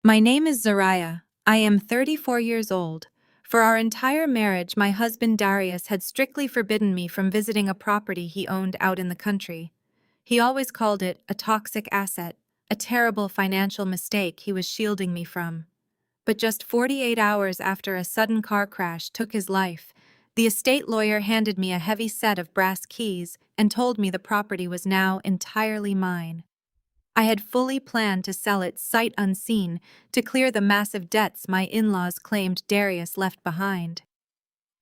My name is Zariah. I am 34 years old. For our entire marriage, my husband Darius had strictly forbidden me from visiting a property he owned out in the country. He always called it a toxic asset, a terrible financial mistake he was shielding me from. But just 48 hours after a sudden car crash took his life, the estate lawyer handed me a heavy set of brass keys and told me the property was now entirely mine. I had fully planned to sell it sight unseen to clear the massive debts my in-laws claimed Darius left behind.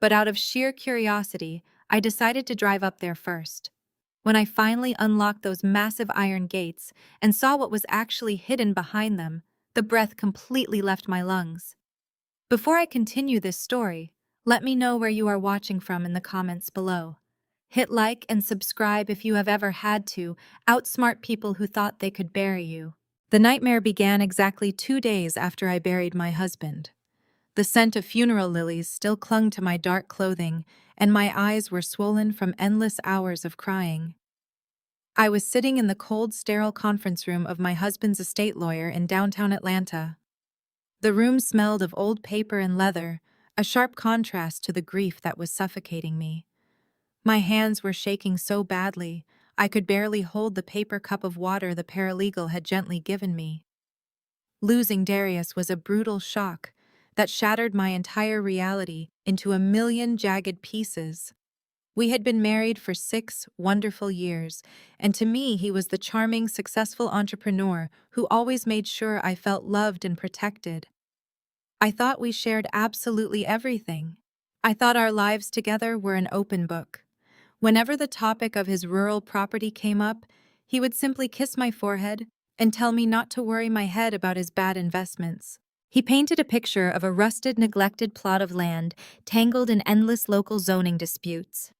But out of sheer curiosity, I decided to drive up there first. When I finally unlocked those massive iron gates and saw what was actually hidden behind them, the breath completely left my lungs. Before I continue this story, let me know where you are watching from in the comments below. Hit like and subscribe if you have ever had to outsmart people who thought they could bury you. The nightmare began exactly 2 days after I buried my husband. The scent of funeral lilies still clung to my dark clothing, and my eyes were swollen from endless hours of crying. I was sitting in the cold, sterile conference room of my husband's estate lawyer in downtown Atlanta. The room smelled of old paper and leather, a sharp contrast to the grief that was suffocating me. My hands were shaking so badly, I could barely hold the paper cup of water the paralegal had gently given me. Losing Darius was a brutal shock that shattered my entire reality into a million jagged pieces. We had been married for 6 wonderful years, and to me he was the charming, successful entrepreneur who always made sure I felt loved and protected. I thought we shared absolutely everything. I thought our lives together were an open book. Whenever the topic of his rural property came up, he would simply kiss my forehead and tell me not to worry my head about his bad investments. He painted a picture of a rusted, neglected plot of land tangled in endless local zoning disputes.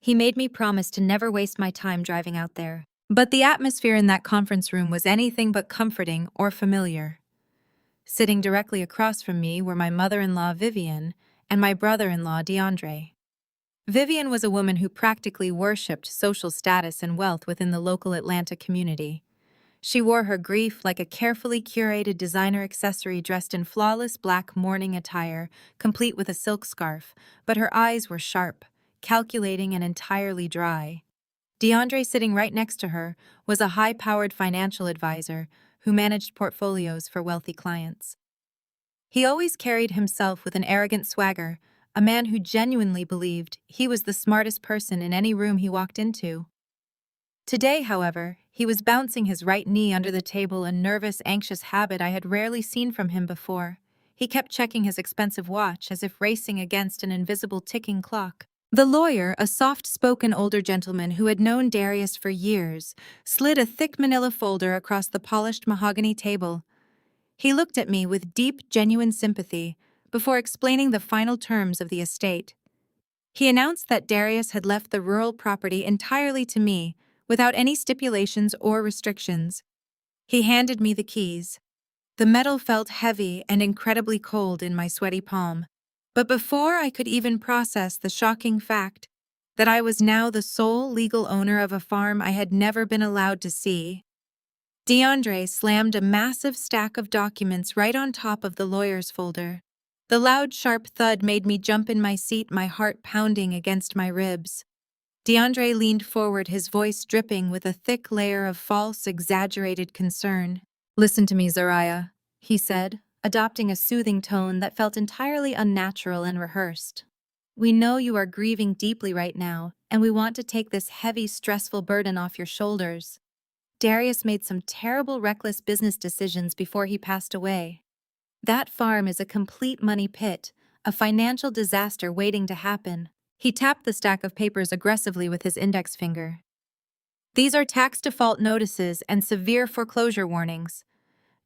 He made me promise to never waste my time driving out there. But the atmosphere in that conference room was anything but comforting or familiar. Sitting directly across from me were my mother-in-law Vivian and my brother-in-law DeAndre. Vivian was a woman who practically worshipped social status and wealth within the local Atlanta community. She wore her grief like a carefully curated designer accessory dressed in flawless black mourning attire, complete with a silk scarf, but her eyes were sharp, calculating and entirely dry. DeAndre, sitting right next to her, was a high-powered financial advisor who managed portfolios for wealthy clients. He always carried himself with an arrogant swagger, a man who genuinely believed he was the smartest person in any room he walked into. Today, however, he was bouncing his right knee under the table, a nervous, anxious habit I had rarely seen from him before. He kept checking his expensive watch as if racing against an invisible ticking clock. The lawyer, a soft-spoken older gentleman who had known Darius for years, slid a thick manila folder across the polished mahogany table. He looked at me with deep, genuine sympathy before explaining the final terms of the estate. He announced that Darius had left the rural property entirely to me, without any stipulations or restrictions. He handed me the keys. The metal felt heavy and incredibly cold in my sweaty palm. But before I could even process the shocking fact that I was now the sole legal owner of a farm I had never been allowed to see, DeAndre slammed a massive stack of documents right on top of the lawyer's folder. The loud, sharp thud made me jump in my seat, my heart pounding against my ribs. DeAndre leaned forward, his voice dripping with a thick layer of false, exaggerated concern. "Listen to me, Zariah," he said, adopting a soothing tone that felt entirely unnatural and rehearsed. "We know you are grieving deeply right now, and we want to take this heavy, stressful burden off your shoulders. Darius made some terrible, reckless business decisions before he passed away. That farm is a complete money pit, a financial disaster waiting to happen." He tapped the stack of papers aggressively with his index finger. "These are tax default notices and severe foreclosure warnings.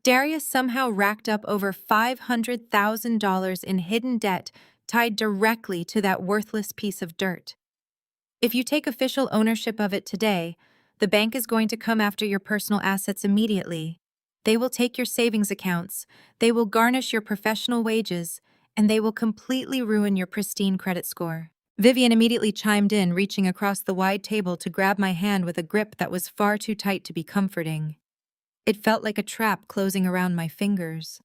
Darius somehow racked up over $500,000 in hidden debt tied directly to that worthless piece of dirt. If you take official ownership of it today, the bank is going to come after your personal assets immediately. They will take your savings accounts, they will garnish your professional wages, and they will completely ruin your pristine credit score." Vivian immediately chimed in, reaching across the wide table to grab my hand with a grip that was far too tight to be comforting. It felt like a trap closing around my fingers.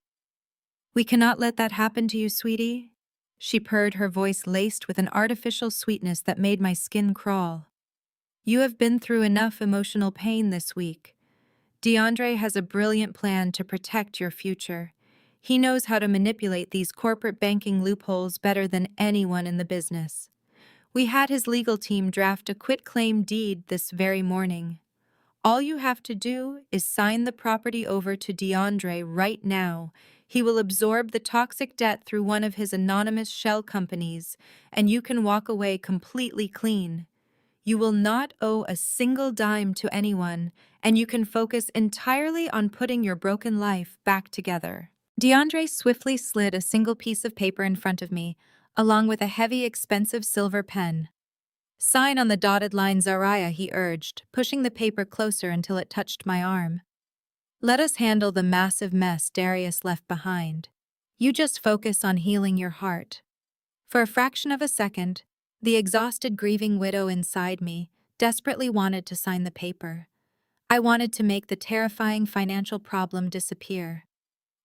"We cannot let that happen to you, sweetie," she purred, her voice laced with an artificial sweetness that made my skin crawl. "You have been through enough emotional pain this week. DeAndre has a brilliant plan to protect your future. He knows how to manipulate these corporate banking loopholes better than anyone in the business. We had his legal team draft a quitclaim deed this very morning. All you have to do is sign the property over to DeAndre right now. He will absorb the toxic debt through one of his anonymous shell companies, and you can walk away completely clean. You will not owe a single dime to anyone, and you can focus entirely on putting your broken life back together." DeAndre swiftly slid a single piece of paper in front of me, along with a heavy, expensive silver pen. "Sign on the dotted line, Zariah," he urged, pushing the paper closer until it touched my arm. "Let us handle the massive mess Darius left behind. You just focus on healing your heart." For a fraction of a second, the exhausted, grieving widow inside me desperately wanted to sign the paper. I wanted to make the terrifying financial problem disappear.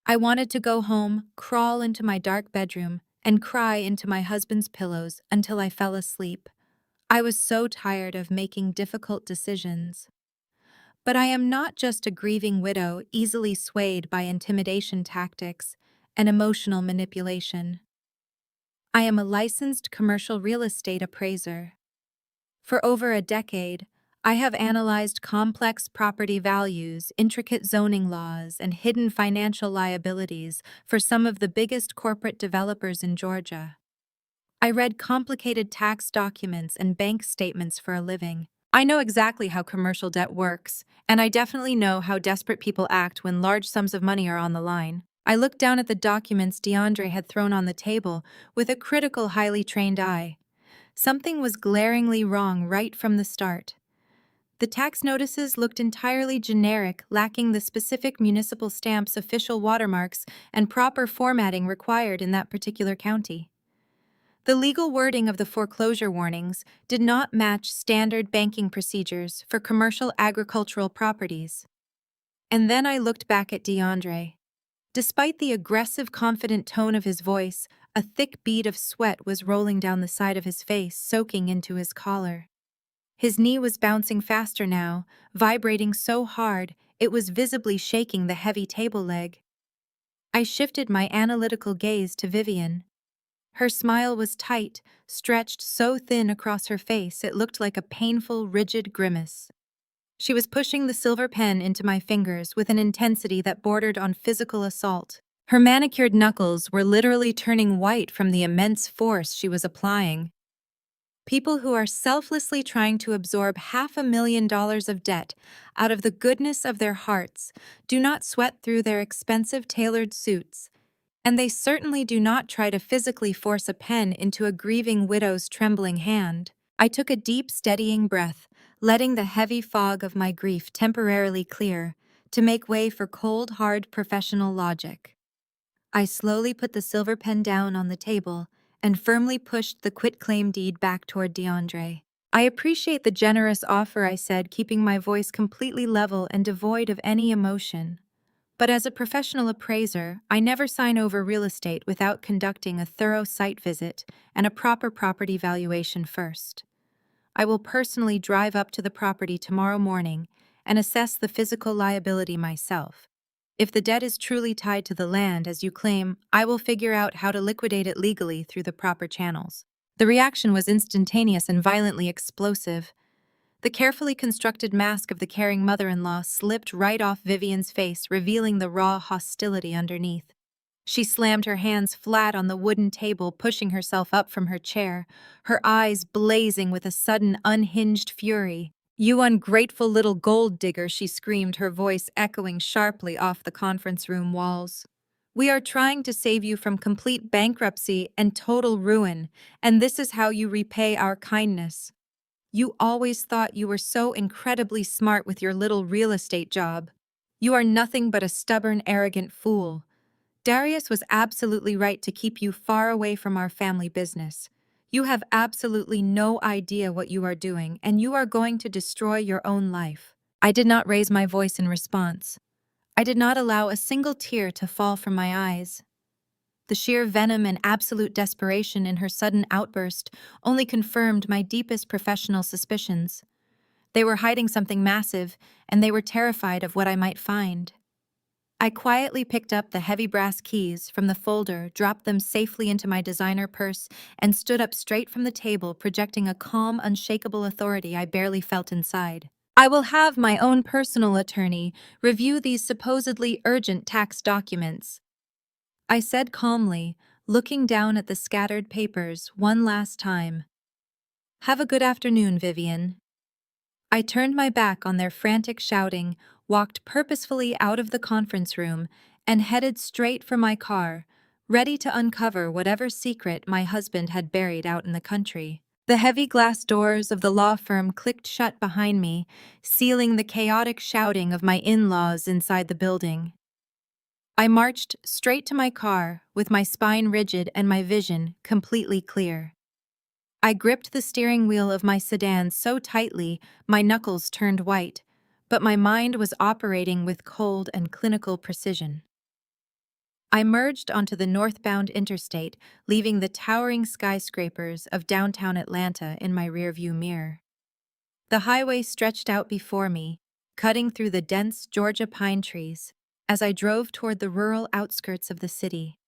I wanted to go home, crawl into my dark bedroom, and cry into my husband's pillows until I fell asleep. I was so tired of making difficult decisions. But I am not just a grieving widow easily swayed by intimidation tactics and emotional manipulation. I am a licensed commercial real estate appraiser. For over a decade, I have analyzed complex property values, intricate zoning laws, and hidden financial liabilities for some of the biggest corporate developers in Georgia. I read complicated tax documents and bank statements for a living. I know exactly how commercial debt works, and I definitely know how desperate people act when large sums of money are on the line. I looked down at the documents DeAndre had thrown on the table with a critical, highly trained eye. Something was glaringly wrong right from the start. The tax notices looked entirely generic, lacking the specific municipal stamps, official watermarks, and proper formatting required in that particular county. The legal wording of the foreclosure warnings did not match standard banking procedures for commercial agricultural properties. And then I looked back at DeAndre. Despite the aggressive, confident tone of his voice, a thick bead of sweat was rolling down the side of his face, soaking into his collar. His knee was bouncing faster now, vibrating so hard it was visibly shaking the heavy table leg. I shifted my analytical gaze to Vivian. Her smile was tight, stretched so thin across her face it looked like a painful, rigid grimace. She was pushing the silver pen into my fingers with an intensity that bordered on physical assault. Her manicured knuckles were literally turning white from the immense force she was applying. People who are selflessly trying to absorb $500,000 of debt out of the goodness of their hearts do not sweat through their expensive tailored suits, and they certainly do not try to physically force a pen into a grieving widow's trembling hand. I took a deep, steadying breath, letting the heavy fog of my grief temporarily clear, to make way for cold, hard professional logic. I slowly put the silver pen down on the table and firmly pushed the quitclaim deed back toward DeAndre. "I appreciate the generous offer," I said, keeping my voice completely level and devoid of any emotion. "But as a professional appraiser, I never sign over real estate without conducting a thorough site visit and a proper property valuation first. I will personally drive up to the property tomorrow morning and assess the physical liability myself. If the debt is truly tied to the land, as you claim, I will figure out how to liquidate it legally through the proper channels." The reaction was instantaneous and violently explosive. The carefully constructed mask of the caring mother-in-law slipped right off Vivian's face, revealing the raw hostility underneath. She slammed her hands flat on the wooden table, pushing herself up from her chair, her eyes blazing with a sudden, unhinged fury. "You ungrateful little gold digger," she screamed, her voice echoing sharply off the conference room walls. "We are trying to save you from complete bankruptcy and total ruin, and this is how you repay our kindness. You always thought you were so incredibly smart with your little real estate job. You are nothing but a stubborn, arrogant fool. Darius was absolutely right to keep you far away from our family business. You have absolutely no idea what you are doing, and you are going to destroy your own life." I did not raise my voice in response. I did not allow a single tear to fall from my eyes. The sheer venom and absolute desperation in her sudden outburst only confirmed my deepest professional suspicions. They were hiding something massive, and they were terrified of what I might find. I quietly picked up the heavy brass keys from the folder, dropped them safely into my designer purse, and stood up straight from the table, projecting a calm, unshakable authority I barely felt inside. I will have my own personal attorney review these supposedly urgent tax documents, I said calmly, looking down at the scattered papers one last time. Have a good afternoon, Vivian. I turned my back on their frantic shouting, walked purposefully out of the conference room, and headed straight for my car, ready to uncover whatever secret my husband had buried out in the country. The heavy glass doors of the law firm clicked shut behind me, sealing the chaotic shouting of my in-laws inside the building. I marched straight to my car, with my spine rigid and my vision completely clear. I gripped the steering wheel of my sedan so tightly my knuckles turned white, but my mind was operating with cold and clinical precision. I merged onto the northbound interstate, leaving the towering skyscrapers of downtown Atlanta in my rearview mirror. The highway stretched out before me, cutting through the dense Georgia pine trees, as I drove toward the rural outskirts of the city.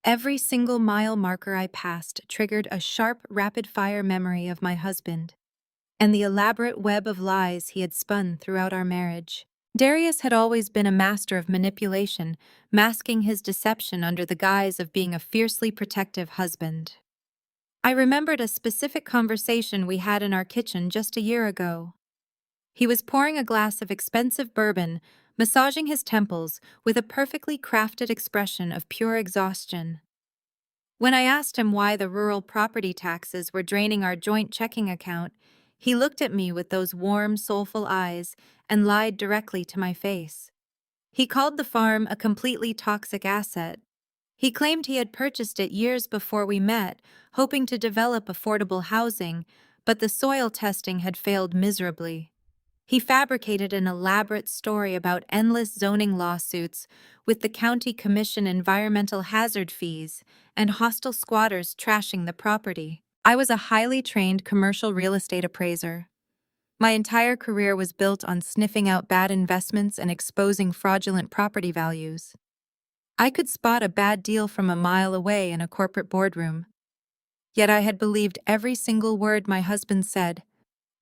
Every single mile marker I passed triggered a sharp, rapid-fire memory of my husband and the elaborate web of lies he had spun throughout our marriage. Darius had always been a master of manipulation, masking his deception under the guise of being a fiercely protective husband. I remembered a specific conversation we had in our kitchen just a year ago. He was pouring a glass of expensive bourbon, massaging his temples with a perfectly crafted expression of pure exhaustion. When I asked him why the rural property taxes were draining our joint checking account, he looked at me with those warm, soulful eyes and lied directly to my face. He called the farm a completely toxic asset. He claimed he had purchased it years before we met, hoping to develop affordable housing, but the soil testing had failed miserably. He fabricated an elaborate story about endless zoning lawsuits, with the county commission environmental hazard fees and hostile squatters trashing the property. I was a highly trained commercial real estate appraiser. My entire career was built on sniffing out bad investments and exposing fraudulent property values. I could spot a bad deal from a mile away in a corporate boardroom. Yet I had believed every single word my husband said.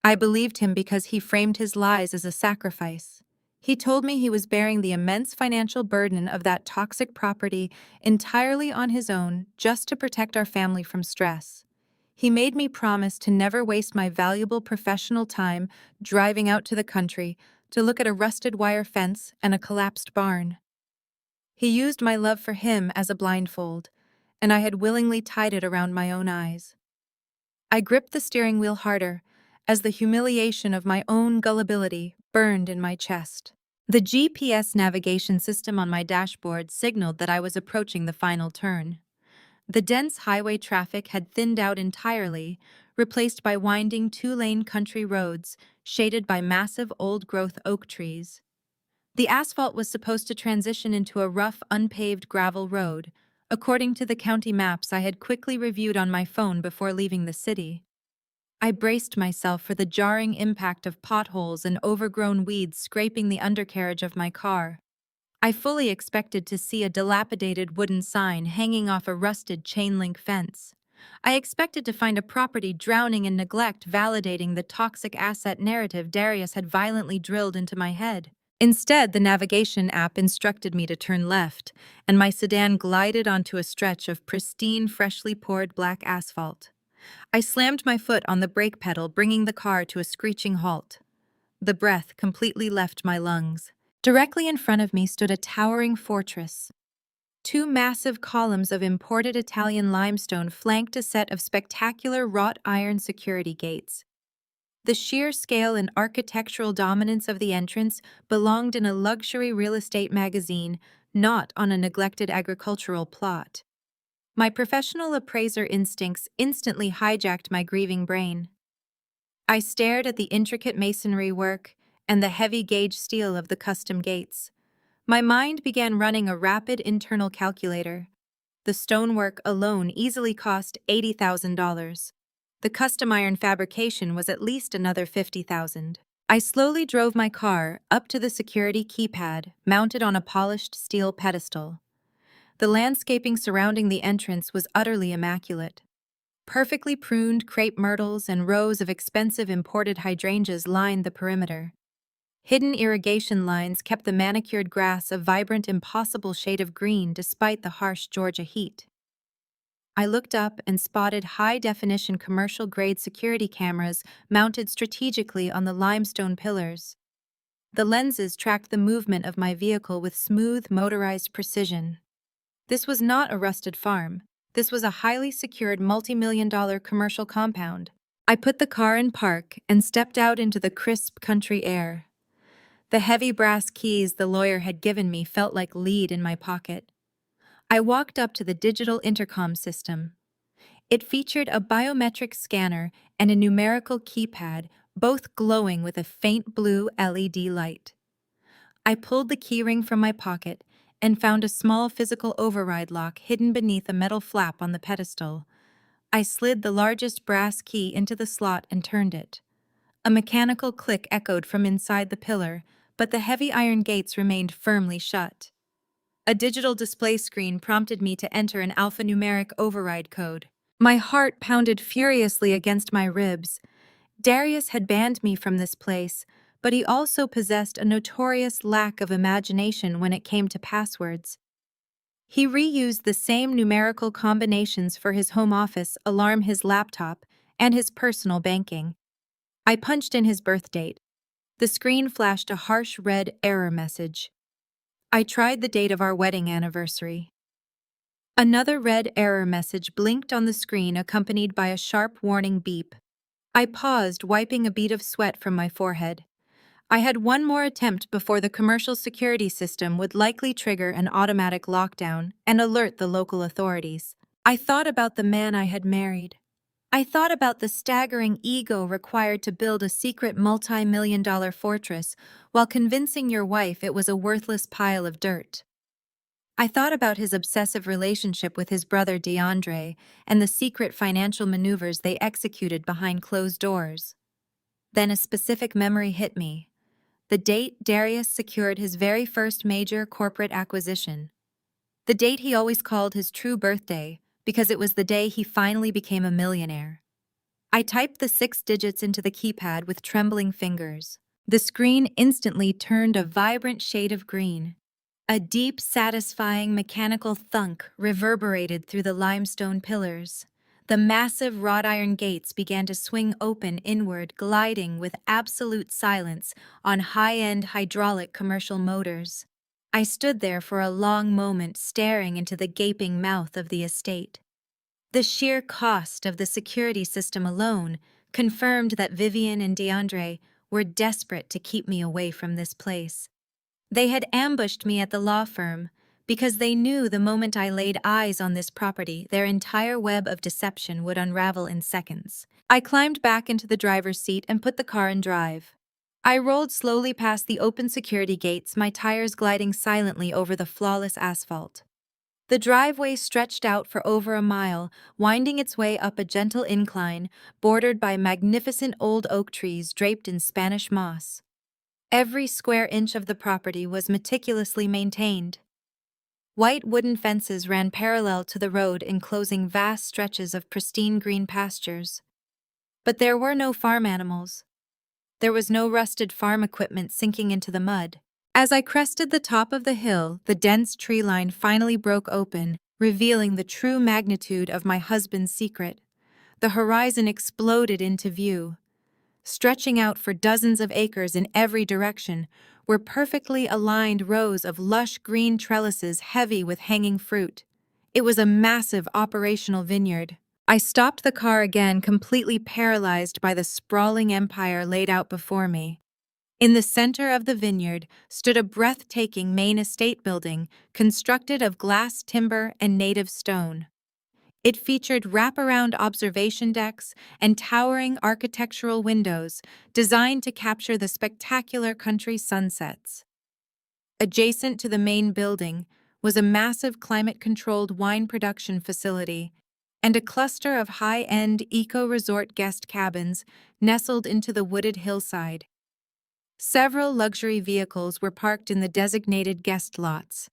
I believed him because he framed his lies as a sacrifice. He told me he was bearing the immense financial burden of that toxic property entirely on his own just to protect our family from stress. He made me promise to never waste my valuable professional time driving out to the country to look at a rusted wire fence and a collapsed barn. He used my love for him as a blindfold, and I had willingly tied it around my own eyes. I gripped the steering wheel harder, as the humiliation of my own gullibility burned in my chest. The GPS navigation system on my dashboard signaled that I was approaching the final turn. The dense highway traffic had thinned out entirely, replaced by winding two-lane country roads shaded by massive old-growth oak trees. The asphalt was supposed to transition into a rough, unpaved gravel road, according to the county maps I had quickly reviewed on my phone before leaving the city. I braced myself for the jarring impact of potholes and overgrown weeds scraping the undercarriage of my car. I fully expected to see a dilapidated wooden sign hanging off a rusted chain-link fence. I expected to find a property drowning in neglect, validating the toxic asset narrative Darius had violently drilled into my head. Instead, the navigation app instructed me to turn left, and my sedan glided onto a stretch of pristine, freshly poured black asphalt. I slammed my foot on the brake pedal, bringing the car to a screeching halt. The breath completely left my lungs. Directly in front of me stood a towering fortress. Two massive columns of imported Italian limestone flanked a set of spectacular wrought iron security gates. The sheer scale and architectural dominance of the entrance belonged in a luxury real estate magazine, not on a neglected agricultural plot. My professional appraiser instincts instantly hijacked my grieving brain. I stared at the intricate masonry work and the heavy gauge steel of the custom gates. My mind began running a rapid internal calculator. The stonework alone easily cost $80,000. The custom iron fabrication was at least another $50,000. I slowly drove my car up to the security keypad mounted on a polished steel pedestal. The landscaping surrounding the entrance was utterly immaculate. Perfectly pruned crepe myrtles and rows of expensive imported hydrangeas lined the perimeter. Hidden irrigation lines kept the manicured grass a vibrant, impossible shade of green despite the harsh Georgia heat. I looked up and spotted high-definition commercial-grade security cameras mounted strategically on the limestone pillars. The lenses tracked the movement of my vehicle with smooth, motorized precision. This was not a rusted farm. This was a highly secured multi-million-dollar commercial compound. I put the car in park and stepped out into the crisp country air. The heavy brass keys the lawyer had given me felt like lead in my pocket. I walked up to the digital intercom system. It featured a biometric scanner and a numerical keypad, both glowing with a faint blue LED light. I pulled the keyring from my pocket and found a small physical override lock hidden beneath a metal flap on the pedestal. I slid the largest brass key into the slot and turned it. A mechanical click echoed from inside the pillar, but the heavy iron gates remained firmly shut. A digital display screen prompted me to enter an alphanumeric override code. My heart pounded furiously against my ribs. Darius had banned me from this place, but he also possessed a notorious lack of imagination when it came to passwords. He reused the same numerical combinations for his home office, alarm, his laptop, and his personal banking. I punched in his birth date. The screen flashed a harsh red error message. I tried the date of our wedding anniversary. Another red error message blinked on the screen, accompanied by a sharp warning beep. I paused, wiping a bead of sweat from my forehead. I had one more attempt before the commercial security system would likely trigger an automatic lockdown and alert the local authorities. I thought about the man I had married. I thought about the staggering ego required to build a secret multi-million-dollar fortress while convincing your wife it was a worthless pile of dirt. I thought about his obsessive relationship with his brother DeAndre and the secret financial maneuvers they executed behind closed doors. Then a specific memory hit me. The date Darius secured his very first major corporate acquisition. The date he always called his true birthday, because it was the day he finally became a millionaire. I typed the 6 digits into the keypad with trembling fingers. The screen instantly turned a vibrant shade of green. A deep, satisfying mechanical thunk reverberated through the limestone pillars. The massive wrought iron gates began to swing open inward, gliding with absolute silence on high-end hydraulic commercial motors. I stood there for a long moment, staring into the gaping mouth of the estate. The sheer cost of the security system alone confirmed that Vivian and DeAndre were desperate to keep me away from this place. They had ambushed me at the law firm because they knew the moment I laid eyes on this property, their entire web of deception would unravel in seconds. I climbed back into the driver's seat and put the car in drive. I rolled slowly past the open security gates, my tires gliding silently over the flawless asphalt. The driveway stretched out for over a mile, winding its way up a gentle incline, bordered by magnificent old oak trees draped in Spanish moss. Every square inch of the property was meticulously maintained. White wooden fences ran parallel to the road, enclosing vast stretches of pristine green pastures. But there were no farm animals. There was no rusted farm equipment sinking into the mud. As I crested the top of the hill, the dense tree line finally broke open, revealing the true magnitude of my husband's secret. The horizon exploded into view. Stretching out for dozens of acres in every direction were perfectly aligned rows of lush green trellises heavy with hanging fruit. It was a massive operational vineyard. I stopped the car again, completely paralyzed by the sprawling empire laid out before me. In the center of the vineyard stood a breathtaking main estate building constructed of glass timber and native stone. It featured wraparound observation decks and towering architectural windows designed to capture the spectacular country sunsets. Adjacent to the main building was a massive climate-controlled wine production facility and a cluster of high-end eco-resort guest cabins nestled into the wooded hillside. Several luxury vehicles were parked in the designated guest lots.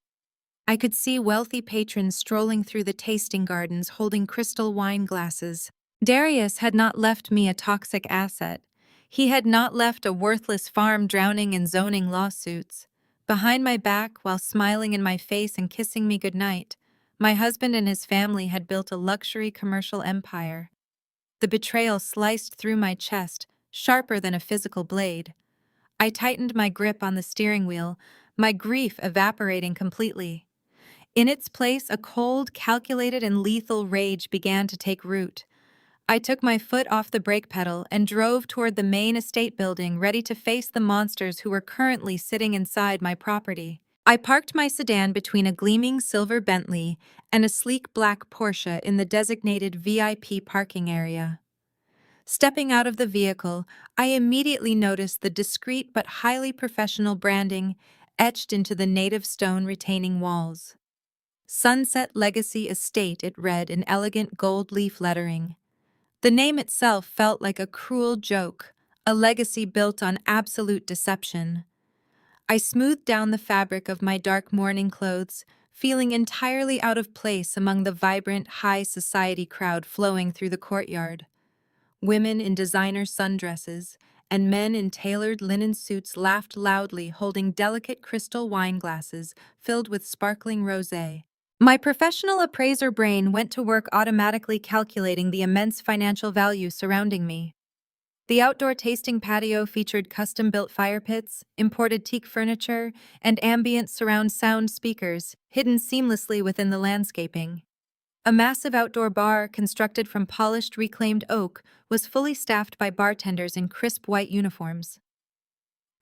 I could see wealthy patrons strolling through the tasting gardens holding crystal wine glasses. Darius had not left me a toxic asset. He had not left a worthless farm drowning in zoning lawsuits. Behind my back, while smiling in my face and kissing me goodnight, my husband and his family had built a luxury commercial empire. The betrayal sliced through my chest, sharper than a physical blade. I tightened my grip on the steering wheel, my grief evaporating completely. In its place, a cold, calculated, and lethal rage began to take root. I took my foot off the brake pedal and drove toward the main estate building, ready to face the monsters who were currently sitting inside my property. I parked my sedan between a gleaming silver Bentley and a sleek black Porsche in the designated VIP parking area. Stepping out of the vehicle, I immediately noticed the discreet but highly professional branding etched into the native stone retaining walls. Sunset Legacy Estate, it read in elegant gold leaf lettering. The name itself felt like a cruel joke, a legacy built on absolute deception. I smoothed down the fabric of my dark mourning clothes, feeling entirely out of place among the vibrant, high society crowd flowing through the courtyard. Women in designer sundresses and men in tailored linen suits laughed loudly, holding delicate crystal wine glasses filled with sparkling rosé. My professional appraiser brain went to work automatically calculating the immense financial value surrounding me. The outdoor tasting patio featured custom-built fire pits, imported teak furniture, and ambient surround sound speakers, hidden seamlessly within the landscaping. A massive outdoor bar, constructed from polished reclaimed oak, was fully staffed by bartenders in crisp white uniforms.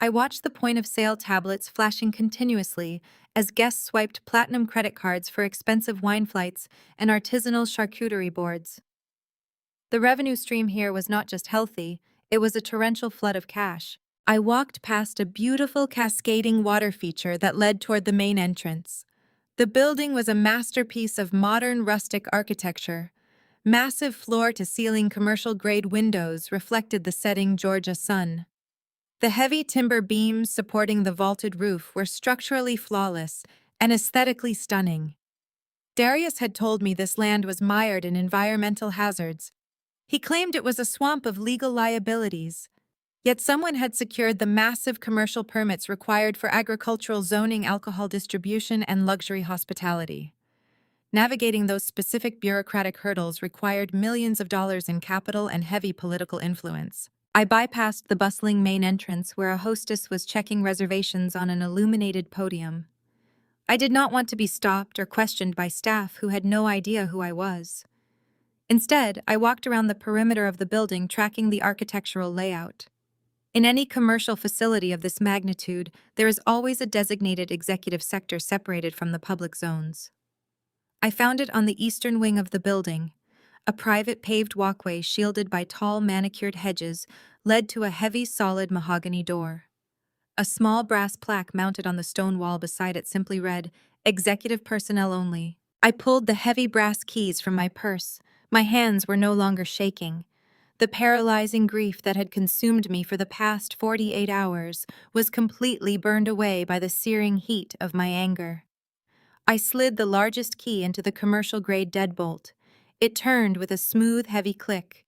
I watched the point-of-sale tablets flashing continuously as guests swiped platinum credit cards for expensive wine flights and artisanal charcuterie boards. The revenue stream here was not just healthy, it was a torrential flood of cash. I walked past a beautiful cascading water feature that led toward the main entrance. The building was a masterpiece of modern rustic architecture. Massive floor-to-ceiling commercial-grade windows reflected the setting Georgia sun. The heavy timber beams supporting the vaulted roof were structurally flawless and aesthetically stunning. Darius had told me this land was mired in environmental hazards. He claimed it was a swamp of legal liabilities. Yet someone had secured the massive commercial permits required for agricultural zoning, alcohol distribution, and luxury hospitality. Navigating those specific bureaucratic hurdles required millions of dollars in capital and heavy political influence. I bypassed the bustling main entrance where a hostess was checking reservations on an illuminated podium. I did not want to be stopped or questioned by staff who had no idea who I was. Instead, I walked around the perimeter of the building, tracking the architectural layout. In any commercial facility of this magnitude, there is always a designated executive sector separated from the public zones. I found it on the eastern wing of the building. A private paved walkway shielded by tall manicured hedges led to a heavy, solid mahogany door. A small brass plaque mounted on the stone wall beside it simply read, "Executive personnel only." I pulled the heavy brass keys from my purse. My hands were no longer shaking. The paralyzing grief that had consumed me for the past 48 hours was completely burned away by the searing heat of my anger. I slid the largest key into the commercial-grade deadbolt. It turned with a smooth, heavy click.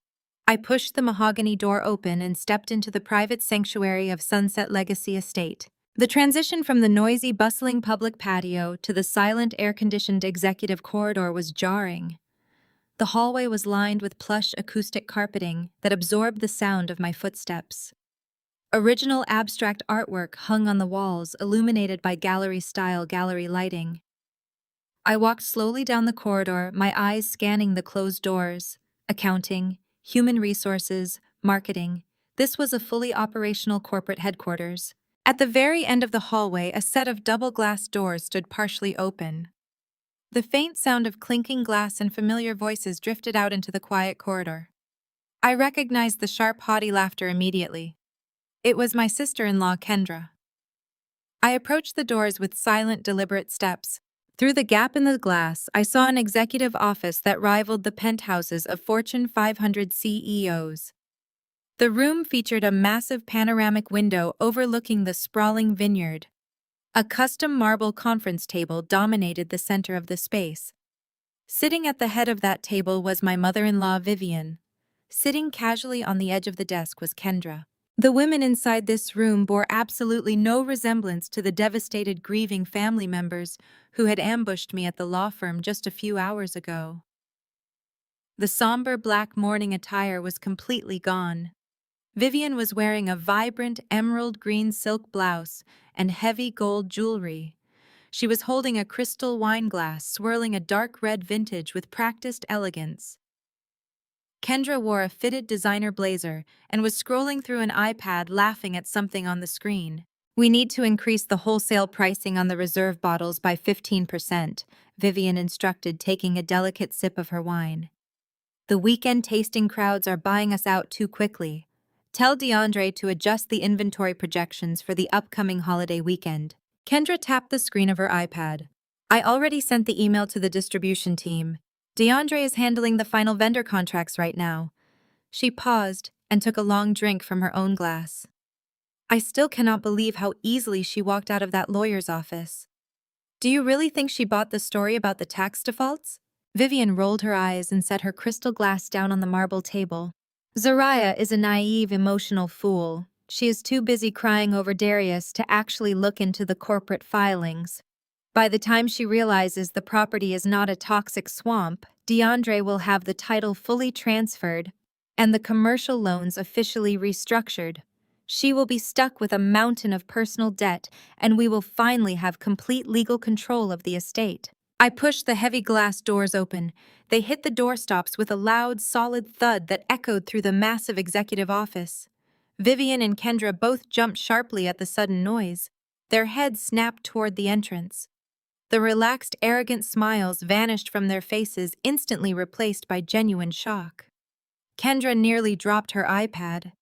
I pushed the mahogany door open and stepped into the private sanctuary of Sunset Legacy Estate. The transition from the noisy, bustling public patio to the silent, air-conditioned executive corridor was jarring. The hallway was lined with plush acoustic carpeting that absorbed the sound of my footsteps. Original abstract artwork hung on the walls, illuminated by gallery-style gallery lighting. I walked slowly down the corridor, my eyes scanning the closed doors. Accounting, human resources, marketing. This was a fully operational corporate headquarters. At the very end of the hallway, a set of double-glass doors stood partially open. The faint sound of clinking glass and familiar voices drifted out into the quiet corridor. I recognized the sharp, haughty laughter immediately. It was my sister-in-law, Kendra. I approached the doors with silent, deliberate steps. Through the gap in the glass, I saw an executive office that rivaled the penthouses of Fortune 500 CEOs. The room featured a massive panoramic window overlooking the sprawling vineyard. A custom marble conference table dominated the center of the space. Sitting at the head of that table was my mother-in-law, Vivian. Sitting casually on the edge of the desk was Kendra. The women inside this room bore absolutely no resemblance to the devastated, grieving family members who had ambushed me at the law firm just a few hours ago. The somber black mourning attire was completely gone. Vivian was wearing a vibrant emerald green silk blouse and heavy gold jewelry. She was holding a crystal wine glass, swirling a dark red vintage with practiced elegance. Kendra wore a fitted designer blazer and was scrolling through an iPad, laughing at something on the screen. "We need to increase the wholesale pricing on the reserve bottles by 15%, Vivian instructed, taking a delicate sip of her wine. "The weekend tasting crowds are buying us out too quickly. Tell DeAndre to adjust the inventory projections for the upcoming holiday weekend." Kendra tapped the screen of her iPad. "I already sent the email to the distribution team. DeAndre is handling the final vendor contracts right now." She paused and took a long drink from her own glass. I still cannot believe how easily she walked out of that lawyer's office. "Do you really think she bought the story about the tax defaults?" Vivian rolled her eyes and set her crystal glass down on the marble table. "Zariah is a naive, emotional fool. She is too busy crying over Darius to actually look into the corporate filings. By the time she realizes the property is not a toxic swamp, DeAndre will have the title fully transferred and the commercial loans officially restructured. She will be stuck with a mountain of personal debt, and we will finally have complete legal control of the estate." I pushed the heavy glass doors open. They hit the doorstops with a loud, solid thud that echoed through the massive executive office. Vivian and Kendra both jumped sharply at the sudden noise. Their heads snapped toward the entrance. The relaxed, arrogant smiles vanished from their faces, instantly replaced by genuine shock. Kendra nearly dropped her iPad.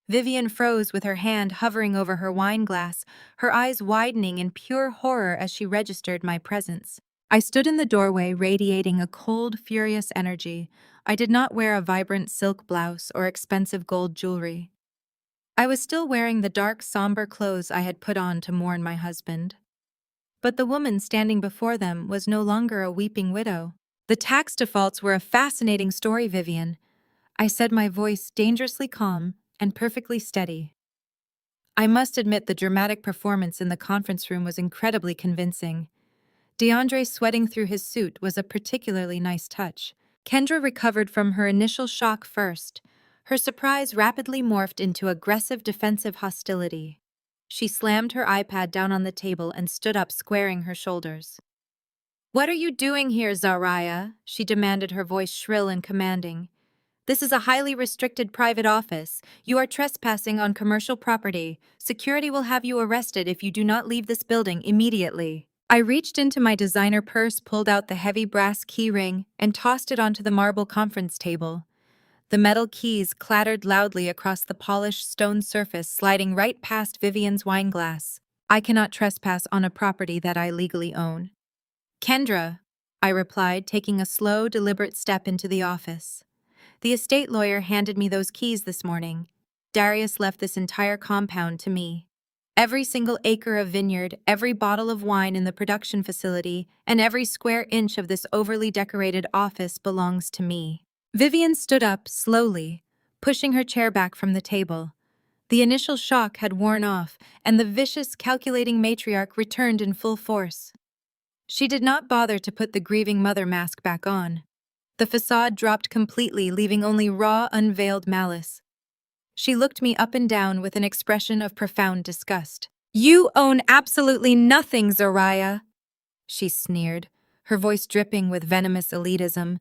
Vivian froze with her hand hovering over her wine glass, her eyes widening in pure horror as she registered my presence. I stood in the doorway, radiating a cold, furious energy. I did not wear a vibrant silk blouse or expensive gold jewelry. I was still wearing the dark, somber clothes I had put on to mourn my husband. But the woman standing before them was no longer a weeping widow. "The tax defaults were a fascinating story, Vivian," I said, my voice dangerously calm and perfectly steady. I must admit the dramatic performance in the conference room was incredibly convincing. DeAndre sweating through his suit was a particularly nice touch. Kendra recovered from her initial shock first. Her surprise rapidly morphed into aggressive defensive hostility. She slammed her iPad down on the table and stood up, squaring her shoulders. "What are you doing here, Zariah?" she demanded, her voice shrill and commanding. "This is a highly restricted private office. You are trespassing on commercial property. Security will have you arrested if you do not leave this building immediately." I reached into my designer purse, pulled out the heavy brass key ring, and tossed it onto the marble conference table. The metal keys clattered loudly across the polished stone surface, sliding right past Vivian's wine glass. "I cannot trespass on a property that I legally own." "Kendra," I replied, taking a slow, deliberate step into the office. "The estate lawyer handed me those keys this morning. Darius left this entire compound to me. Every single acre of vineyard, every bottle of wine in the production facility, and every square inch of this overly decorated office belongs to me." Vivian stood up, slowly, pushing her chair back from the table. The initial shock had worn off, and the vicious, calculating matriarch returned in full force. She did not bother to put the grieving mother mask back on. The facade dropped completely, leaving only raw, unveiled malice. She looked me up and down with an expression of profound disgust. "You own absolutely nothing, Zariah," she sneered, her voice dripping with venomous elitism.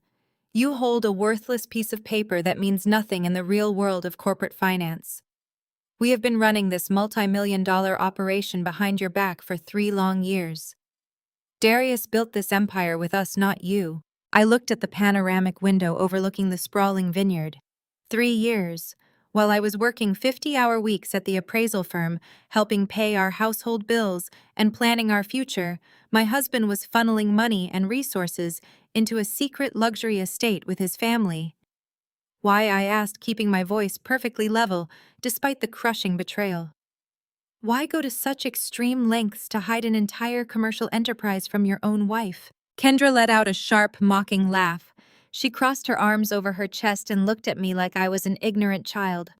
"You hold a worthless piece of paper that means nothing in the real world of corporate finance. We have been running this multi-million-dollar operation behind your back for 3 long years. Darius built this empire with us, not you." I looked at the panoramic window overlooking the sprawling vineyard. 3 years. While I was working 50-hour weeks at the appraisal firm, helping pay our household bills and planning our future, my husband was funneling money and resources into a secret luxury estate with his family. Why, I asked, keeping my voice perfectly level despite the crushing betrayal. Why go to such extreme lengths to hide an entire commercial enterprise from your own wife? Kendra let out a sharp, mocking laugh. She crossed her arms over her chest and looked at me like I was an ignorant child.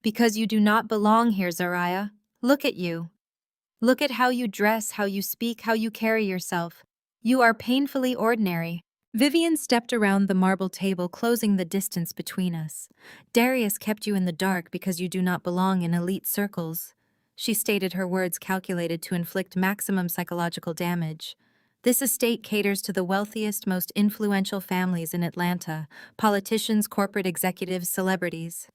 Because you do not belong here, Zariah. Look at you. Look at how you dress, how you speak, how you carry yourself. You are painfully ordinary. Vivian stepped around the marble table, closing the distance between us. Darius kept you in the dark because you do not belong in elite circles. She stated, her words calculated to inflict maximum psychological damage. This estate caters to the wealthiest, most influential families in Atlanta: politicians, corporate executives, celebrities.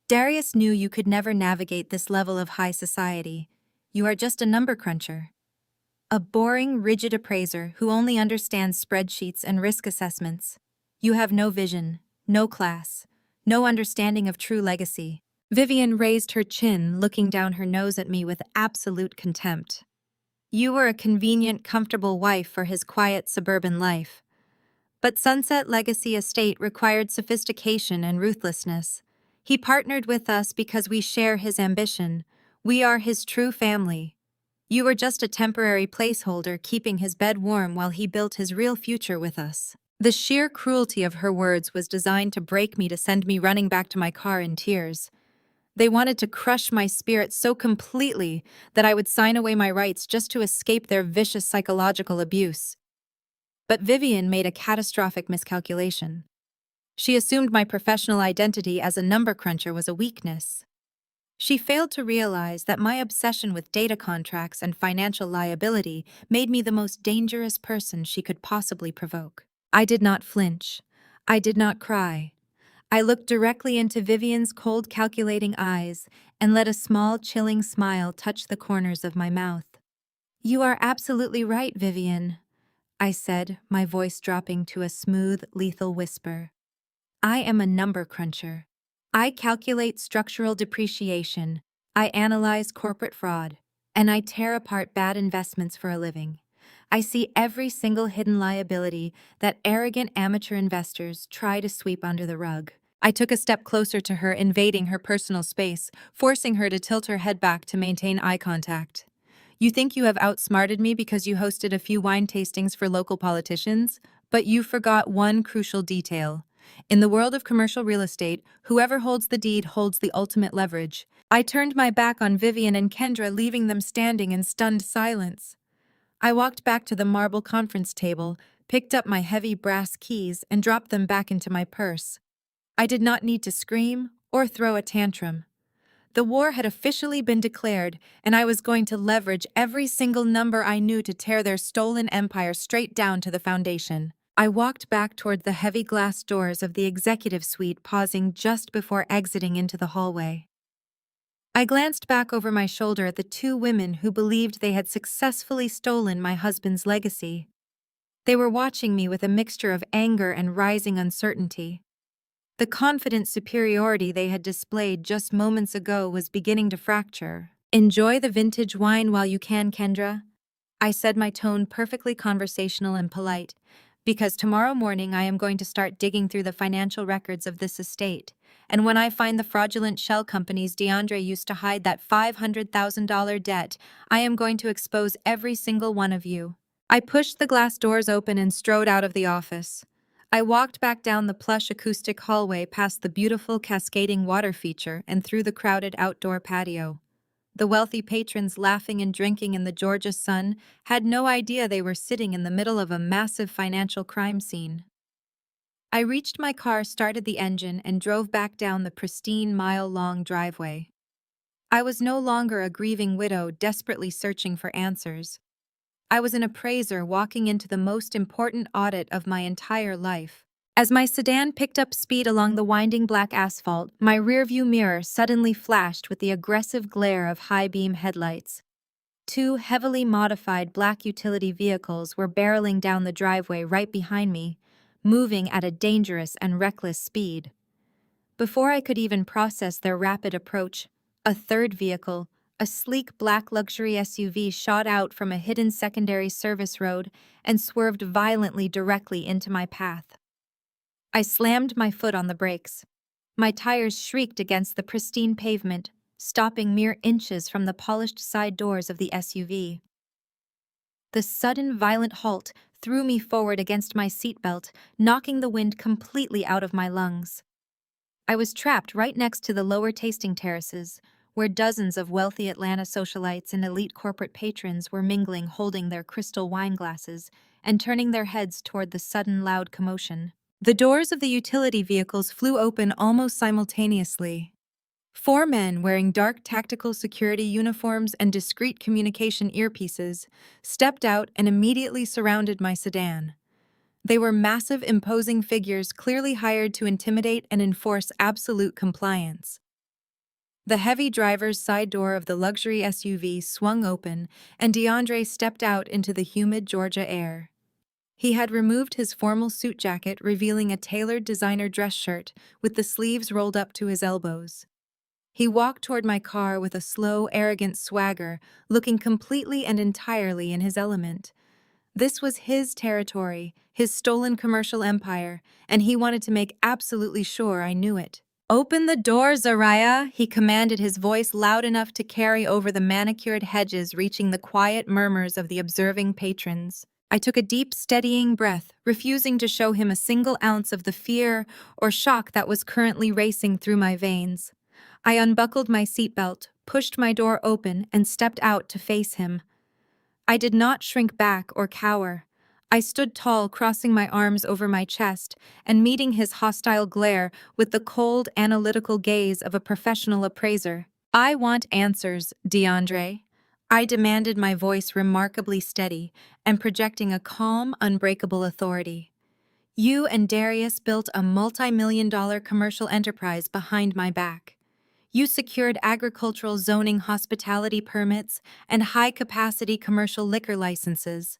Darius knew you could never navigate this level of high society. You are just a number cruncher. A boring, rigid appraiser who only understands spreadsheets and risk assessments. You have no vision, no class, no understanding of true legacy. Vivian raised her chin, looking down her nose at me with absolute contempt. You were a convenient, comfortable wife for his quiet suburban life. But Sunset Legacy Estate required sophistication and ruthlessness. He partnered with us because we share his ambition. We are his true family. You were just a temporary placeholder keeping his bed warm while he built his real future with us. The sheer cruelty of her words was designed to break me, to send me running back to my car in tears. They wanted to crush my spirit so completely that I would sign away my rights just to escape their vicious psychological abuse. But Vivian made a catastrophic miscalculation. She assumed my professional identity as a number cruncher was a weakness. She failed to realize that my obsession with data contracts and financial liability made me the most dangerous person she could possibly provoke. I did not flinch. I did not cry. I looked directly into Vivian's cold, calculating eyes and let a small, chilling smile touch the corners of my mouth. You are absolutely right, Vivian, I said, my voice dropping to a smooth, lethal whisper. I am a number cruncher. I calculate structural depreciation, I analyze corporate fraud, and I tear apart bad investments for a living. I see every single hidden liability that arrogant amateur investors try to sweep under the rug. I took a step closer to her, invading her personal space, forcing her to tilt her head back to maintain eye contact. You think you have outsmarted me because you hosted a few wine tastings for local politicians? But you forgot one crucial detail. In the world of commercial real estate, whoever holds the deed holds the ultimate leverage. I turned my back on Vivian and Kendra, leaving them standing in stunned silence. I walked back to the marble conference table, picked up my heavy brass keys, and dropped them back into my purse. I did not need to scream or throw a tantrum. The war had officially been declared, and I was going to leverage every single number I knew to tear their stolen empire straight down to the foundation. I walked back toward the heavy glass doors of the executive suite, pausing just before exiting into the hallway. I glanced back over my shoulder at the two women who believed they had successfully stolen my husband's legacy. They were watching me with a mixture of anger and rising uncertainty. The confident superiority they had displayed just moments ago was beginning to fracture. Enjoy the vintage wine while you can, Kendra, I said, my tone perfectly conversational and polite, because tomorrow morning I am going to start digging through the financial records of this estate, and when I find the fraudulent shell companies DeAndre used to hide that $500,000 debt, I am going to expose every single one of you. I pushed the glass doors open and strode out of the office. I walked back down the plush acoustic hallway, past the beautiful cascading water feature, and through the crowded outdoor patio. The wealthy patrons, laughing and drinking in the Georgia sun, had no idea they were sitting in the middle of a massive financial crime scene. I reached my car, started the engine, and drove back down the pristine, mile-long driveway. I was no longer a grieving widow desperately searching for answers. I was an appraiser walking into the most important audit of my entire life. As my sedan picked up speed along the winding black asphalt, my rearview mirror suddenly flashed with the aggressive glare of high-beam headlights. Two heavily modified black utility vehicles were barreling down the driveway right behind me, moving at a dangerous and reckless speed. Before I could even process their rapid approach, a third vehicle, a sleek black luxury SUV, shot out from a hidden secondary service road and swerved violently directly into my path. I slammed my foot on the brakes. My tires shrieked against the pristine pavement, stopping mere inches from the polished side doors of the SUV. The sudden violent halt threw me forward against my seatbelt, knocking the wind completely out of my lungs. I was trapped right next to the lower tasting terraces, where dozens of wealthy Atlanta socialites and elite corporate patrons were mingling, holding their crystal wine glasses and turning their heads toward the sudden loud commotion. The doors of the utility vehicles flew open almost simultaneously. Four men wearing dark tactical security uniforms and discreet communication earpieces stepped out and immediately surrounded my sedan. They were massive, imposing figures clearly hired to intimidate and enforce absolute compliance. The heavy driver's side door of the luxury SUV swung open, and DeAndre stepped out into the humid Georgia air. He had removed his formal suit jacket, revealing a tailored designer dress shirt with the sleeves rolled up to his elbows. He walked toward my car with a slow, arrogant swagger, looking completely and entirely in his element. This was his territory, his stolen commercial empire, and he wanted to make absolutely sure I knew it. "Open the door, Zariah," he commanded, his voice loud enough to carry over the manicured hedges, reaching the quiet murmurs of the observing patrons. I took a deep, steadying breath, refusing to show him a single ounce of the fear or shock that was currently racing through my veins. I unbuckled my seatbelt, pushed my door open, and stepped out to face him. I did not shrink back or cower. I stood tall, crossing my arms over my chest and meeting his hostile glare with the cold, analytical gaze of a professional appraiser. "I want answers, DeAndre," I demanded, my voice remarkably steady and projecting a calm, unbreakable authority. "You and Darius built a multi-million-dollar commercial enterprise behind my back. You secured agricultural zoning, hospitality permits, and high-capacity commercial liquor licenses.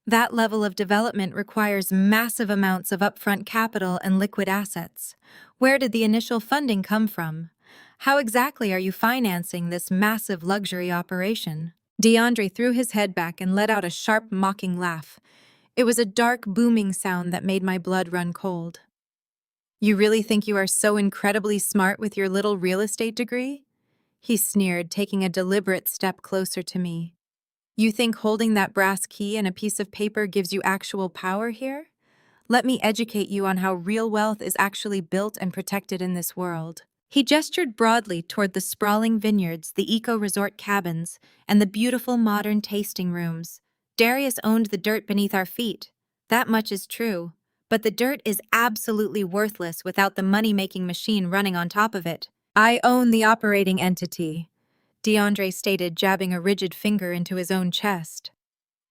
That level of development requires massive amounts of upfront capital and liquid assets. Where did the initial funding come from? How exactly are you financing this massive luxury operation?" DeAndre threw his head back and let out a sharp, mocking laugh. It was a dark, booming sound that made my blood run cold. "You really think you are so incredibly smart with your little real estate degree?" he sneered, taking a deliberate step closer to me. "You think holding that brass key and a piece of paper gives you actual power here? Let me educate you on how real wealth is actually built and protected in this world." He gestured broadly toward the sprawling vineyards, the eco-resort cabins, and the beautiful modern tasting rooms. "Darius owned the dirt beneath our feet. That much is true. But the dirt is absolutely worthless without the money-making machine running on top of it. I own the operating entity," DeAndre stated, jabbing a rigid finger into his own chest.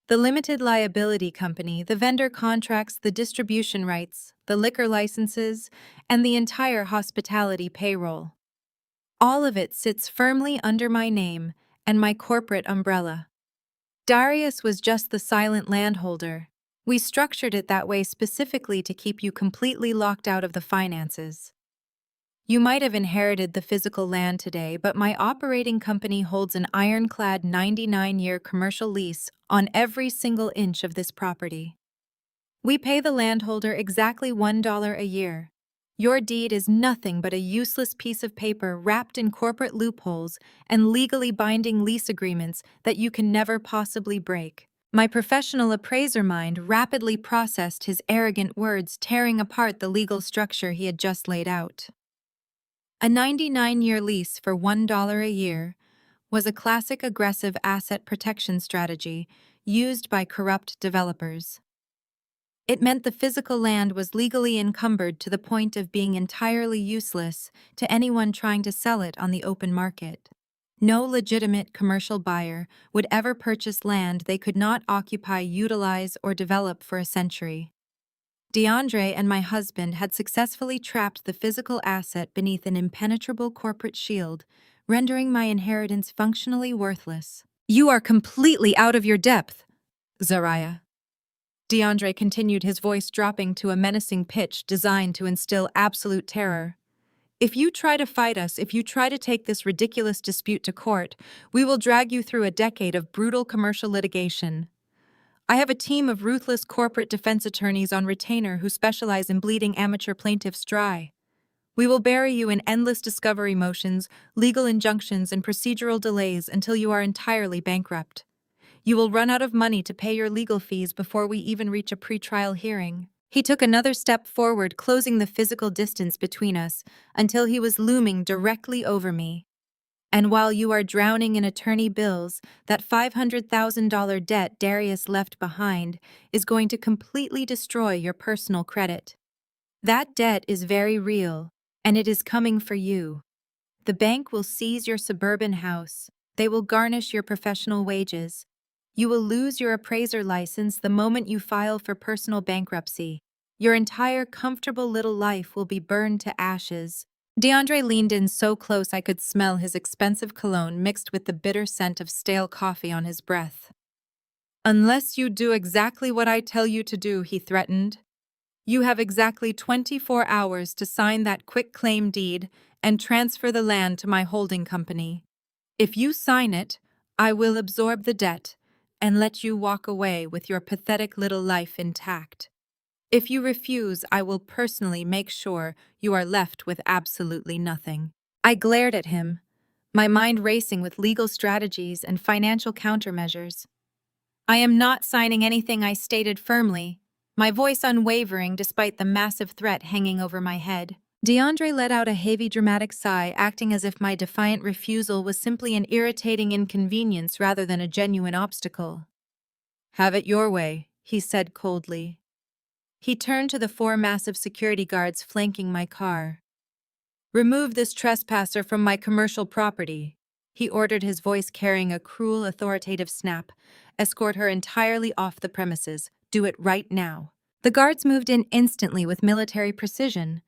"The limited liability company, the vendor contracts, the distribution rights, the liquor licenses, and the entire hospitality payroll. All of it sits firmly under my name and my corporate umbrella. Darius was just the silent landholder. We structured it that way specifically to keep you completely locked out of the finances. You might have inherited the physical land today, but my operating company holds an ironclad 99-year commercial lease on every single inch of this property. We pay the landholder exactly $1 a year. Your deed is nothing but a useless piece of paper wrapped in corporate loopholes and legally binding lease agreements that you can never possibly break." My professional appraiser mind rapidly processed his arrogant words, tearing apart the legal structure he had just laid out. A 99-year lease for $1 a year was a classic aggressive asset protection strategy used by corrupt developers. It meant the physical land was legally encumbered to the point of being entirely useless to anyone trying to sell it on the open market. No legitimate commercial buyer would ever purchase land they could not occupy, utilize, or develop for a century. DeAndre and my husband had successfully trapped the physical asset beneath an impenetrable corporate shield, rendering my inheritance functionally worthless. "You are completely out of your depth, Zariah." DeAndre continued, his voice dropping to a menacing pitch designed to instill absolute terror. If you try to fight us, if you try to take this ridiculous dispute to court, we will drag you through a decade of brutal commercial litigation. I have a team of ruthless corporate defense attorneys on retainer who specialize in bleeding amateur plaintiffs dry. We will bury you in endless discovery motions, legal injunctions, and procedural delays until you are entirely bankrupt. You will run out of money to pay your legal fees before we even reach a pretrial hearing. He took another step forward, closing the physical distance between us until he was looming directly over me. And while you are drowning in attorney bills, that $500,000 debt Darius left behind is going to completely destroy your personal credit. That debt is very real, and it is coming for you. The bank will seize your suburban house. They will garnish your professional wages. You will lose your appraiser license the moment you file for personal bankruptcy. Your entire comfortable little life will be burned to ashes. DeAndre leaned in so close I could smell his expensive cologne mixed with the bitter scent of stale coffee on his breath. "Unless you do exactly what I tell you to do," he threatened. "You have exactly 24 hours to sign that quitclaim deed and transfer the land to my holding company. If you sign it, I will absorb the debt and let you walk away with your pathetic little life intact. If you refuse, I will personally make sure you are left with absolutely nothing." I glared at him, my mind racing with legal strategies and financial countermeasures. "I am not signing anything," I stated firmly, my voice unwavering despite the massive threat hanging over my head. DeAndre let out a heavy, dramatic sigh, acting as if my defiant refusal was simply an irritating inconvenience rather than a genuine obstacle. "Have it your way," he said coldly. He turned to the 4 massive security guards flanking my car. "Remove this trespasser from my commercial property," he ordered, his voice carrying a cruel, authoritative snap. "Escort her entirely off the premises. Do it right now." The guards moved in instantly with military precision.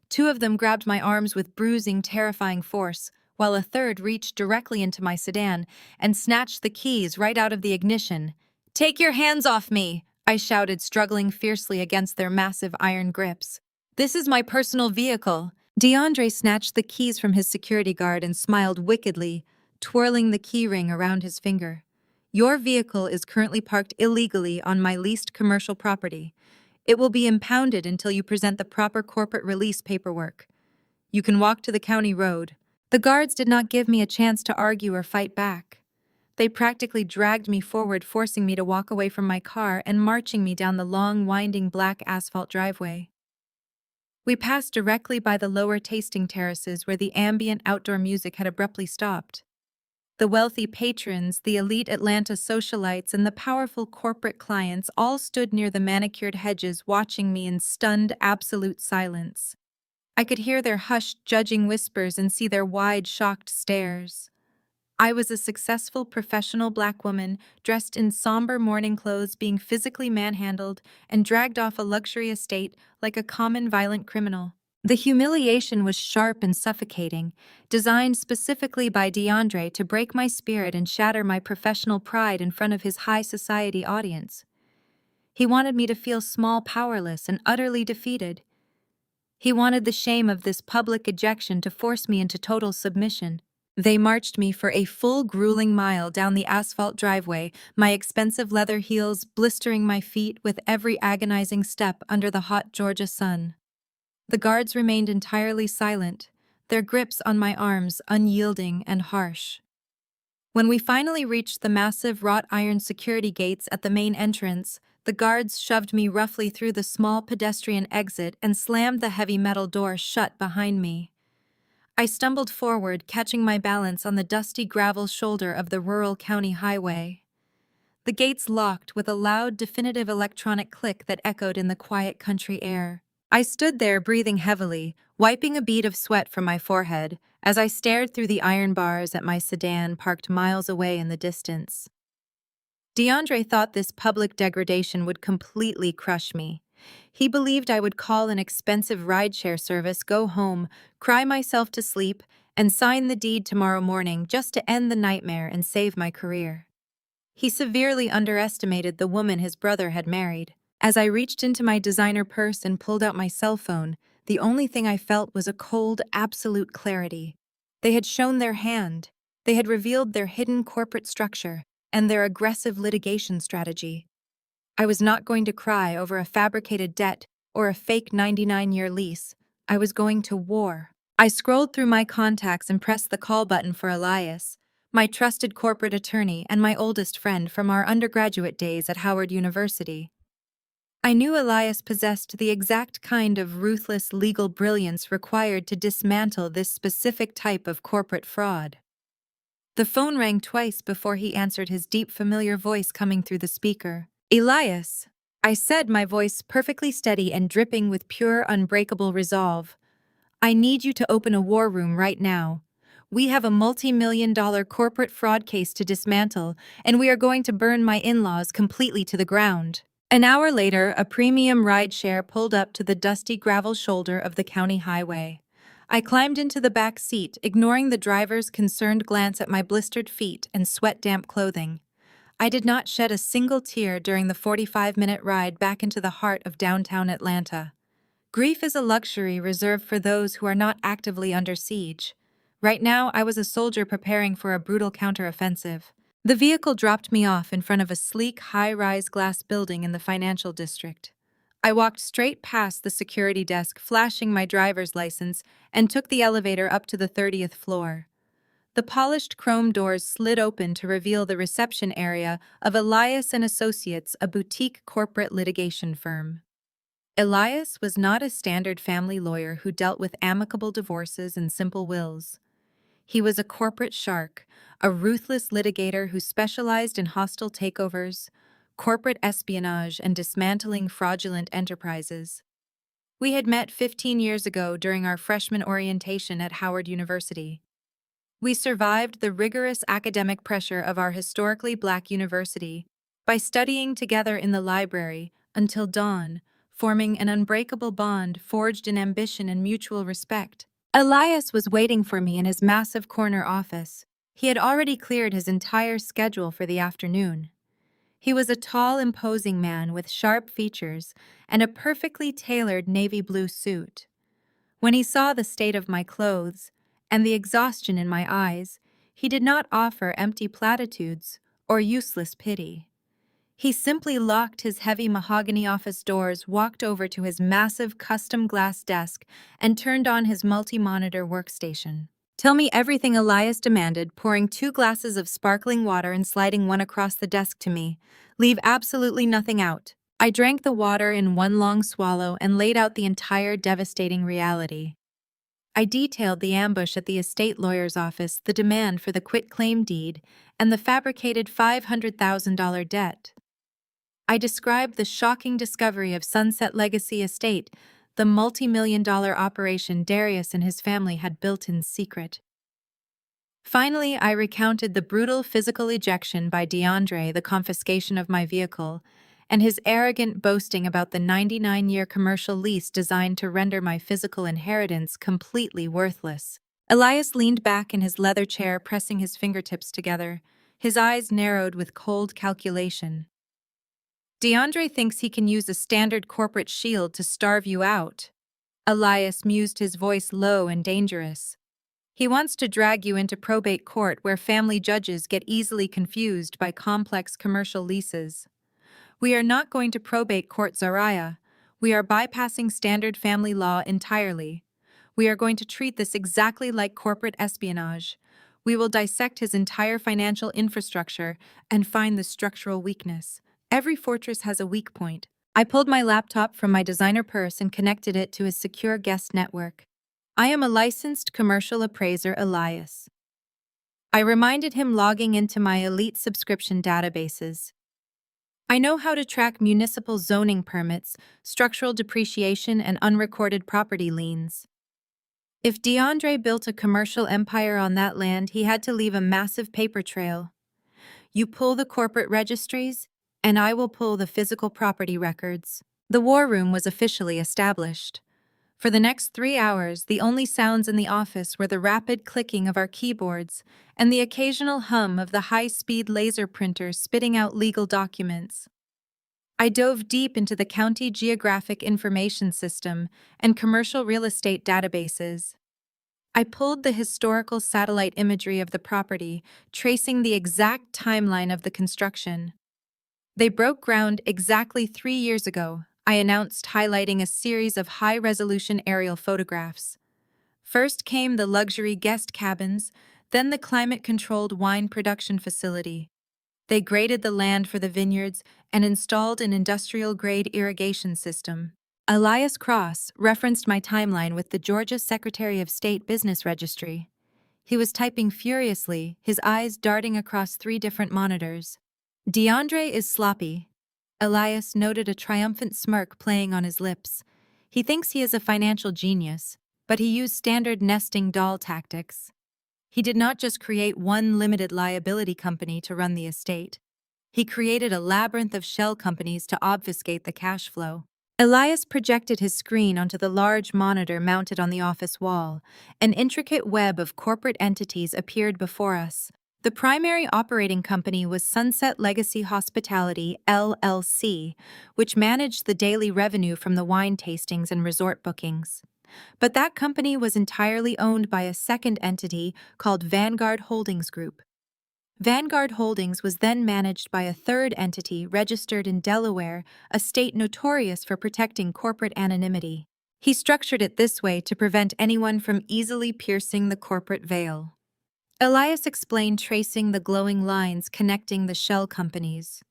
2 of them grabbed my arms with bruising, terrifying force, while a third reached directly into my sedan and snatched the keys right out of the ignition. "Take your hands off me!" I shouted, struggling fiercely against their massive iron grips. "This is my personal vehicle." DeAndre snatched the keys from his security guard and smiled wickedly, twirling the keyring around his finger. "Your vehicle is currently parked illegally on my leased commercial property. It will be impounded until you present the proper corporate release paperwork. You can walk to the county road." The guards did not give me a chance to argue or fight back. They practically dragged me forward, forcing me to walk away from my car and marching me down the long, winding black asphalt driveway. We passed directly by the lower tasting terraces where the ambient outdoor music had abruptly stopped. The wealthy patrons, the elite Atlanta socialites, and the powerful corporate clients all stood near the manicured hedges, watching me in stunned, absolute silence. I could hear their hushed, judging whispers and see their wide, shocked stares. I was a successful professional Black woman, dressed in somber mourning clothes, being physically manhandled and dragged off a luxury estate like a common violent criminal. The humiliation was sharp and suffocating, designed specifically by DeAndre to break my spirit and shatter my professional pride in front of his high society audience. He wanted me to feel small, powerless, and utterly defeated. He wanted the shame of this public ejection to force me into total submission. They marched me for a full, grueling mile down the asphalt driveway, my expensive leather heels blistering my feet with every agonizing step under the hot Georgia sun. The guards remained entirely silent, their grips on my arms unyielding and harsh. When we finally reached the massive wrought iron security gates at the main entrance, the guards shoved me roughly through the small pedestrian exit and slammed the heavy metal door shut behind me. I stumbled forward, catching my balance on the dusty gravel shoulder of the rural county highway. The gates locked with a loud, definitive electronic click that echoed in the quiet country air. I stood there, breathing heavily, wiping a bead of sweat from my forehead, as I stared through the iron bars at my sedan parked miles away in the distance. DeAndre thought this public degradation would completely crush me. He believed I would call an expensive rideshare service, go home, cry myself to sleep, and sign the deed tomorrow morning just to end the nightmare and save my career. He severely underestimated the woman his brother had married. As I reached into my designer purse and pulled out my cell phone, The only thing I felt was a cold, absolute clarity. They had shown their hand. They had revealed their hidden corporate structure and their aggressive litigation strategy. I was not going to cry over a fabricated debt or a fake 99-year lease. I was going to war. I scrolled through my contacts and pressed the call button for Elias, my trusted corporate attorney and my oldest friend from our undergraduate days at Howard University. I knew Elias possessed the exact kind of ruthless legal brilliance required to dismantle this specific type of corporate fraud. The phone rang twice before he answered, his deep, familiar voice coming through the speaker. "Elias," I said, my voice perfectly steady and dripping with pure, unbreakable resolve. "I need you to open a war room right now. We have a multi-million-dollar corporate fraud case to dismantle, and we are going to burn my in-laws completely to the ground." An hour later, a premium rideshare pulled up to the dusty gravel shoulder of the county highway. I climbed into the back seat, ignoring the driver's concerned glance at my blistered feet and sweat-damp clothing. I did not shed a single tear during the 45-minute ride back into the heart of downtown Atlanta. Grief is a luxury reserved for those who are not actively under siege. Right now, I was a soldier preparing for a brutal counteroffensive. The vehicle dropped me off in front of a sleek, high-rise glass building in the financial district. I walked straight past the security desk, flashing my driver's license, and took the elevator up to the 30th floor. The polished chrome doors slid open to reveal the reception area of Elias and Associates, a boutique corporate litigation firm. Elias was not a standard family lawyer who dealt with amicable divorces and simple wills. He was a corporate shark, a ruthless litigator who specialized in hostile takeovers, corporate espionage, and dismantling fraudulent enterprises. We had met 15 years ago during our freshman orientation at Howard University. We survived the rigorous academic pressure of our historically Black university by studying together in the library until dawn, forming an unbreakable bond forged in ambition and mutual respect. Elias was waiting for me in his massive corner office. He had already cleared his entire schedule for the afternoon. He was a tall, imposing man with sharp features and a perfectly tailored navy blue suit. When he saw the state of my clothes and the exhaustion in my eyes, he did not offer empty platitudes or useless pity. He simply locked his heavy mahogany office doors, walked over to his massive custom glass desk, and turned on his multi-monitor workstation. "Tell me everything," Elias demanded, pouring 2 glasses of sparkling water and sliding one across the desk to me. "Leave absolutely nothing out." I drank the water in one long swallow and laid out the entire devastating reality. I detailed the ambush at the estate lawyer's office, the demand for the quitclaim deed, and the fabricated $500,000 debt. I described the shocking discovery of Sunset Legacy Estate, the multi-million-dollar operation Darius and his family had built in secret. Finally, I recounted the brutal physical ejection by DeAndre, the confiscation of my vehicle, and his arrogant boasting about the 99-year commercial lease designed to render my physical inheritance completely worthless. Elias leaned back in his leather chair, pressing his fingertips together, his eyes narrowed with cold calculation. "DeAndre thinks he can use a standard corporate shield to starve you out." Elias mused, his voice low and dangerous. "He wants to drag you into probate court where family judges get easily confused by complex commercial leases. We are not going to probate court, Zariah. We are bypassing standard family law entirely. We are going to treat this exactly like corporate espionage. We will dissect his entire financial infrastructure and find the structural weakness. Every fortress has a weak point." I pulled my laptop from my designer purse and connected it to his secure guest network. "I am a licensed commercial appraiser, Elias." I reminded him, logging into my elite subscription databases. "I know how to track municipal zoning permits, structural depreciation, and unrecorded property liens. If DeAndre built a commercial empire on that land, he had to leave a massive paper trail. You pull the corporate registries, and I will pull the physical property records." The war room was officially established. For the next 3 hours, the only sounds in the office were the rapid clicking of our keyboards and the occasional hum of the high-speed laser printer spitting out legal documents. I dove deep into the county geographic information system and commercial real estate databases. I pulled the historical satellite imagery of the property, tracing the exact timeline of the construction. They broke ground exactly 3 years ago, I announced, highlighting a series of high-resolution aerial photographs. First came the luxury guest cabins, then the climate-controlled wine production facility. They graded the land for the vineyards and installed an industrial-grade irrigation system. Elias Cross referenced my timeline with the Georgia Secretary of State Business Registry. He was typing furiously, his eyes darting across 3 different monitors. DeAndre is sloppy. Elias noted a triumphant smirk playing on his lips. He thinks he is a financial genius, but he used standard nesting doll tactics. He did not just create one limited liability company to run the estate. He created a labyrinth of shell companies to obfuscate the cash flow. Elias projected his screen onto the large monitor mounted on the office wall. An intricate web of corporate entities appeared before us. The primary operating company was Sunset Legacy Hospitality, LLC, which managed the daily revenue from the wine tastings and resort bookings. But that company was entirely owned by a second entity called Vanguard Holdings Group. Vanguard Holdings was then managed by a third entity registered in Delaware, a state notorious for protecting corporate anonymity. He structured it this way to prevent anyone from easily piercing the corporate veil. Elias explained, tracing the glowing lines connecting the shell companies.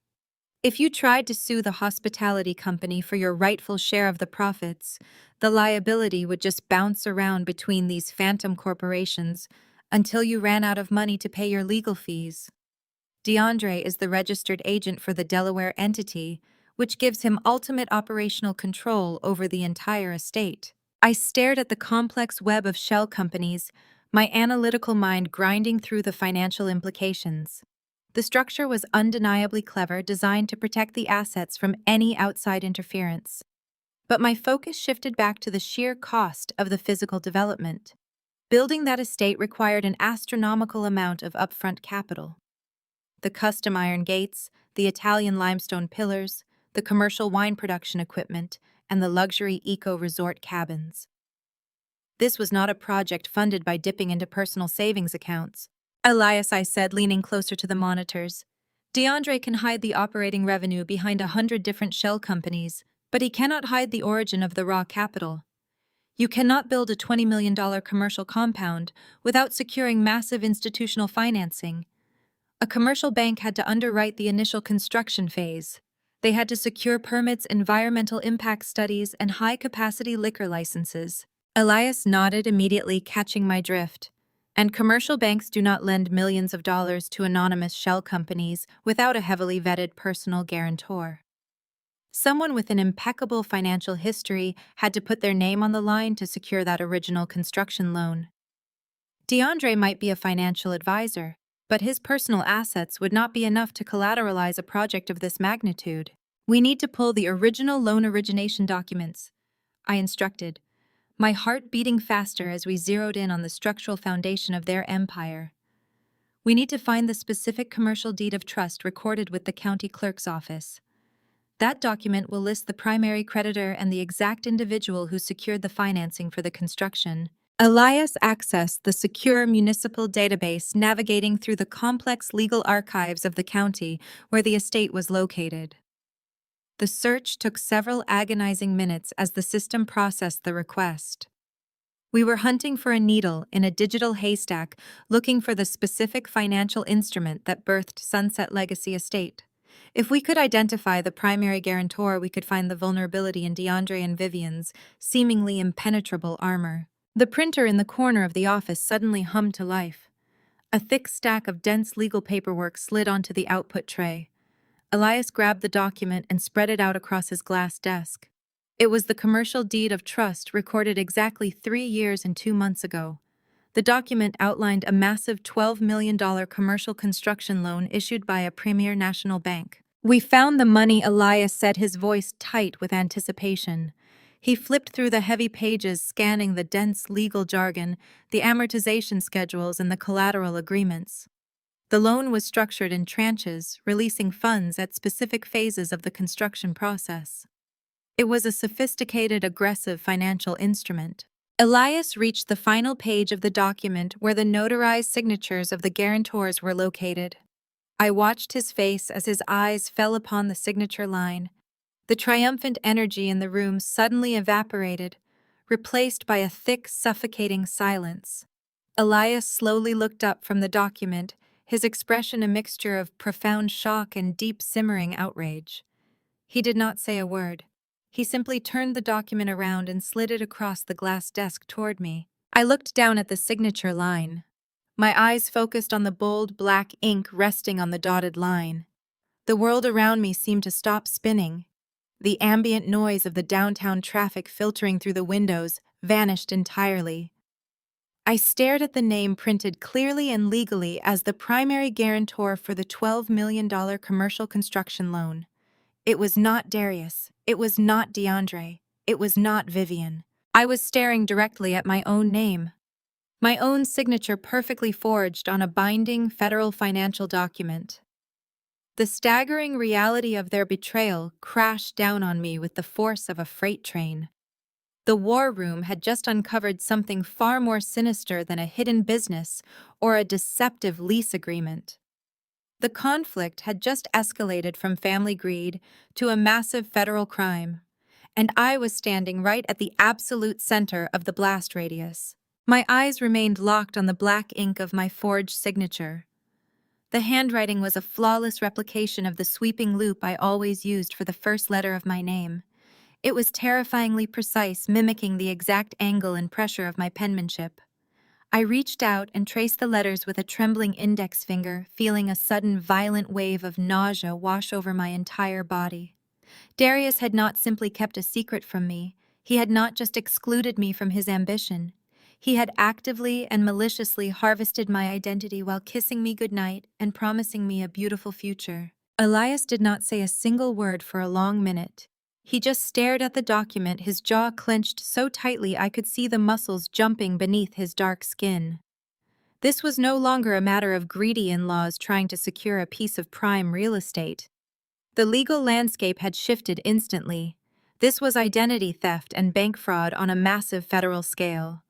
If you tried to sue the hospitality company for your rightful share of the profits, the liability would just bounce around between these phantom corporations until you ran out of money to pay your legal fees. DeAndre is the registered agent for the Delaware entity, which gives him ultimate operational control over the entire estate. I stared at the complex web of shell companies, my analytical mind grinding through the financial implications. The structure was undeniably clever, designed to protect the assets from any outside interference. But my focus shifted back to the sheer cost of the physical development. Building that estate required an astronomical amount of upfront capital. The custom iron gates, the Italian limestone pillars, the commercial wine production equipment, and the luxury eco-resort cabins. This was not a project funded by dipping into personal savings accounts. Elias, I said, leaning closer to the monitors. DeAndre can hide the operating revenue behind 100 different shell companies, but he cannot hide the origin of the raw capital. You cannot build a $20 million commercial compound without securing massive institutional financing. A commercial bank had to underwrite the initial construction phase. They had to secure permits, environmental impact studies, and high-capacity liquor licenses. Elias nodded, immediately catching my drift. And commercial banks do not lend millions of dollars to anonymous shell companies without a heavily vetted personal guarantor. Someone with an impeccable financial history had to put their name on the line to secure that original construction loan. DeAndre might be a financial advisor, but his personal assets would not be enough to collateralize a project of this magnitude. We need to pull the original loan origination documents, I instructed, my heart beating faster as we zeroed in on the structural foundation of their empire. We need to find the specific commercial deed of trust recorded with the county clerk's office. That document will list the primary creditor and the exact individual who secured the financing for the construction. Elias accessed the secure municipal database, navigating through the complex legal archives of the county where the estate was located. The search took several agonizing minutes as the system processed the request. We were hunting for a needle in a digital haystack, looking for the specific financial instrument that birthed Sunset Legacy Estate. If we could identify the primary guarantor, we could find the vulnerability in DeAndre and Vivian's seemingly impenetrable armor. The printer in the corner of the office suddenly hummed to life. A thick stack of dense legal paperwork slid onto the output tray. Elias grabbed the document and spread it out across his glass desk. It was the commercial deed of trust recorded exactly 3 years and 2 months ago. The document outlined a massive $12 million commercial construction loan issued by a premier national bank. "We found the money," Elias said, his voice tight with anticipation. He flipped through the heavy pages, scanning the dense legal jargon, the amortization schedules, and the collateral agreements. The loan was structured in tranches, releasing funds at specific phases of the construction process. It was a sophisticated, aggressive financial instrument. Elias reached the final page of the document where the notarized signatures of the guarantors were located. I watched his face as his eyes fell upon the signature line. The triumphant energy in the room suddenly evaporated, replaced by a thick, suffocating silence. Elias slowly looked up from the document, his expression a mixture of profound shock and deep simmering outrage. He did not say a word. He simply turned the document around and slid it across the glass desk toward me. I looked down at the signature line. My eyes focused on the bold black ink resting on the dotted line. The world around me seemed to stop spinning. The ambient noise of the downtown traffic filtering through the windows vanished entirely. I stared at the name printed clearly and legally as the primary guarantor for the $12 million commercial construction loan. It was not Darius. It was not DeAndre. It was not Vivian. I was staring directly at my own name. My own signature perfectly forged on a binding federal financial document. The staggering reality of their betrayal crashed down on me with the force of a freight train. The war room had just uncovered something far more sinister than a hidden business or a deceptive lease agreement. The conflict had just escalated from family greed to a massive federal crime, and I was standing right at the absolute center of the blast radius. My eyes remained locked on the black ink of my forged signature. The handwriting was a flawless replication of the sweeping loop I always used for the first letter of my name. It was terrifyingly precise, mimicking the exact angle and pressure of my penmanship. I reached out and traced the letters with a trembling index finger, feeling a sudden violent wave of nausea wash over my entire body. Darius had not simply kept a secret from me. He had not just excluded me from his ambition. He had actively and maliciously harvested my identity while kissing me goodnight and promising me a beautiful future. Elias did not say a single word for a long minute. He just stared at the document, his jaw clenched so tightly I could see the muscles jumping beneath his dark skin. This was no longer a matter of greedy in-laws trying to secure a piece of prime real estate. The legal landscape had shifted instantly. This was identity theft and bank fraud on a massive federal scale.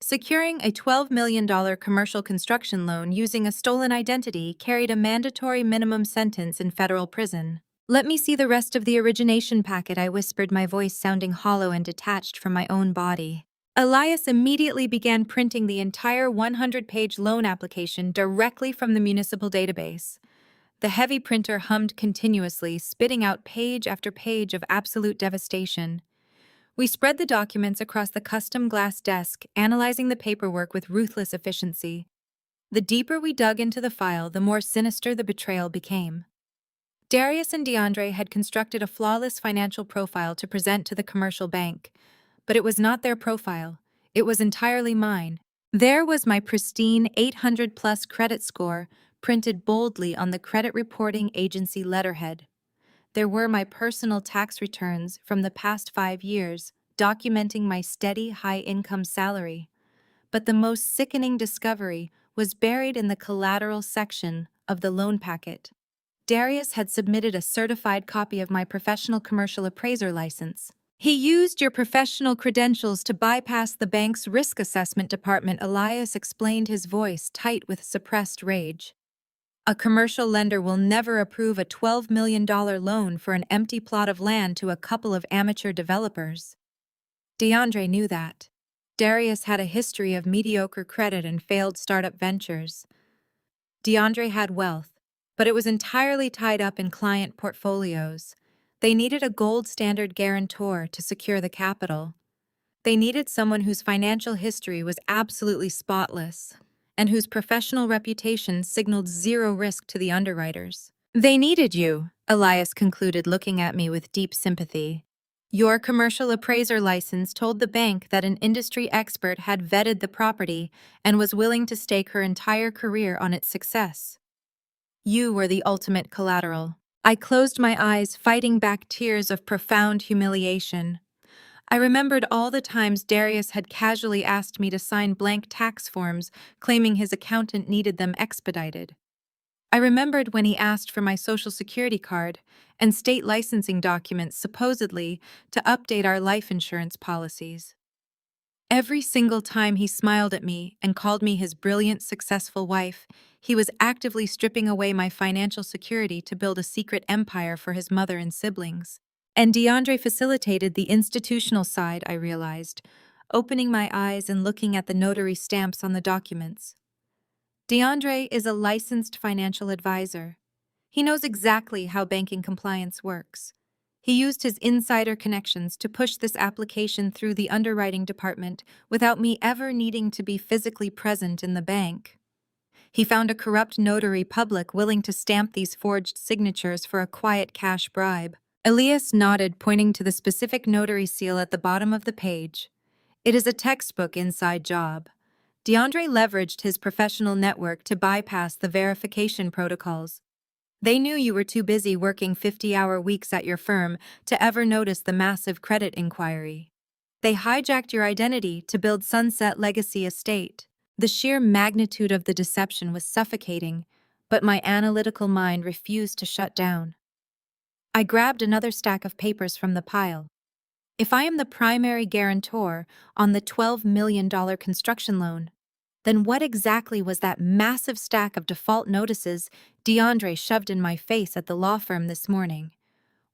Securing a $12 million commercial construction loan using a stolen identity carried a mandatory minimum sentence in federal prison. "Let me see the rest of the origination packet," I whispered, my voice sounding hollow and detached from my own body. Elias immediately began printing the entire 100-page loan application directly from the municipal database. The heavy printer hummed continuously, spitting out page after page of absolute devastation. We spread the documents across the custom glass desk, analyzing the paperwork with ruthless efficiency. The deeper we dug into the file, the more sinister the betrayal became. Darius and DeAndre had constructed a flawless financial profile to present to the commercial bank, but it was not their profile. It was entirely mine. There was my pristine 800-plus credit score printed boldly on the credit reporting agency letterhead. There were my personal tax returns from the past 5 years, documenting my steady, high-income salary. But the most sickening discovery was buried in the collateral section of the loan packet. Darius had submitted a certified copy of my professional commercial appraiser license. "He used your professional credentials to bypass the bank's risk assessment department," Elias explained, his voice tight with suppressed rage. "A commercial lender will never approve a $12 million loan for an empty plot of land to a couple of amateur developers." DeAndre knew that. Darius had a history of mediocre credit and failed startup ventures. DeAndre had wealth, but it was entirely tied up in client portfolios. They needed a gold standard guarantor to secure the capital. They needed someone whose financial history was absolutely spotless and whose professional reputation signaled zero risk to the underwriters. "They needed you," Elias concluded, looking at me with deep sympathy. "Your commercial appraiser license told the bank that an industry expert had vetted the property and was willing to stake her entire career on its success. You were the ultimate collateral." I closed my eyes, fighting back tears of profound humiliation. I remembered all the times Darius had casually asked me to sign blank tax forms, claiming his accountant needed them expedited. I remembered when he asked for my social security card and state licensing documents supposedly to update our life insurance policies. Every single time he smiled at me and called me his brilliant, successful wife, he was actively stripping away my financial security to build a secret empire for his mother and siblings. And DeAndre facilitated the institutional side, I realized, opening my eyes and looking at the notary stamps on the documents. DeAndre is a licensed financial advisor. He knows exactly how banking compliance works. He used his insider connections to push this application through the underwriting department without me ever needing to be physically present in the bank. He found a corrupt notary public willing to stamp these forged signatures for a quiet cash bribe. Elias nodded, pointing to the specific notary seal at the bottom of the page. It is a textbook inside job. DeAndre leveraged his professional network to bypass the verification protocols. They knew you were too busy working 50-hour weeks at your firm to ever notice the massive credit inquiry. They hijacked your identity to build Sunset Legacy Estate. The sheer magnitude of the deception was suffocating, but my analytical mind refused to shut down. I grabbed another stack of papers from the pile. If I am the primary guarantor on the $12 million construction loan, then what exactly was that massive stack of default notices DeAndre shoved in my face at the law firm this morning?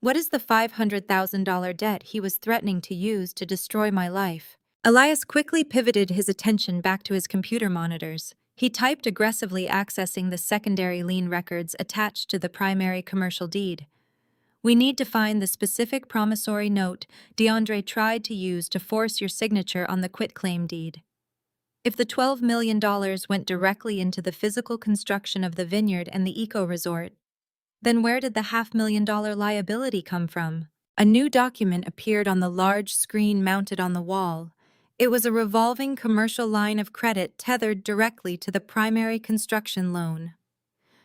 What is the $500,000 debt he was threatening to use to destroy my life? Elias quickly pivoted his attention back to his computer monitors. He typed, aggressively accessing the secondary lien records attached to the primary commercial deed. We need to find the specific promissory note DeAndre tried to use to force your signature on the quitclaim deed. If the $12 million went directly into the physical construction of the vineyard and the eco-resort, then where did the $500,000 liability come from? A new document appeared on the large screen mounted on the wall. It was a revolving commercial line of credit tethered directly to the primary construction loan.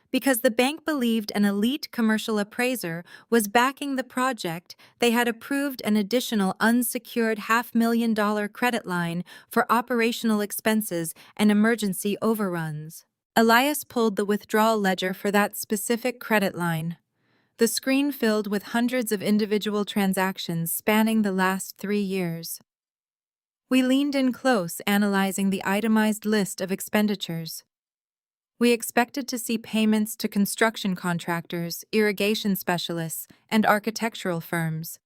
Because the bank believed an elite commercial appraiser was backing the project, they had approved an additional unsecured $500,000 credit line for operational expenses and emergency overruns. Elias pulled the withdrawal ledger for that specific credit line. The screen filled with hundreds of individual transactions spanning the last 3 years. We leaned in close, analyzing the itemized list of expenditures. We expected to see payments to construction contractors, irrigation specialists, and architectural firms.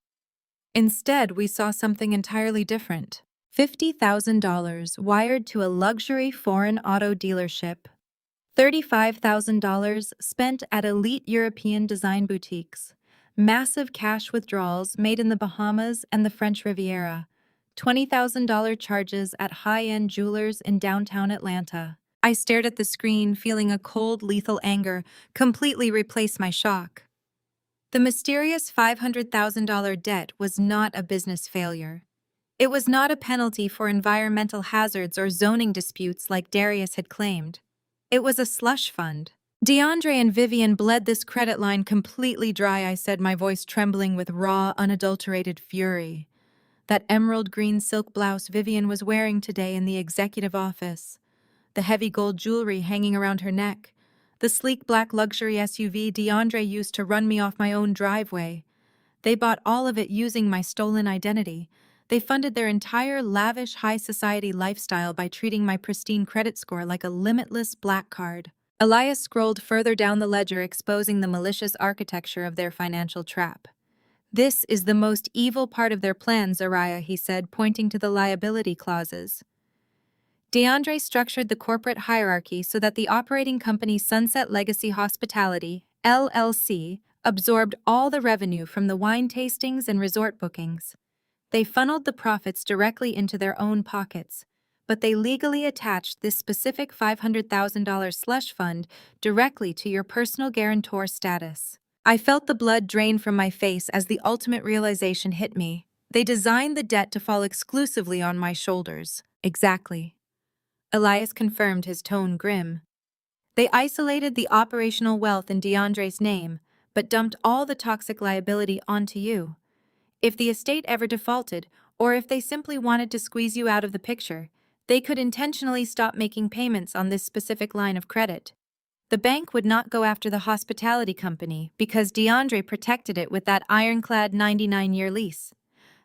Instead, we saw something entirely different. $50,000 wired to a luxury foreign auto dealership. $35,000 spent at elite European design boutiques. Massive cash withdrawals made in the Bahamas and the French Riviera. $20,000 charges at high-end jewelers in downtown Atlanta. I stared at the screen, feeling a cold, lethal anger completely replace my shock. The mysterious $500,000 debt was not a business failure. It was not a penalty for environmental hazards or zoning disputes like Darius had claimed. It was a slush fund. DeAndre and Vivian bled this credit line completely dry, I said, my voice trembling with raw, unadulterated fury. That emerald green silk blouse Vivian was wearing today in the executive office. The heavy gold jewelry hanging around her neck, the sleek black luxury SUV DeAndre used to run me off my own driveway. They bought all of it using my stolen identity. They funded their entire lavish high society lifestyle by treating my pristine credit score like a limitless black card. Elias scrolled further down the ledger, exposing the malicious architecture of their financial trap. This is the most evil part of their plan, Zariah, he said, pointing to the liability clauses. DeAndre structured the corporate hierarchy so that the operating company Sunset Legacy Hospitality, LLC, absorbed all the revenue from the wine tastings and resort bookings. They funneled the profits directly into their own pockets, but they legally attached this specific $500,000 slush fund directly to your personal guarantor status. I felt the blood drain from my face as the ultimate realization hit me. They designed the debt to fall exclusively on my shoulders. Exactly. Elias confirmed, his tone grim. They isolated the operational wealth in DeAndre's name, but dumped all the toxic liability onto you. If the estate ever defaulted, or if they simply wanted to squeeze you out of the picture, they could intentionally stop making payments on this specific line of credit. The bank would not go after the hospitality company because DeAndre protected it with that ironclad 99-year lease.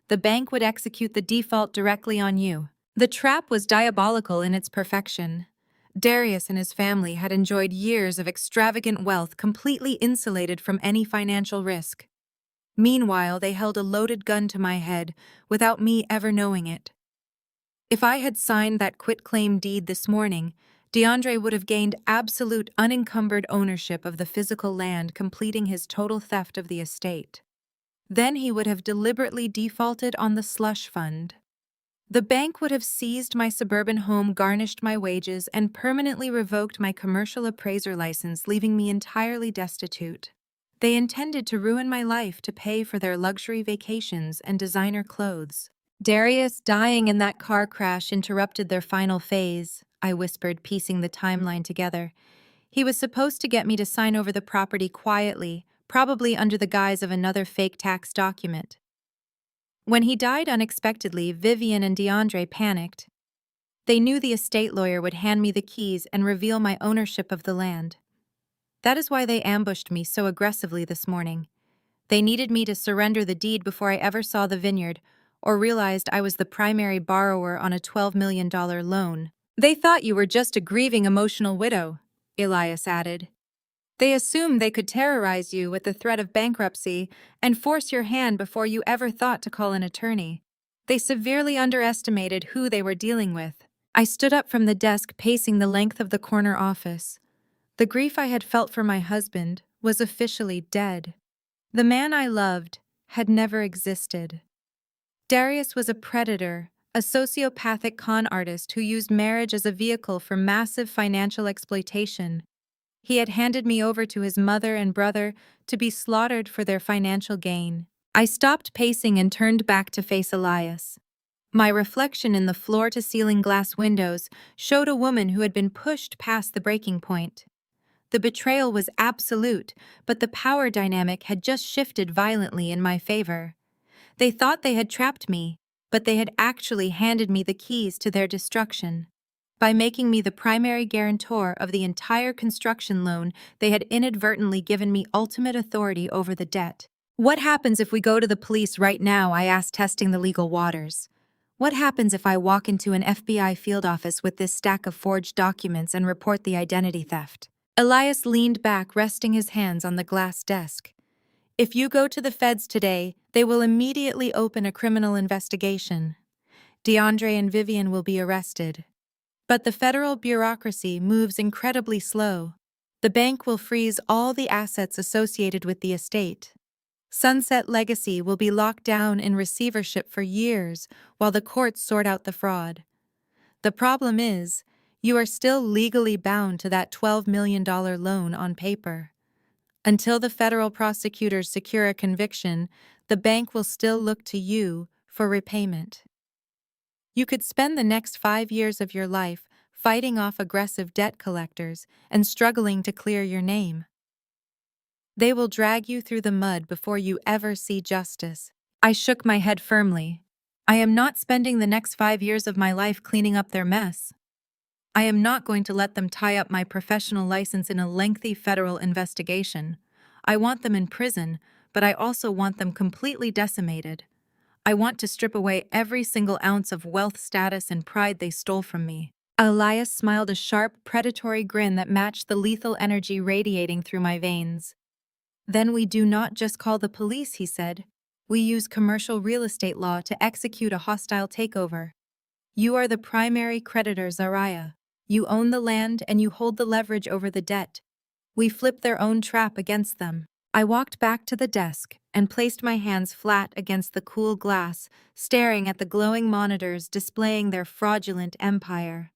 The bank would execute the default directly on you. The trap was diabolical in its perfection. Darius and his family had enjoyed years of extravagant wealth completely insulated from any financial risk. Meanwhile, they held a loaded gun to my head without me ever knowing it. If I had signed that quitclaim deed this morning, DeAndre would have gained absolute unencumbered ownership of the physical land, completing his total theft of the estate. Then he would have deliberately defaulted on the slush fund. The bank would have seized my suburban home, garnished my wages, and permanently revoked my commercial appraiser license, leaving me entirely destitute. They intended to ruin my life to pay for their luxury vacations and designer clothes. Darius dying in that car crash interrupted their final phase, I whispered, piecing the timeline together. He was supposed to get me to sign over the property quietly, probably under the guise of another fake tax document. When he died unexpectedly, Vivian and DeAndre panicked. They knew the estate lawyer would hand me the keys and reveal my ownership of the land. That is why they ambushed me so aggressively this morning. They needed me to surrender the deed before I ever saw the vineyard, or realized I was the primary borrower on a $12 million loan. They thought you were just a grieving emotional widow, Elias added. They assumed they could terrorize you with the threat of bankruptcy and force your hand before you ever thought to call an attorney. They severely underestimated who they were dealing with. I stood up from the desk, pacing the length of the corner office. The grief I had felt for my husband was officially dead. The man I loved had never existed. Darius was a predator, a sociopathic con artist who used marriage as a vehicle for massive financial exploitation. He had handed me over to his mother and brother to be slaughtered for their financial gain. I stopped pacing and turned back to face Elias. My reflection in the floor-to-ceiling glass windows showed a woman who had been pushed past the breaking point. The betrayal was absolute, but the power dynamic had just shifted violently in my favor. They thought they had trapped me, but they had actually handed me the keys to their destruction. By making me the primary guarantor of the entire construction loan, they had inadvertently given me ultimate authority over the debt. What happens if we go to the police right now? I asked, testing the legal waters. What happens if I walk into an FBI field office with this stack of forged documents and report the identity theft? Elias leaned back, resting his hands on the glass desk. If you go to the feds today, they will immediately open a criminal investigation. DeAndre and Vivian will be arrested. But the federal bureaucracy moves incredibly slow. The bank will freeze all the assets associated with the estate. Sunset Legacy will be locked down in receivership for years while the courts sort out the fraud. The problem is, you are still legally bound to that $12 million loan on paper. Until the federal prosecutors secure a conviction, the bank will still look to you for repayment. You could spend the next 5 years of your life fighting off aggressive debt collectors and struggling to clear your name. They will drag you through the mud before you ever see justice. I shook my head firmly. I am not spending the next 5 years of my life cleaning up their mess. I am not going to let them tie up my professional license in a lengthy federal investigation. I want them in prison, but I also want them completely decimated. I want to strip away every single ounce of wealth, status, and pride they stole from me. Elias smiled, a sharp, predatory grin that matched the lethal energy radiating through my veins. Then we do not just call the police, he said. We use commercial real estate law to execute a hostile takeover. You are the primary creditor, Zariah. You own the land and you hold the leverage over the debt. We flip their own trap against them. I walked back to the desk and placed my hands flat against the cool glass, staring at the glowing monitors displaying their fraudulent empire.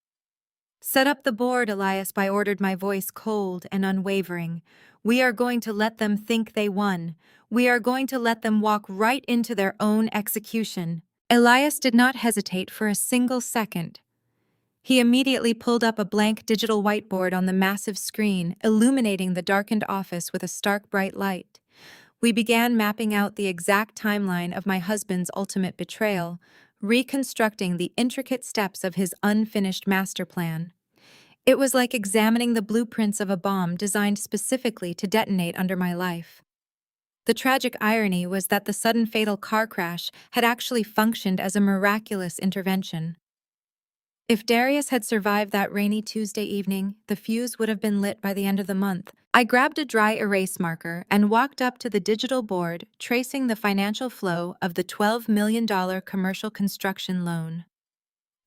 Set up the board, Elias, I ordered, my voice cold and unwavering. We are going to let them think they won. We are going to let them walk right into their own execution. Elias did not hesitate for a single second. He immediately pulled up a blank digital whiteboard on the massive screen, illuminating the darkened office with a stark bright light. We began mapping out the exact timeline of my husband's ultimate betrayal, reconstructing the intricate steps of his unfinished master plan. It was like examining the blueprints of a bomb designed specifically to detonate under my life. The tragic irony was that the sudden fatal car crash had actually functioned as a miraculous intervention. If Darius had survived that rainy Tuesday evening, the fuse would have been lit by the end of the month. I grabbed a dry erase marker and walked up to the digital board, tracing the financial flow of the $12 million commercial construction loan.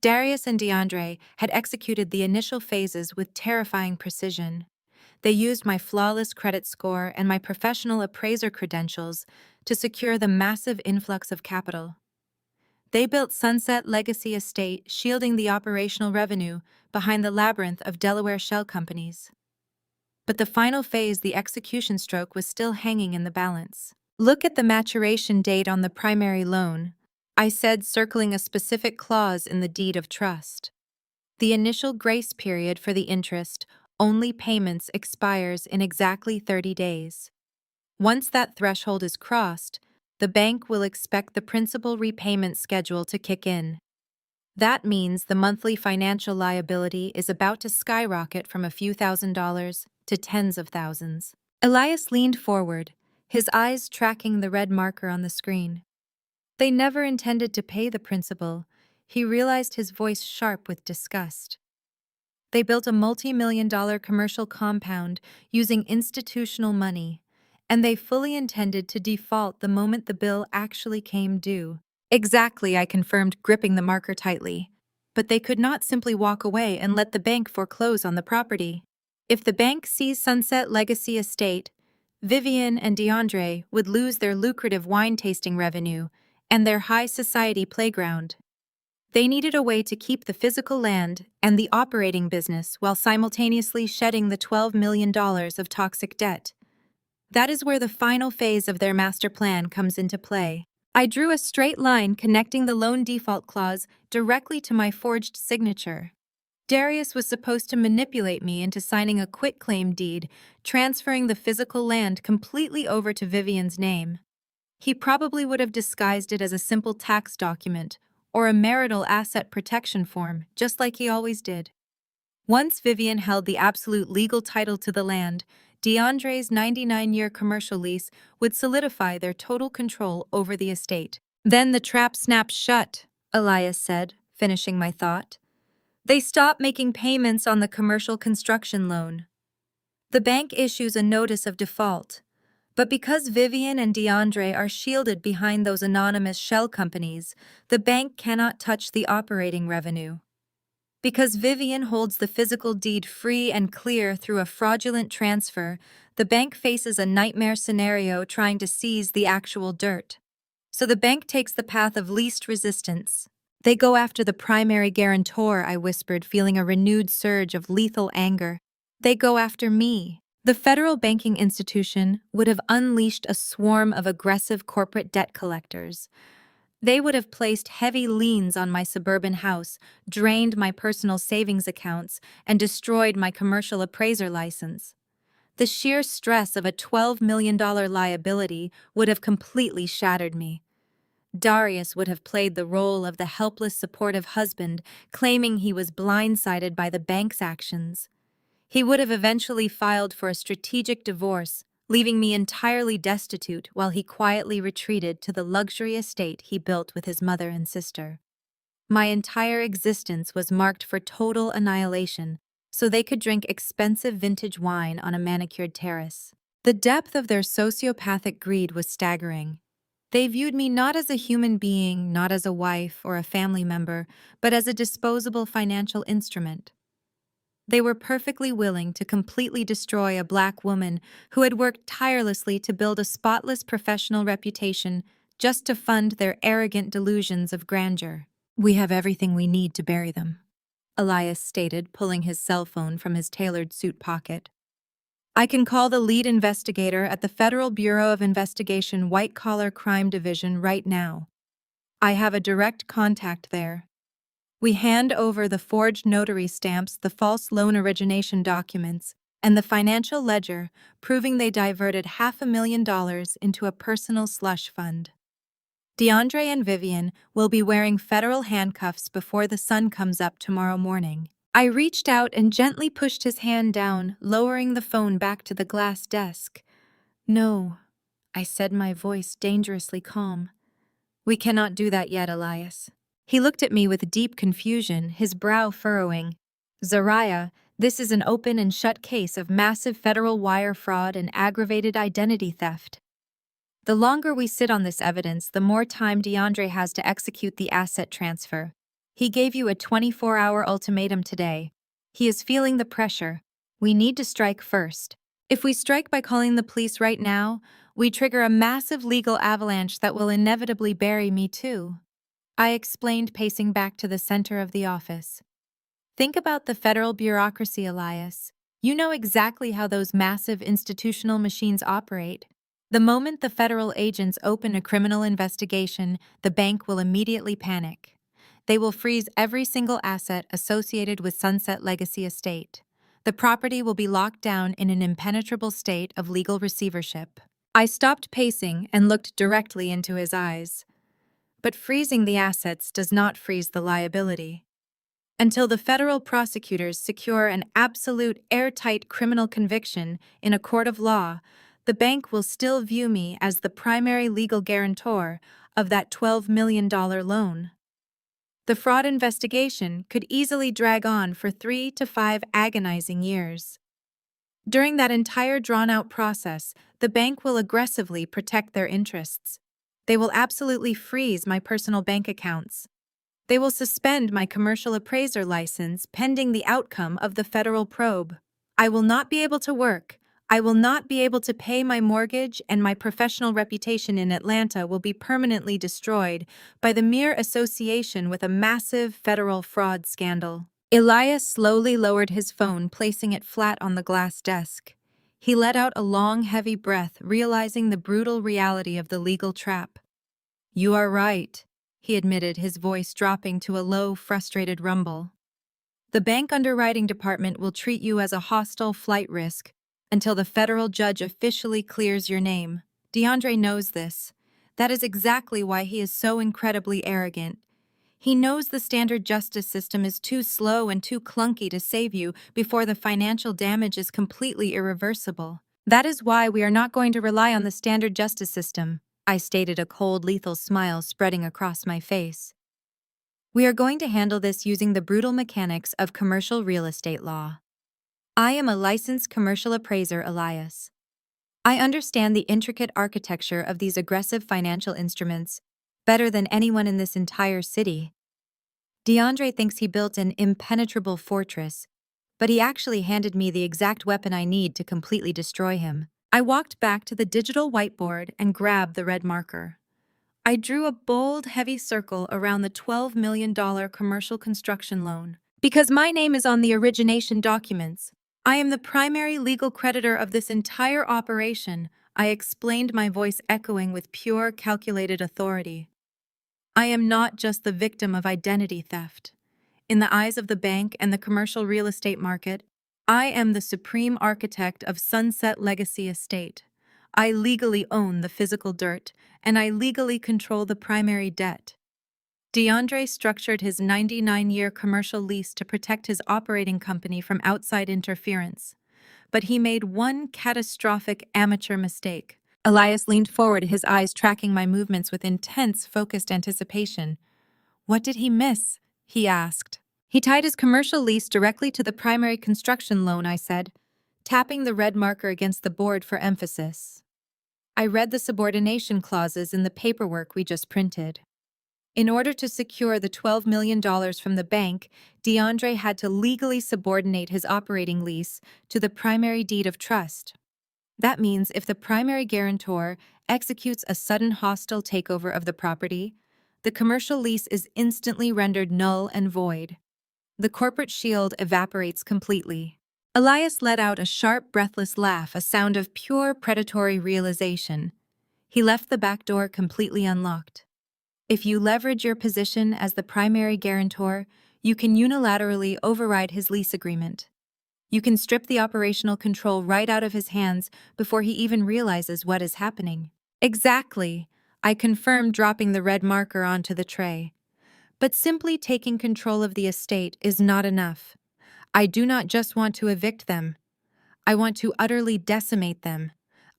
Darius and DeAndre had executed the initial phases with terrifying precision. They used my flawless credit score and my professional appraiser credentials to secure the massive influx of capital. They built Sunset Legacy Estate, shielding the operational revenue behind the labyrinth of Delaware shell companies. But the final phase, the execution stroke, was still hanging in the balance. "Look at the maturation date on the primary loan," I said, circling a specific clause in the deed of trust. "The initial grace period for the interest-only payments expires in exactly 30 days. Once that threshold is crossed, the bank will expect the principal repayment schedule to kick in. That means the monthly financial liability is about to skyrocket from a few $1,000s to tens of thousands." Elias leaned forward, his eyes tracking the red marker on the screen. "They never intended to pay the principal," he realized, his voice sharp with disgust. "They built a multi-million-dollar commercial compound using institutional money, and they fully intended to default the moment the bill actually came due." "Exactly," I confirmed, gripping the marker tightly. "But they could not simply walk away and let the bank foreclose on the property. If the bank seized Sunset Legacy Estate, Vivian and DeAndre would lose their lucrative wine-tasting revenue and their high society playground. They needed a way to keep the physical land and the operating business while simultaneously shedding the $12 million of toxic debt. That is where the final phase of their master plan comes into play." I drew a straight line connecting the loan default clause directly to my forged signature. Darius was supposed to manipulate me into signing a quitclaim deed, transferring the physical land completely over to Vivian's name. He probably would have disguised it as a simple tax document or a marital asset protection form, just like he always did. Once Vivian held the absolute legal title to the land, DeAndre's 99-year commercial lease would solidify their total control over the estate. "Then the trap snapped shut," Elias said, finishing my thought. "They stopped making payments on the commercial construction loan. The bank issues a notice of default. But because Vivian and DeAndre are shielded behind those anonymous shell companies, the bank cannot touch the operating revenue. Because Vivian holds the physical deed free and clear through a fraudulent transfer, the bank faces a nightmare scenario trying to seize the actual dirt. So the bank takes the path of least resistance. They go after the primary guarantor," I whispered, feeling a renewed surge of lethal anger. "They go after me." The federal banking institution would have unleashed a swarm of aggressive corporate debt collectors. They would have placed heavy liens on my suburban house, drained my personal savings accounts, and destroyed my commercial appraiser license. The sheer stress of a $12 million liability would have completely shattered me. Darius would have played the role of the helpless, supportive husband, claiming he was blindsided by the bank's actions. He would have eventually filed for a strategic divorce, leaving me entirely destitute while he quietly retreated to the luxury estate he built with his mother and sister. My entire existence was marked for total annihilation, so they could drink expensive vintage wine on a manicured terrace. The depth of their sociopathic greed was staggering. They viewed me not as a human being, not as a wife or a family member, but as a disposable financial instrument. They were perfectly willing to completely destroy a Black woman who had worked tirelessly to build a spotless professional reputation just to fund their arrogant delusions of grandeur. "We have everything we need to bury them," Elias stated, pulling his cell phone from his tailored suit pocket. "I can call the lead investigator at the Federal Bureau of Investigation White-Collar Crime Division right now. I have a direct contact there." We hand over the forged notary stamps, the false loan origination documents, and the financial ledger, proving they diverted $500,000 into a personal slush fund. DeAndre and Vivian will be wearing federal handcuffs before the sun comes up tomorrow morning. I reached out and gently pushed his hand down, lowering the phone back to the glass desk. "No," I said, my voice dangerously calm. "We cannot do that yet, Elias." He looked at me with deep confusion, his brow furrowing. "Zariah, this is an open and shut case of massive federal wire fraud and aggravated identity theft. The longer we sit on this evidence, the more time DeAndre has to execute the asset transfer. He gave you a 24-hour ultimatum today. He is feeling the pressure. We need to strike first. If we strike by calling the police right now, we trigger a massive legal avalanche that will inevitably bury me too," I explained, pacing back to the center of the office. "Think about the federal bureaucracy, Elias. You know exactly how those massive institutional machines operate. The moment the federal agents open a criminal investigation, the bank will immediately panic. They will freeze every single asset associated with Sunset Legacy Estate. The property will be locked down in an impenetrable state of legal receivership." I stopped pacing and looked directly into his eyes. But freezing the assets does not freeze the liability. Until the federal prosecutors secure an absolute airtight criminal conviction in a court of law, the bank will still view me as the primary legal guarantor of that $12 million loan. The fraud investigation could easily drag on for 3 to 5 agonizing years. During that entire drawn-out process, the bank will aggressively protect their interests. They will absolutely freeze my personal bank accounts. They will suspend my commercial appraiser license pending the outcome of the federal probe. I will not be able to work. I will not be able to pay my mortgage, and my professional reputation in Atlanta will be permanently destroyed by the mere association with a massive federal fraud scandal. Elias slowly lowered his phone, placing it flat on the glass desk. He let out a long, heavy breath, realizing the brutal reality of the legal trap. "You are right," he admitted, his voice dropping to a low, frustrated rumble. "The bank underwriting department will treat you as a hostile flight risk until the federal judge officially clears your name. DeAndre knows this. That is exactly why he is so incredibly arrogant. He knows the standard justice system is too slow and too clunky to save you before the financial damage is completely irreversible. That is why we are not going to rely on the standard justice system," I stated, a cold, lethal smile spreading across my face. "We are going to handle this using the brutal mechanics of commercial real estate law. I am a licensed commercial appraiser, Elias. I understand the intricate architecture of these aggressive financial instruments better than anyone in this entire city. DeAndre thinks he built an impenetrable fortress, but he actually handed me the exact weapon I need to completely destroy him." I walked back to the digital whiteboard and grabbed the red marker. I drew a bold, heavy circle around the $12 million commercial construction loan. "Because my name is on the origination documents, I am the primary legal creditor of this entire operation," I explained, my voice echoing with pure, calculated authority. "I am not just the victim of identity theft. In the eyes of the bank and the commercial real estate market, I am the supreme architect of Sunset Legacy Estate. I legally own the physical dirt, and I legally control the primary debt." DeAndre structured his 99-year commercial lease to protect his operating company from outside interference. But he made one catastrophic amateur mistake. Elias leaned forward, his eyes tracking my movements with intense, focused anticipation. "What did he miss?" he asked. "He tied his commercial lease directly to the primary construction loan," I said, tapping the red marker against the board for emphasis. "I read the subordination clauses in the paperwork we just printed. In order to secure the $12 million from the bank, DeAndre had to legally subordinate his operating lease to the primary deed of trust. That means if the primary guarantor executes a sudden hostile takeover of the property, the commercial lease is instantly rendered null and void. The corporate shield evaporates completely." Elias let out a sharp, breathless laugh, a sound of pure predatory realization. He left the back door completely unlocked. "If you leverage your position as the primary guarantor, you can unilaterally override his lease agreement. You can strip the operational control right out of his hands before he even realizes what is happening." "Exactly," I confirmed, dropping the red marker onto the tray. "But simply taking control of the estate is not enough. I do not just want to evict them. I want to utterly decimate them.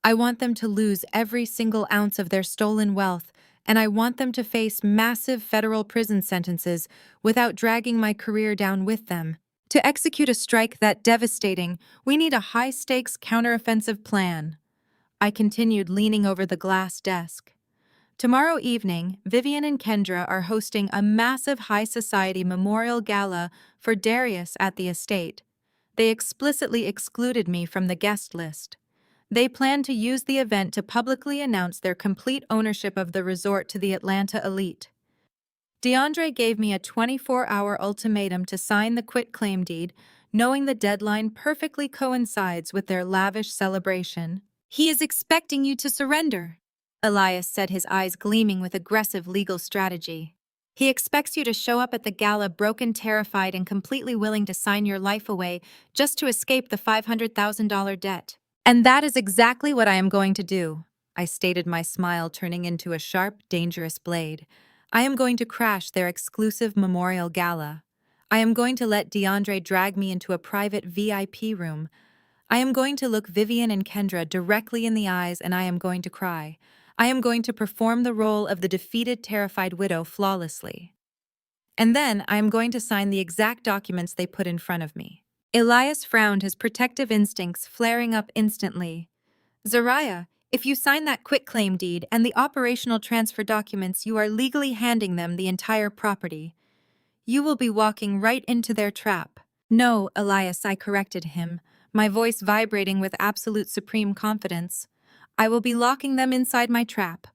I want them to lose every single ounce of their stolen wealth, and I want them to face massive federal prison sentences without dragging my career down with them. To execute a strike that devastating, we need a high-stakes counteroffensive plan. I continued, leaning over the glass desk. Tomorrow evening, Vivian and Kendra are hosting a massive high society memorial gala for Darius at the estate. They explicitly excluded me from the guest list. They plan to use the event to publicly announce their complete ownership of the resort to the Atlanta elite. DeAndre gave me a 24-hour ultimatum to sign the quitclaim deed, knowing the deadline perfectly coincides with their lavish celebration. He is expecting you to surrender, Elias said, his eyes gleaming with aggressive legal strategy. He expects you to show up at the gala broken, terrified, and completely willing to sign your life away just to escape the $500,000 debt. And that is exactly what I am going to do, I stated, my smile turning into a sharp, dangerous blade. I am going to crash their exclusive memorial gala. I am going to let DeAndre drag me into a private VIP room. I am going to look Vivian and Kendra directly in the eyes, and I am going to cry. I am going to perform the role of the defeated, terrified widow flawlessly. And then I am going to sign the exact documents they put in front of me. Elias frowned, his protective instincts flaring up instantly. Zariah, if you sign that quitclaim deed and the operational transfer documents, you are legally handing them the entire property. You will be walking right into their trap. No, Elias, I corrected him, my voice vibrating with absolute supreme confidence. I will be locking them inside my trap.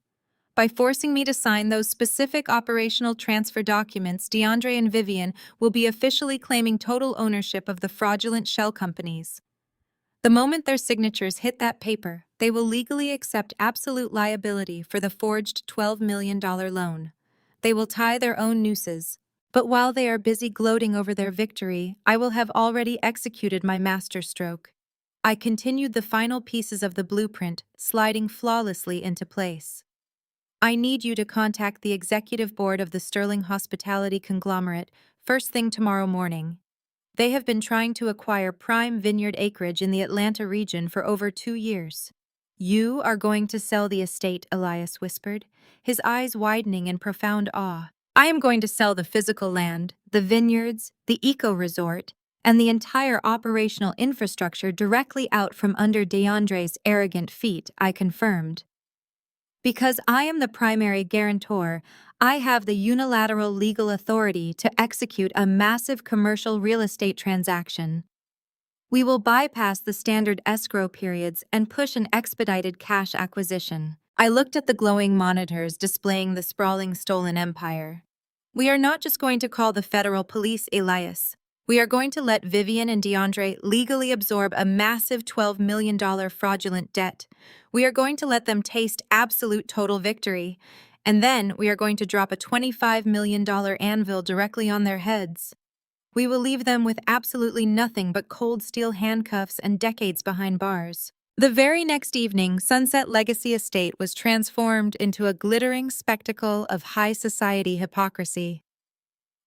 By forcing me to sign those specific operational transfer documents, DeAndre and Vivian will be officially claiming total ownership of the fraudulent shell companies. The moment their signatures hit that paper, they will legally accept absolute liability for the forged $12 million loan. They will tie their own nooses. But while they are busy gloating over their victory, I will have already executed my masterstroke. I continued the final pieces of the blueprint, sliding flawlessly into place. I need you to contact the executive board of the Sterling Hospitality conglomerate first thing tomorrow morning. They have been trying to acquire prime vineyard acreage in the Atlanta region for over 2 years. You are going to sell the estate, Elias whispered, his eyes widening in profound awe. I am going to sell the physical land, the vineyards, the eco-resort, and the entire operational infrastructure directly out from under DeAndre's arrogant feet, I confirmed. Because I am the primary guarantor, I have the unilateral legal authority to execute a massive commercial real estate transaction. We will bypass the standard escrow periods and push an expedited cash acquisition. I looked at the glowing monitors displaying the sprawling stolen empire. We are not just going to call the federal police, Elias. We are going to let Vivian and DeAndre legally absorb a massive $12 million fraudulent debt. We are going to let them taste absolute total victory. And then we are going to drop a $25 million anvil directly on their heads. We will leave them with absolutely nothing but cold steel handcuffs and decades behind bars. The very next evening, Sunset Legacy Estate was transformed into a glittering spectacle of high society hypocrisy.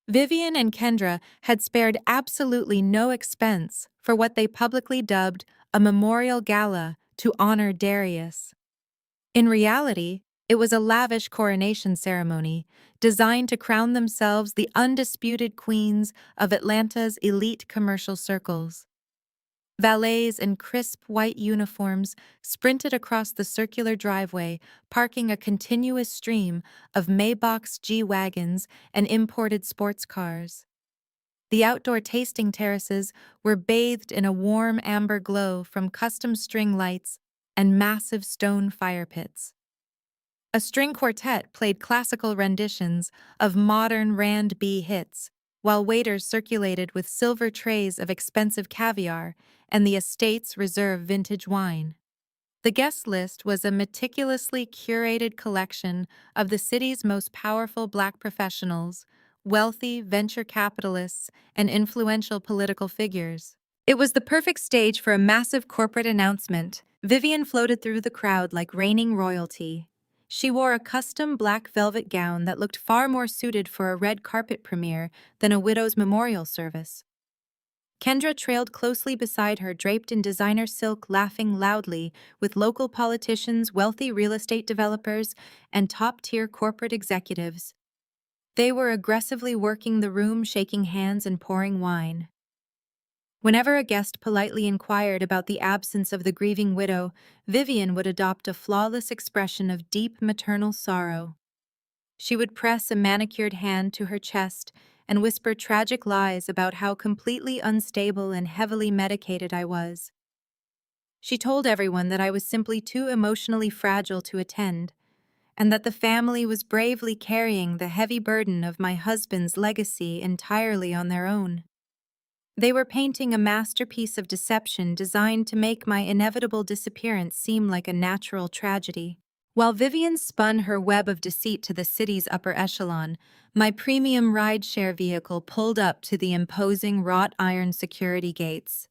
Vivian and Kendra had spared absolutely no expense for what they publicly dubbed a memorial gala to honor Darius. In reality, it was a lavish coronation ceremony designed to crown themselves the undisputed queens of Atlanta's elite commercial circles. Valets in crisp white uniforms sprinted across the circular driveway, parking a continuous stream of Maybach's G-Wagons and imported sports cars. The outdoor tasting terraces were bathed in a warm amber glow from custom string lights and massive stone fire pits. A string quartet played classical renditions of modern Rand B hits, while waiters circulated with silver trays of expensive caviar and the estate's reserve vintage wine. The guest list was a meticulously curated collection of the city's most powerful Black professionals, wealthy venture capitalists, and influential political figures. It was the perfect stage for a massive corporate announcement. Vivian floated through the crowd like reigning royalty. She wore a custom black velvet gown that looked far more suited for a red carpet premiere than a widow's memorial service. Kendra trailed closely beside her, draped in designer silk, laughing loudly with local politicians, wealthy real estate developers, and top-tier corporate executives. They were aggressively working the room, shaking hands and pouring wine. Whenever a guest politely inquired about the absence of the grieving widow, Vivian would adopt a flawless expression of deep maternal sorrow. She would press a manicured hand to her chest and whisper tragic lies about how completely unstable and heavily medicated I was. She told everyone that I was simply too emotionally fragile to attend, and that the family was bravely carrying the heavy burden of my husband's legacy entirely on their own. They were painting a masterpiece of deception designed to make my inevitable disappearance seem like a natural tragedy. While Vivian spun her web of deceit to the city's upper echelon, my premium rideshare vehicle pulled up to the imposing wrought iron security gates.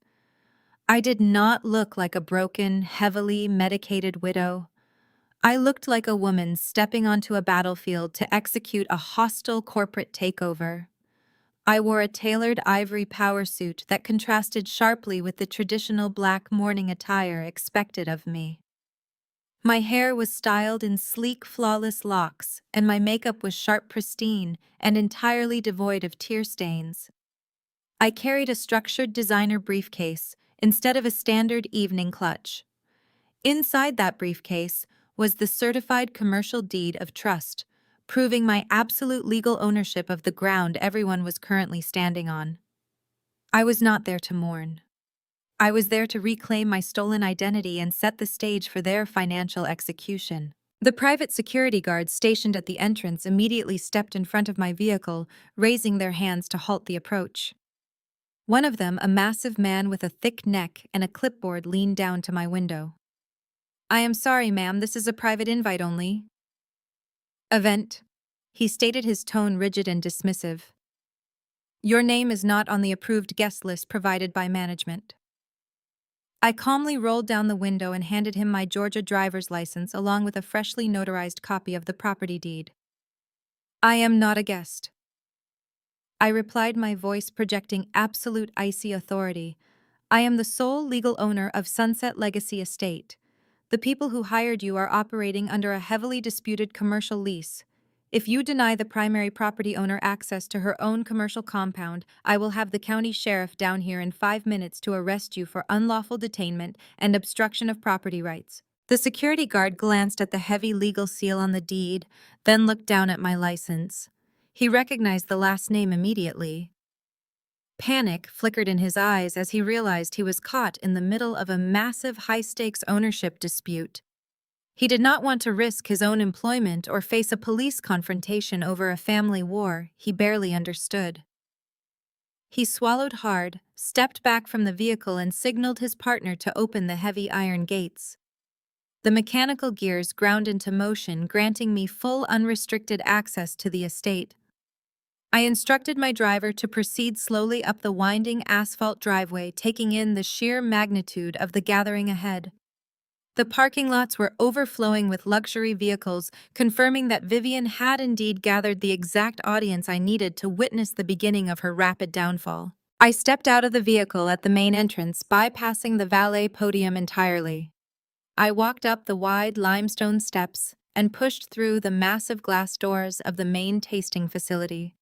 I did not look like a broken, heavily medicated widow. I looked like a woman stepping onto a battlefield to execute a hostile corporate takeover. I wore a tailored ivory power suit that contrasted sharply with the traditional black mourning attire expected of me. My hair was styled in sleek, flawless locks, and my makeup was sharp, pristine, and entirely devoid of tear stains. I carried a structured designer briefcase instead of a standard evening clutch. Inside that briefcase was the certified commercial deed of trust, proving my absolute legal ownership of the ground everyone was currently standing on. I was not there to mourn. I was there to reclaim my stolen identity and set the stage for their financial execution. The private security guards stationed at the entrance immediately stepped in front of my vehicle, raising their hands to halt the approach. One of them, a massive man with a thick neck and a clipboard, leaned down to my window. "I am sorry, ma'am, this is a private invite only." "Event," he stated, his tone rigid and dismissive. "Your name is not on the approved guest list provided by management." I calmly rolled down the window and handed him my Georgia driver's license along with a freshly notarized copy of the property deed. "I am not a guest," I replied, my voice projecting absolute icy authority. "I am the sole legal owner of Sunset Legacy Estate. The people who hired you are operating under a heavily disputed commercial lease. If you deny the primary property owner access to her own commercial compound, I will have the county sheriff down here in 5 minutes to arrest you for unlawful detainment and obstruction of property rights." The security guard glanced at the heavy legal seal on the deed, then looked down at my license. He recognized the last name immediately. Panic flickered in his eyes as he realized he was caught in the middle of a massive high-stakes ownership dispute. He did not want to risk his own employment or face a police confrontation over a family war he barely understood. He swallowed hard, stepped back from the vehicle, and signaled his partner to open the heavy iron gates. The mechanical gears ground into motion, granting me full unrestricted access to the estate. I instructed my driver to proceed slowly up the winding asphalt driveway, taking in the sheer magnitude of the gathering ahead. The parking lots were overflowing with luxury vehicles, confirming that Vivian had indeed gathered the exact audience I needed to witness the beginning of her rapid downfall. I stepped out of the vehicle at the main entrance, bypassing the valet podium entirely. I walked up the wide limestone steps and pushed through the massive glass doors of the main tasting facility.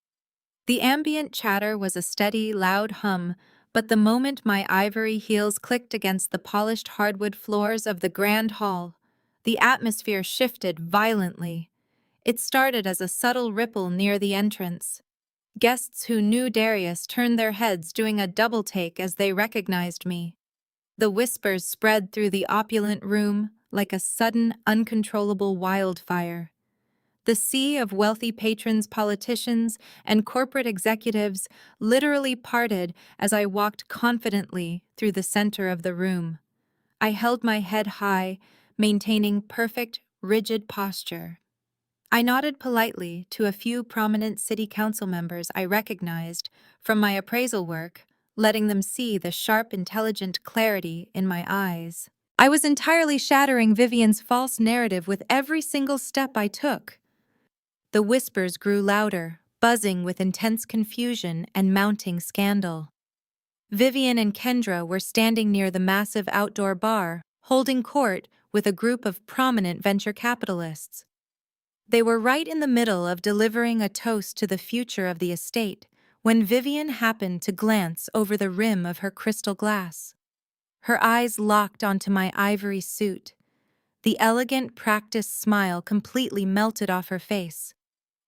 The ambient chatter was a steady, loud hum, but the moment my ivory heels clicked against the polished hardwood floors of the grand hall, the atmosphere shifted violently. It started as a subtle ripple near the entrance. Guests who knew Darius turned their heads, doing a double take as they recognized me. The whispers spread through the opulent room like a sudden, uncontrollable wildfire. The sea of wealthy patrons, politicians, and corporate executives literally parted as I walked confidently through the center of the room. I held my head high, maintaining perfect, rigid posture. I nodded politely to a few prominent city council members I recognized from my appraisal work, letting them see the sharp, intelligent clarity in my eyes. I was entirely shattering Vivian's false narrative with every single step I took. The whispers grew louder, buzzing with intense confusion and mounting scandal. Vivian and Kendra were standing near the massive outdoor bar, holding court with a group of prominent venture capitalists. They were right in the middle of delivering a toast to the future of the estate when Vivian happened to glance over the rim of her crystal glass. Her eyes locked onto my ivory suit. The elegant, practiced smile completely melted off her face.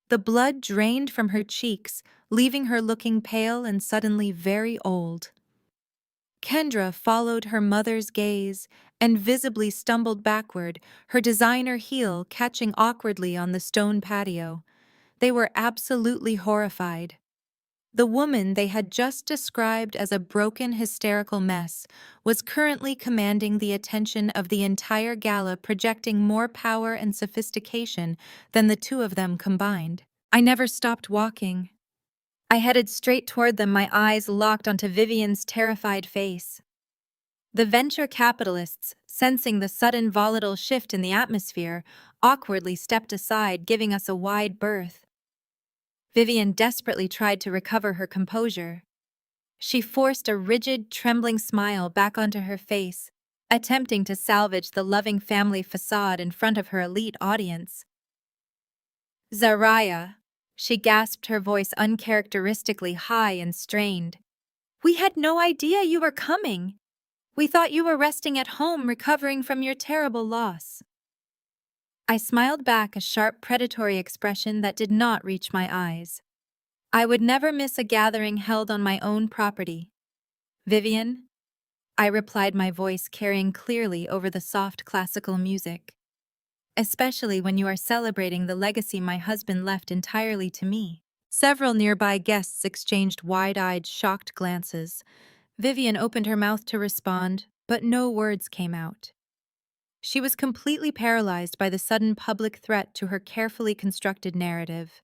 The blood drained from her cheeks, leaving her looking pale and suddenly very old. Kendra followed her mother's gaze and visibly stumbled backward, her designer heel catching awkwardly on the stone patio. They were absolutely horrified. The woman they had just described as a broken, hysterical mess was currently commanding the attention of the entire gala, projecting more power and sophistication than the two of them combined. I never stopped walking. I headed straight toward them, my eyes locked onto Vivian's terrified face. The venture capitalists, sensing the sudden volatile shift in the atmosphere, awkwardly stepped aside, giving us a wide berth. Vivian desperately tried to recover her composure. She forced a rigid, trembling smile back onto her face, attempting to salvage the loving family facade in front of her elite audience. "Zaraya," she gasped, her voice uncharacteristically high and strained. "We had no idea you were coming. We thought you were resting at home, recovering from your terrible loss." I smiled back, a sharp, predatory expression that did not reach my eyes. I would never miss a gathering held on my own property. "Vivian?" I replied, my voice carrying clearly over the soft classical music. "Especially when you are celebrating the legacy my husband left entirely to me." Several nearby guests exchanged wide-eyed, shocked glances. Vivian opened her mouth to respond, but no words came out. She was completely paralyzed by the sudden public threat to her carefully constructed narrative.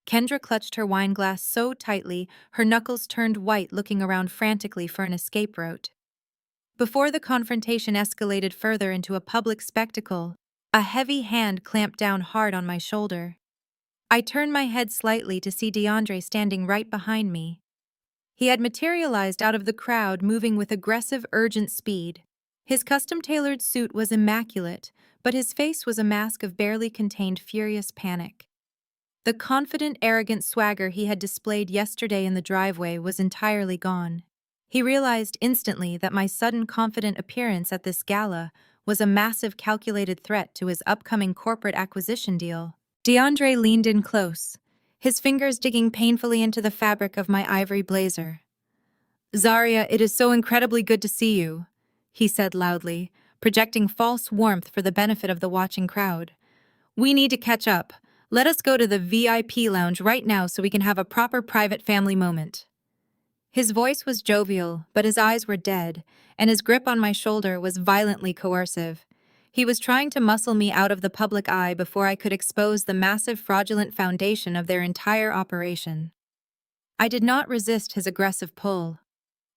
Kendra clutched her wine glass so tightly, her knuckles turned white, looking around frantically for an escape route. Before the confrontation escalated further into a public spectacle, a heavy hand clamped down hard on my shoulder. I turned my head slightly to see DeAndre standing right behind me. He had materialized out of the crowd, moving with aggressive, urgent speed. His custom-tailored suit was immaculate, but his face was a mask of barely contained furious panic. The confident, arrogant swagger he had displayed yesterday in the driveway was entirely gone. He realized instantly that my sudden confident appearance at this gala was a massive, calculated threat to his upcoming corporate acquisition deal. DeAndre leaned in close, his fingers digging painfully into the fabric of my ivory blazer. "Zarya, it is so incredibly good to see you," he said loudly, projecting false warmth for the benefit of the watching crowd. "We need to catch up. Let us go to the VIP lounge right now so we can have a proper private family moment." His voice was jovial, but his eyes were dead, and his grip on my shoulder was violently coercive. He was trying to muscle me out of the public eye before I could expose the massive, fraudulent foundation of their entire operation. I did not resist his aggressive pull.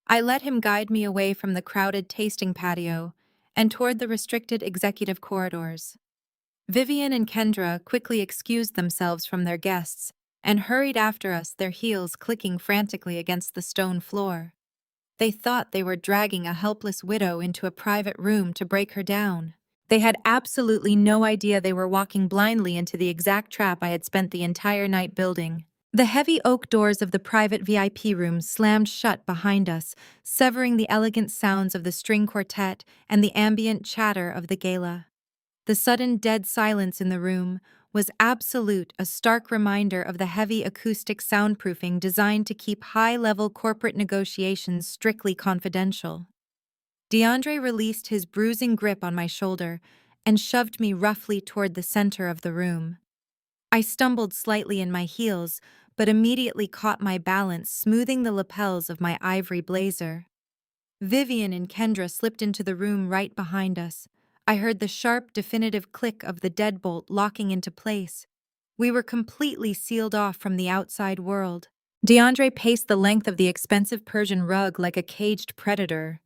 I let him guide me away from the crowded tasting patio and toward the restricted executive corridors. Vivian and Kendra quickly excused themselves from their guests and hurried after us, their heels clicking frantically against the stone floor. They thought they were dragging a helpless widow into a private room to break her down. They had absolutely no idea they were walking blindly into the exact trap I had spent the entire night building. The heavy oak doors of the private VIP room slammed shut behind us, severing the elegant sounds of the string quartet and the ambient chatter of the gala. The sudden dead silence in the room was absolute, a stark reminder of the heavy acoustic soundproofing designed to keep high-level corporate negotiations strictly confidential. DeAndre released his bruising grip on my shoulder and shoved me roughly toward the center of the room. I stumbled slightly in my heels, but immediately caught my balance, smoothing the lapels of my ivory blazer. Vivian and Kendra slipped into the room right behind us. I heard the sharp, definitive click of the deadbolt locking into place. We were completely sealed off from the outside world. DeAndre paced the length of the expensive Persian rug like a caged predator.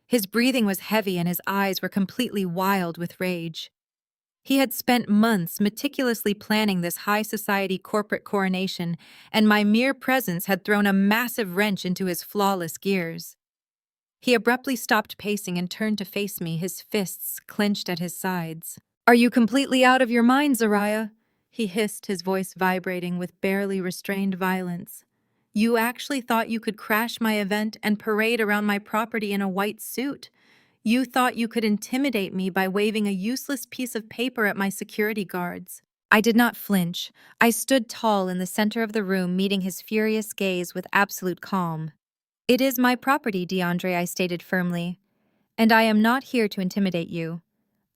His breathing was heavy and his eyes were completely wild with rage. He had spent months meticulously planning this high society corporate coronation, and my mere presence had thrown a massive wrench into his flawless gears. He abruptly stopped pacing and turned to face me, his fists clenched at his sides. "Are you completely out of your mind, Zariah?" he hissed, his voice vibrating with barely restrained violence. "You actually thought you could crash my event and parade around my property in a white suit? You thought you could intimidate me by waving a useless piece of paper at my security guards?" I did not flinch. I stood tall in the center of the room, meeting his furious gaze with absolute calm. "It is my property, DeAndre," I stated firmly, "and I am not here to intimidate you.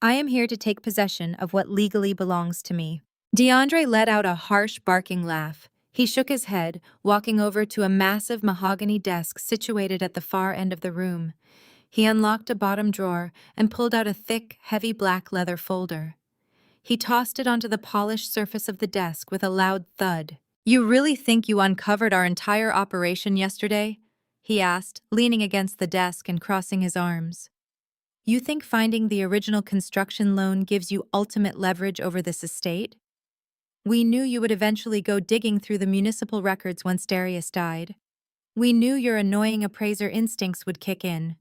I am here to take possession of what legally belongs to me." DeAndre let out a harsh, barking laugh. He shook his head, walking over to a massive mahogany desk situated at the far end of the room. He unlocked a bottom drawer and pulled out a thick, heavy black leather folder. He tossed it onto the polished surface of the desk with a loud thud. "You really think you uncovered our entire operation yesterday?" he asked, leaning against the desk and crossing his arms. "You think finding the original construction loan gives you ultimate leverage over this estate? We knew you would eventually go digging through the municipal records once Darius died. We knew your annoying appraiser instincts would kick in.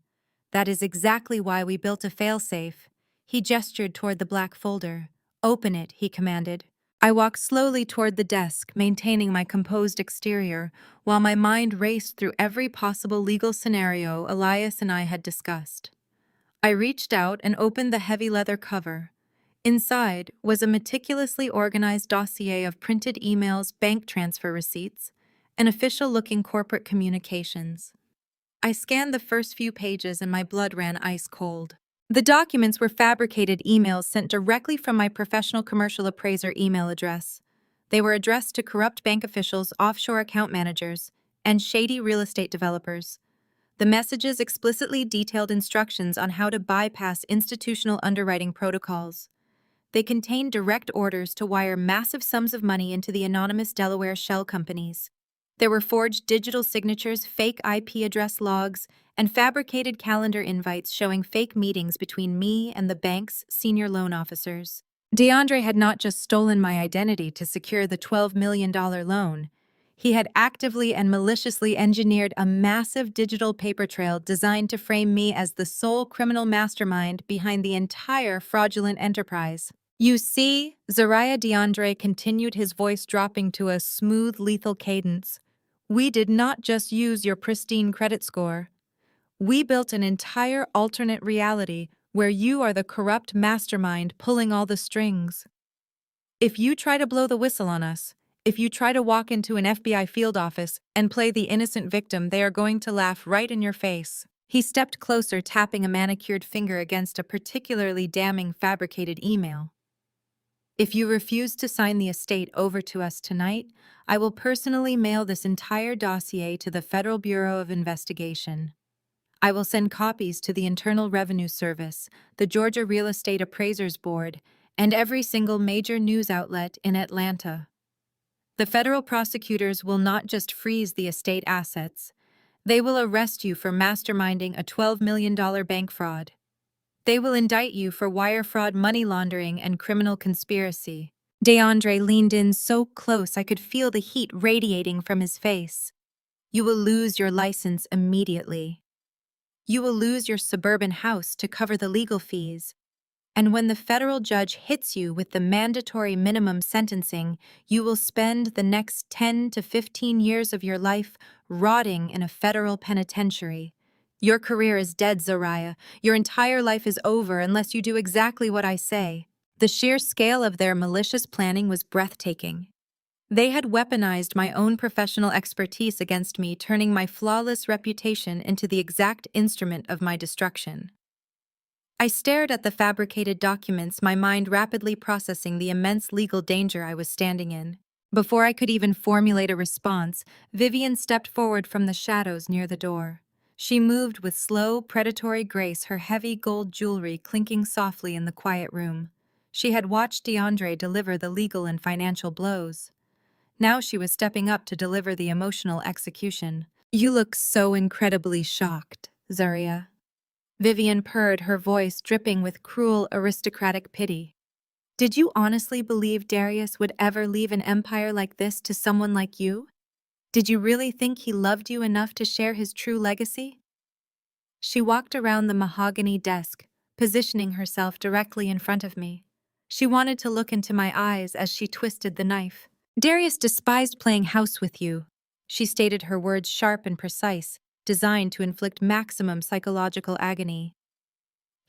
That is exactly why we built a failsafe." He gestured toward the black folder. "Open it," he commanded. I walked slowly toward the desk, maintaining my composed exterior, while my mind raced through every possible legal scenario Elias and I had discussed. I reached out and opened the heavy leather cover. Inside was a meticulously organized dossier of printed emails, bank transfer receipts, and official-looking corporate communications. I scanned the first few pages and my blood ran ice cold. The documents were fabricated emails sent directly from my professional commercial appraiser email address. They were addressed to corrupt bank officials, offshore account managers, and shady real estate developers. The messages explicitly detailed instructions on how to bypass institutional underwriting protocols. They contained direct orders to wire massive sums of money into the anonymous Delaware shell companies. There were forged digital signatures, fake IP address logs, and fabricated calendar invites showing fake meetings between me and the bank's senior loan officers. DeAndre had not just stolen my identity to secure the $12 million loan. He had actively and maliciously engineered a massive digital paper trail designed to frame me as the sole criminal mastermind behind the entire fraudulent enterprise. "You see," Zariah DeAndre continued, his voice dropping to a smooth, lethal cadence, "we did not just use your pristine credit score. We built an entire alternate reality where you are the corrupt mastermind pulling all the strings. If you try to blow the whistle on us, if you try to walk into an FBI field office and play the innocent victim, they are going to laugh right in your face." He stepped closer, tapping a manicured finger against a particularly damning fabricated email. "If you refuse to sign the estate over to us tonight, I will personally mail this entire dossier to the Federal Bureau of Investigation. I will send copies to the Internal Revenue Service, the Georgia Real Estate Appraisers Board, and every single major news outlet in Atlanta. The federal prosecutors will not just freeze the estate assets, they will arrest you for masterminding a $12 million bank fraud. They will indict you for wire fraud, money laundering, and criminal conspiracy." DeAndre leaned in so close I could feel the heat radiating from his face. "You will lose your license immediately. You will lose your suburban house to cover the legal fees. And when the federal judge hits you with the mandatory minimum sentencing, you will spend the next 10 to 15 years of your life rotting in a federal penitentiary. Your career is dead, Zariah. Your entire life is over unless you do exactly what I say." The sheer scale of their malicious planning was breathtaking. They had weaponized my own professional expertise against me, turning my flawless reputation into the exact instrument of my destruction. I stared at the fabricated documents, my mind rapidly processing the immense legal danger I was standing in. Before I could even formulate a response, Vivian stepped forward from the shadows near the door. She moved with slow, predatory grace, her heavy gold jewelry clinking softly in the quiet room. She had watched DeAndre deliver the legal and financial blows. Now she was stepping up to deliver the emotional execution. "You look so incredibly shocked, Zariah." Vivian purred, her voice dripping with cruel, aristocratic pity. Did you honestly believe Darius would ever leave an empire like this to someone like you? Did you really think he loved you enough to share his true legacy? She walked around the mahogany desk, positioning herself directly in front of me. She wanted to look into my eyes as she twisted the knife. Darius despised playing house with you. She stated her words sharp and precise, designed to inflict maximum psychological agony.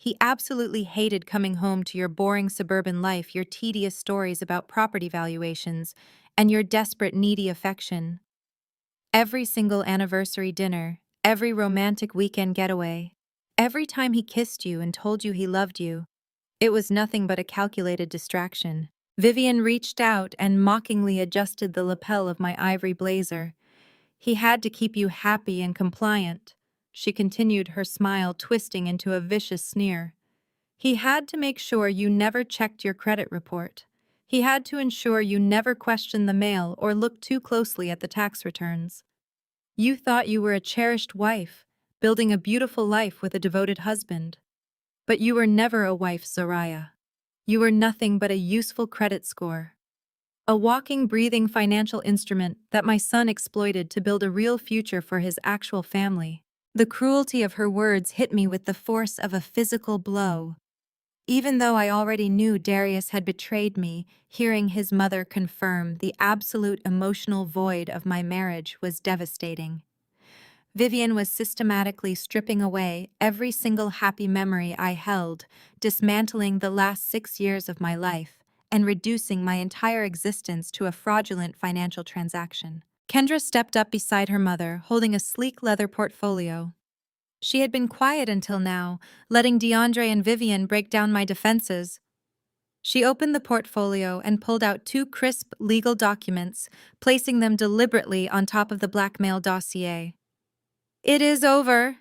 He absolutely hated coming home to your boring suburban life, your tedious stories about property valuations, and your desperate, needy affection. Every single anniversary dinner, every romantic weekend getaway, every time he kissed you and told you he loved you, it was nothing but a calculated distraction. Vivian reached out and mockingly adjusted the lapel of my ivory blazer. He had to keep you happy and compliant. She continued, her smile twisting into a vicious sneer. He had to make sure you never checked your credit report. He had to ensure you never questioned the mail or looked too closely at the tax returns. You thought you were a cherished wife, building a beautiful life with a devoted husband. But you were never a wife, Zoraya. You were nothing but a useful credit score. A walking, breathing financial instrument that my son exploited to build a real future for his actual family. The cruelty of her words hit me with the force of a physical blow. Even though I already knew Darius had betrayed me, hearing his mother confirm the absolute emotional void of my marriage was devastating. Vivian was systematically stripping away every single happy memory I held, dismantling the last 6 years of my life, and reducing my entire existence to a fraudulent financial transaction. Kendra stepped up beside her mother, holding a sleek leather portfolio. She had been quiet until now, letting DeAndre and Vivian break down my defenses. She opened the portfolio and pulled out 2 crisp legal documents, placing them deliberately on top of the blackmail dossier. "It is over,"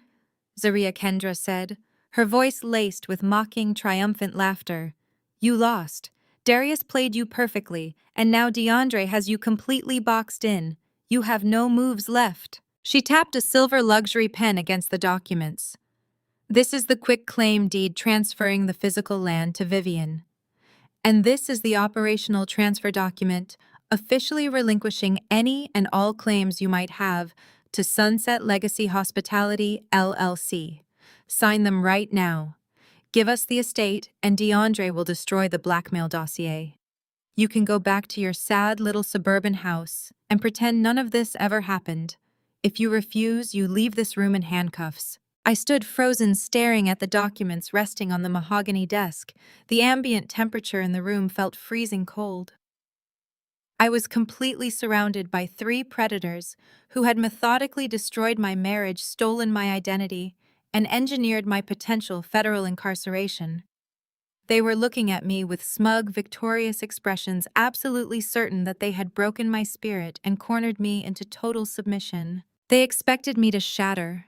Zaria Kendra said, her voice laced with mocking, triumphant laughter. "You lost. Darius played you perfectly, and now DeAndre has you completely boxed in. You have no moves left." She tapped a silver luxury pen against the documents. "This is the quick claim deed transferring the physical land to Vivian. And this is the operational transfer document, officially relinquishing any and all claims you might have to Sunset Legacy Hospitality, LLC. Sign them right now. Give us the estate, and DeAndre will destroy the blackmail dossier. You can go back to your sad little suburban house and pretend none of this ever happened. If you refuse, you leave this room in handcuffs." I stood frozen, staring at the documents resting on the mahogany desk. The ambient temperature in the room felt freezing cold. I was completely surrounded by 3 predators who had methodically destroyed my marriage, stolen my identity, and engineered my potential federal incarceration. They were looking at me with smug, victorious expressions, absolutely certain that they had broken my spirit and cornered me into total submission. They expected me to shatter.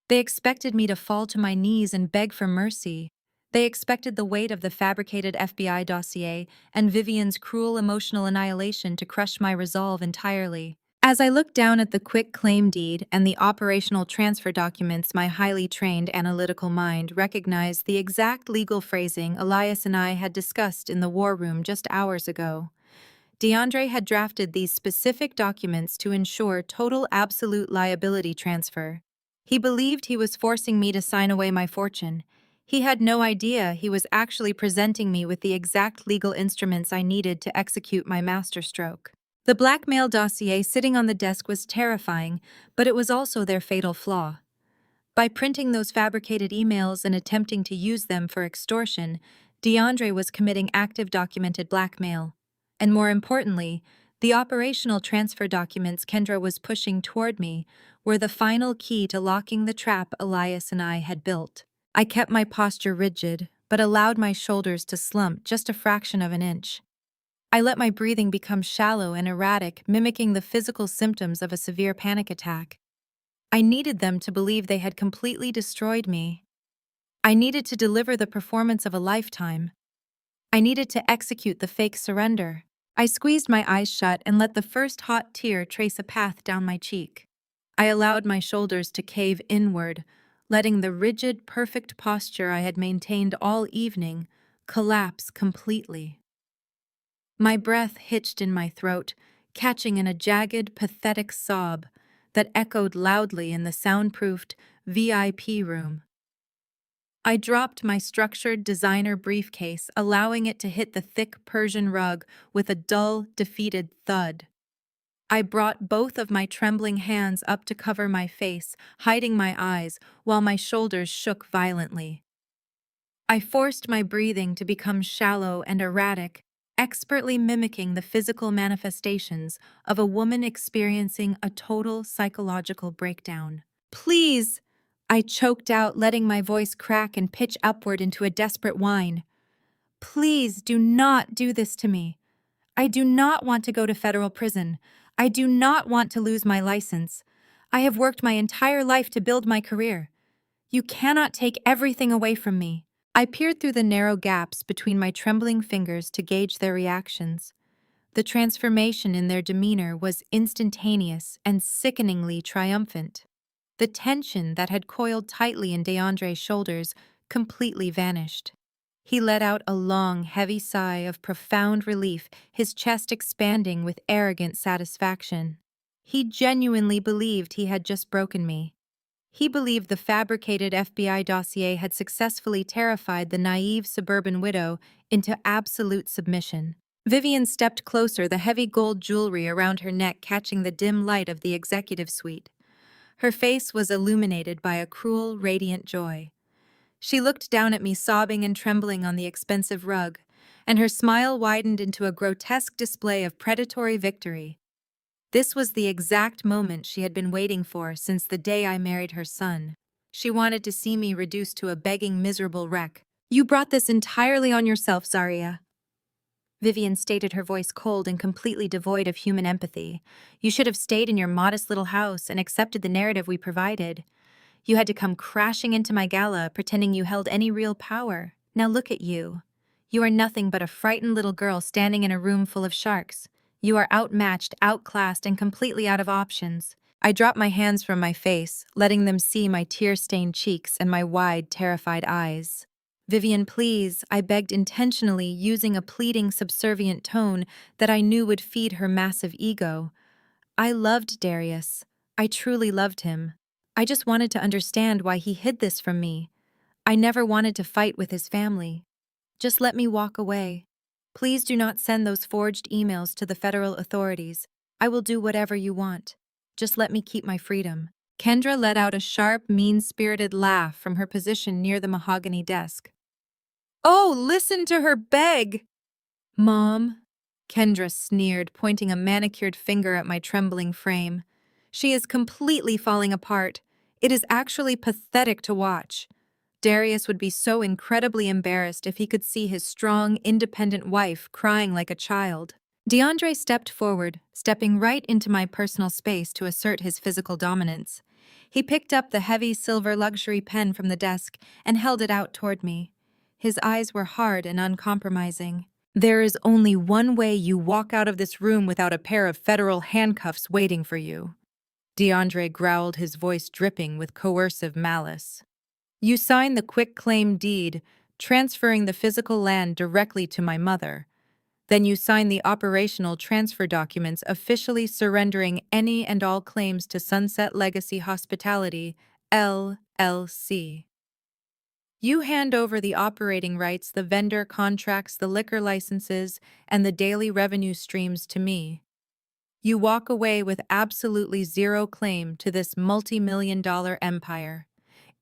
They expected me to fall to my knees and beg for mercy. They expected the weight of the fabricated FBI dossier and Vivian's cruel emotional annihilation to crush my resolve entirely. As I looked down at the quick claim deed and the operational transfer documents, my highly trained analytical mind recognized the exact legal phrasing Elias and I had discussed in the war room just hours ago. DeAndre had drafted these specific documents to ensure total absolute liability transfer. He believed he was forcing me to sign away my fortune. He had no idea he was actually presenting me with the exact legal instruments I needed to execute my masterstroke. The blackmail dossier sitting on the desk was terrifying, but it was also their fatal flaw. By printing those fabricated emails and attempting to use them for extortion, DeAndre was committing active documented blackmail. And more importantly, the operational transfer documents Kendra was pushing toward me were the final key to locking the trap Elias and I had built. I kept my posture rigid, but allowed my shoulders to slump just a fraction of an inch. I let my breathing become shallow and erratic, mimicking the physical symptoms of a severe panic attack. I needed them to believe they had completely destroyed me. I needed to deliver the performance of a lifetime. I needed to execute the fake surrender. I squeezed my eyes shut and let the first hot tear trace a path down my cheek. I allowed my shoulders to cave inward, letting the rigid, perfect posture I had maintained all evening collapse completely. My breath hitched in my throat, catching in a jagged, pathetic sob that echoed loudly in the soundproofed VIP room. I dropped my structured designer briefcase, allowing it to hit the thick Persian rug with a dull, defeated thud. I brought both of my trembling hands up to cover my face, hiding my eyes, while my shoulders shook violently. I forced my breathing to become shallow and erratic, expertly mimicking the physical manifestations of a woman experiencing a total psychological breakdown. "Please!" I choked out, letting my voice crack and pitch upward into a desperate whine. "Please do not do this to me. I do not want to go to federal prison. I do not want to lose my license. I have worked my entire life to build my career. You cannot take everything away from me." I peered through the narrow gaps between my trembling fingers to gauge their reactions. The transformation in their demeanor was instantaneous and sickeningly triumphant. The tension that had coiled tightly in DeAndre's shoulders completely vanished. He let out a long, heavy sigh of profound relief, his chest expanding with arrogant satisfaction. He genuinely believed he had just broken me. He believed the fabricated FBI dossier had successfully terrified the naive suburban widow into absolute submission. Vivian stepped closer, the heavy gold jewelry around her neck catching the dim light of the executive suite. Her face was illuminated by a cruel, radiant joy. She looked down at me, sobbing and trembling on the expensive rug, and her smile widened into a grotesque display of predatory victory. This was the exact moment she had been waiting for since the day I married her son. She wanted to see me reduced to a begging, miserable wreck. "You brought this entirely on yourself, Zaria," Vivian stated, her voice cold and completely devoid of human empathy. "You should have stayed in your modest little house and accepted the narrative we provided. You had to come crashing into my gala, pretending you held any real power. Now look at you. You are nothing but a frightened little girl standing in a room full of sharks. You are outmatched, outclassed, and completely out of options." I dropped my hands from my face, letting them see my tear-stained cheeks and my wide, terrified eyes. "Vivian, please," I begged, intentionally using a pleading, subservient tone that I knew would feed her massive ego. I loved Darius. I truly loved him. I just wanted to understand why he hid this from me. I never wanted to fight with his family. Just let me walk away. Please do not send those forged emails to the federal authorities. I will do whatever you want. Just let me keep my freedom." Kendra let out a sharp, mean-spirited laugh from her position near the mahogany desk. "Oh, listen to her beg!" "Mom," Kendra sneered, pointing a manicured finger at my trembling frame. "She is completely falling apart. It is actually pathetic to watch. Darius would be so incredibly embarrassed if he could see his strong, independent wife crying like a child." DeAndre stepped forward, stepping right into my personal space to assert his physical dominance. He picked up the heavy silver luxury pen from the desk and held it out toward me. His eyes were hard and uncompromising. "There is only one way you walk out of this room without a pair of federal handcuffs waiting for you," DeAndre growled, his voice dripping with coercive malice. "You sign the quitclaim deed, transferring the physical land directly to my mother. Then you sign the operational transfer documents officially surrendering any and all claims to Sunset Legacy Hospitality, LLC. You hand over the operating rights, the vendor contracts, the liquor licenses, and the daily revenue streams to me. You walk away with absolutely zero claim to this multi-million-dollar empire.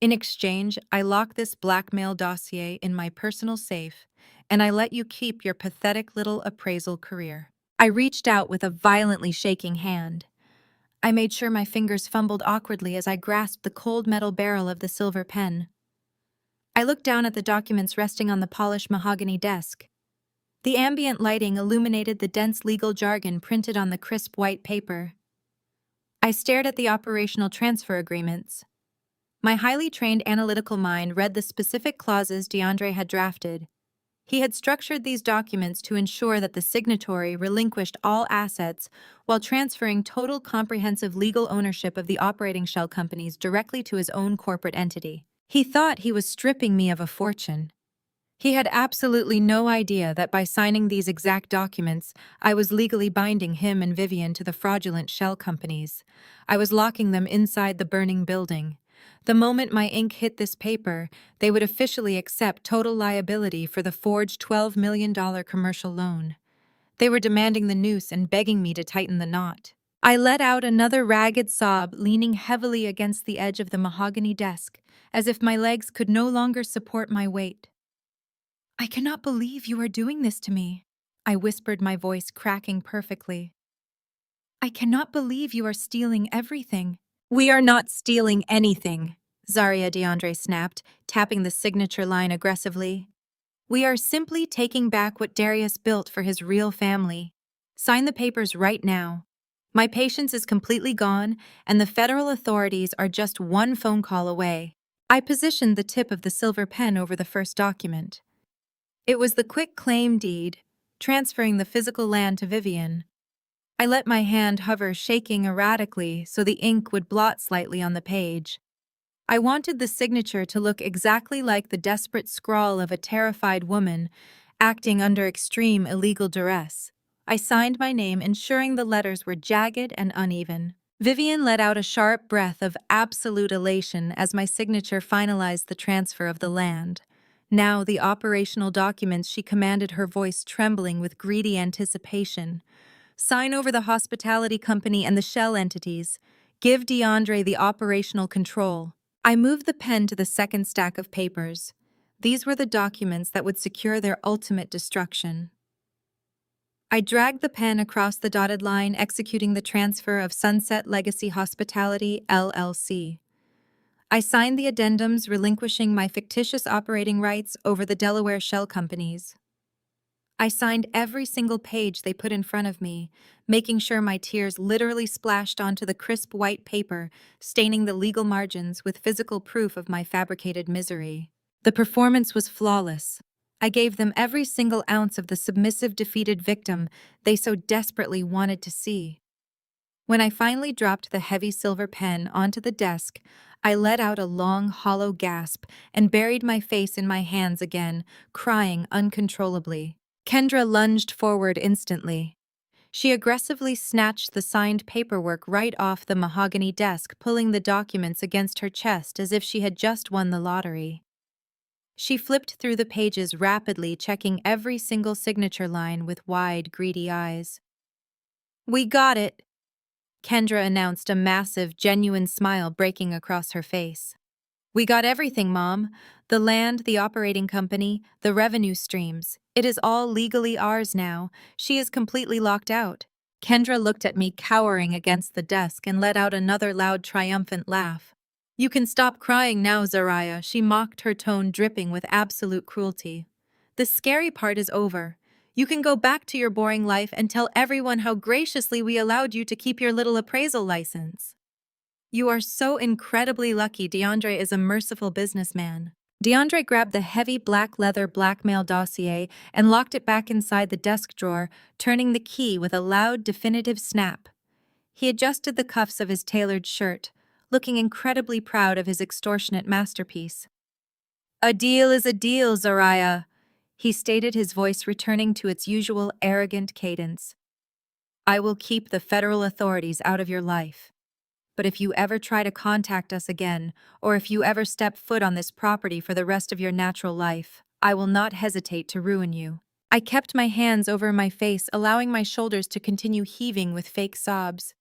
In exchange, I lock this blackmail dossier in my personal safe, and I let you keep your pathetic little appraisal career." I reached out with a violently shaking hand. I made sure my fingers fumbled awkwardly as I grasped the cold metal barrel of the silver pen. I looked down at the documents resting on the polished mahogany desk. The ambient lighting illuminated the dense legal jargon printed on the crisp white paper. I stared at the operational transfer agreements. My highly trained analytical mind read the specific clauses DeAndre had drafted. He had structured these documents to ensure that the signatory relinquished all assets while transferring total comprehensive legal ownership of the operating shell companies directly to his own corporate entity. He thought he was stripping me of a fortune. He had absolutely no idea that by signing these exact documents, I was legally binding him and Vivian to the fraudulent shell companies. I was locking them inside the burning building. The moment my ink hit this paper, they would officially accept total liability for the forged $12 million commercial loan. They were demanding the noose and begging me to tighten the knot. I let out another ragged sob, leaning heavily against the edge of the mahogany desk, as if my legs could no longer support my weight. "I cannot believe you are doing this to me," I whispered, my voice cracking perfectly. "I cannot believe you are stealing everything." "We are not stealing anything," Zaria DeAndre snapped, tapping the signature line aggressively. "We are simply taking back what Darius built for his real family. Sign the papers right now. My patience is completely gone, and the federal authorities are just one phone call away." I positioned the tip of the silver pen over the first document. It was the quick claim deed, transferring the physical land to Vivian. I let my hand hover, shaking erratically so the ink would blot slightly on the page. I wanted the signature to look exactly like the desperate scrawl of a terrified woman acting under extreme illegal duress. I signed my name, ensuring the letters were jagged and uneven. Vivian let out a sharp breath of absolute elation as my signature finalized the transfer of the land. Now the operational documents, she commanded, her voice trembling with greedy anticipation. "Sign over the hospitality company and the shell entities. Give DeAndre the operational control." I moved the pen to the second stack of papers. These were the documents that would secure their ultimate destruction. I dragged the pen across the dotted line, executing the transfer of Sunset Legacy Hospitality, LLC. I signed the addendums relinquishing my fictitious operating rights over the Delaware shell companies. I signed every single page they put in front of me, making sure my tears literally splashed onto the crisp white paper, staining the legal margins with physical proof of my fabricated misery. The performance was flawless. I gave them every single ounce of the submissive, defeated victim they so desperately wanted to see. When I finally dropped the heavy silver pen onto the desk, I let out a long, hollow gasp and buried my face in my hands again, crying uncontrollably. Kendra lunged forward instantly. She aggressively snatched the signed paperwork right off the mahogany desk, pulling the documents against her chest as if she had just won the lottery. She flipped through the pages rapidly, checking every single signature line with wide, greedy eyes. "We got it," Kendra announced, a massive, genuine smile breaking across her face. "We got everything, Mom. The land, the operating company, the revenue streams. It is all legally ours now. She is completely locked out." Kendra looked at me, cowering against the desk, and let out another loud, triumphant laugh. "You can stop crying now, Zaria," she mocked, her tone dripping with absolute cruelty. "The scary part is over. You can go back to your boring life and tell everyone how graciously we allowed you to keep your little appraisal license." "You are so incredibly lucky. DeAndre is a merciful businessman." DeAndre grabbed the heavy black leather blackmail dossier and locked it back inside the desk drawer, turning the key with a loud, definitive snap. He adjusted the cuffs of his tailored shirt, looking incredibly proud of his extortionate masterpiece. "A deal is a deal, Zaria," he stated, his voice returning to its usual arrogant cadence. "I will keep the federal authorities out of your life. But if you ever try to contact us again, or if you ever step foot on this property for the rest of your natural life, I will not hesitate to ruin you." I kept my hands over my face, allowing my shoulders to continue heaving with fake sobs.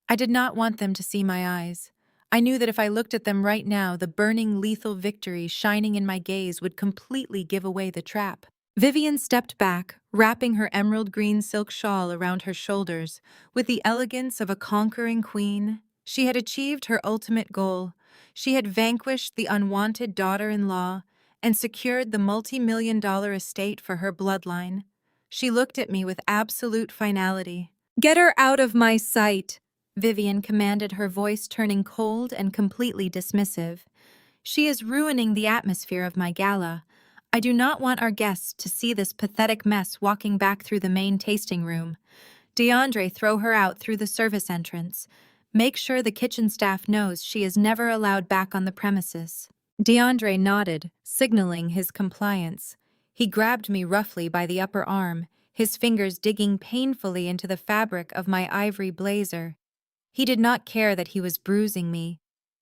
I did not want them to see my eyes. I knew that if I looked at them right now, the burning, lethal victory shining in my gaze would completely give away the trap. Vivian stepped back, wrapping her emerald green silk shawl around her shoulders. With the elegance of a conquering queen, she had achieved her ultimate goal. She had vanquished the unwanted daughter-in-law and secured the multi-million-dollar estate for her bloodline. She looked at me with absolute finality. "Get her out of my sight," Vivian commanded, her voice turning cold and completely dismissive. "She is ruining the atmosphere of my gala. I do not want our guests to see this pathetic mess walking back through the main tasting room. DeAndre, throw her out through the service entrance. Make sure the kitchen staff knows she is never allowed back on the premises." DeAndre nodded, signaling his compliance. He grabbed me roughly by the upper arm, his fingers digging painfully into the fabric of my ivory blazer. He did not care that he was bruising me.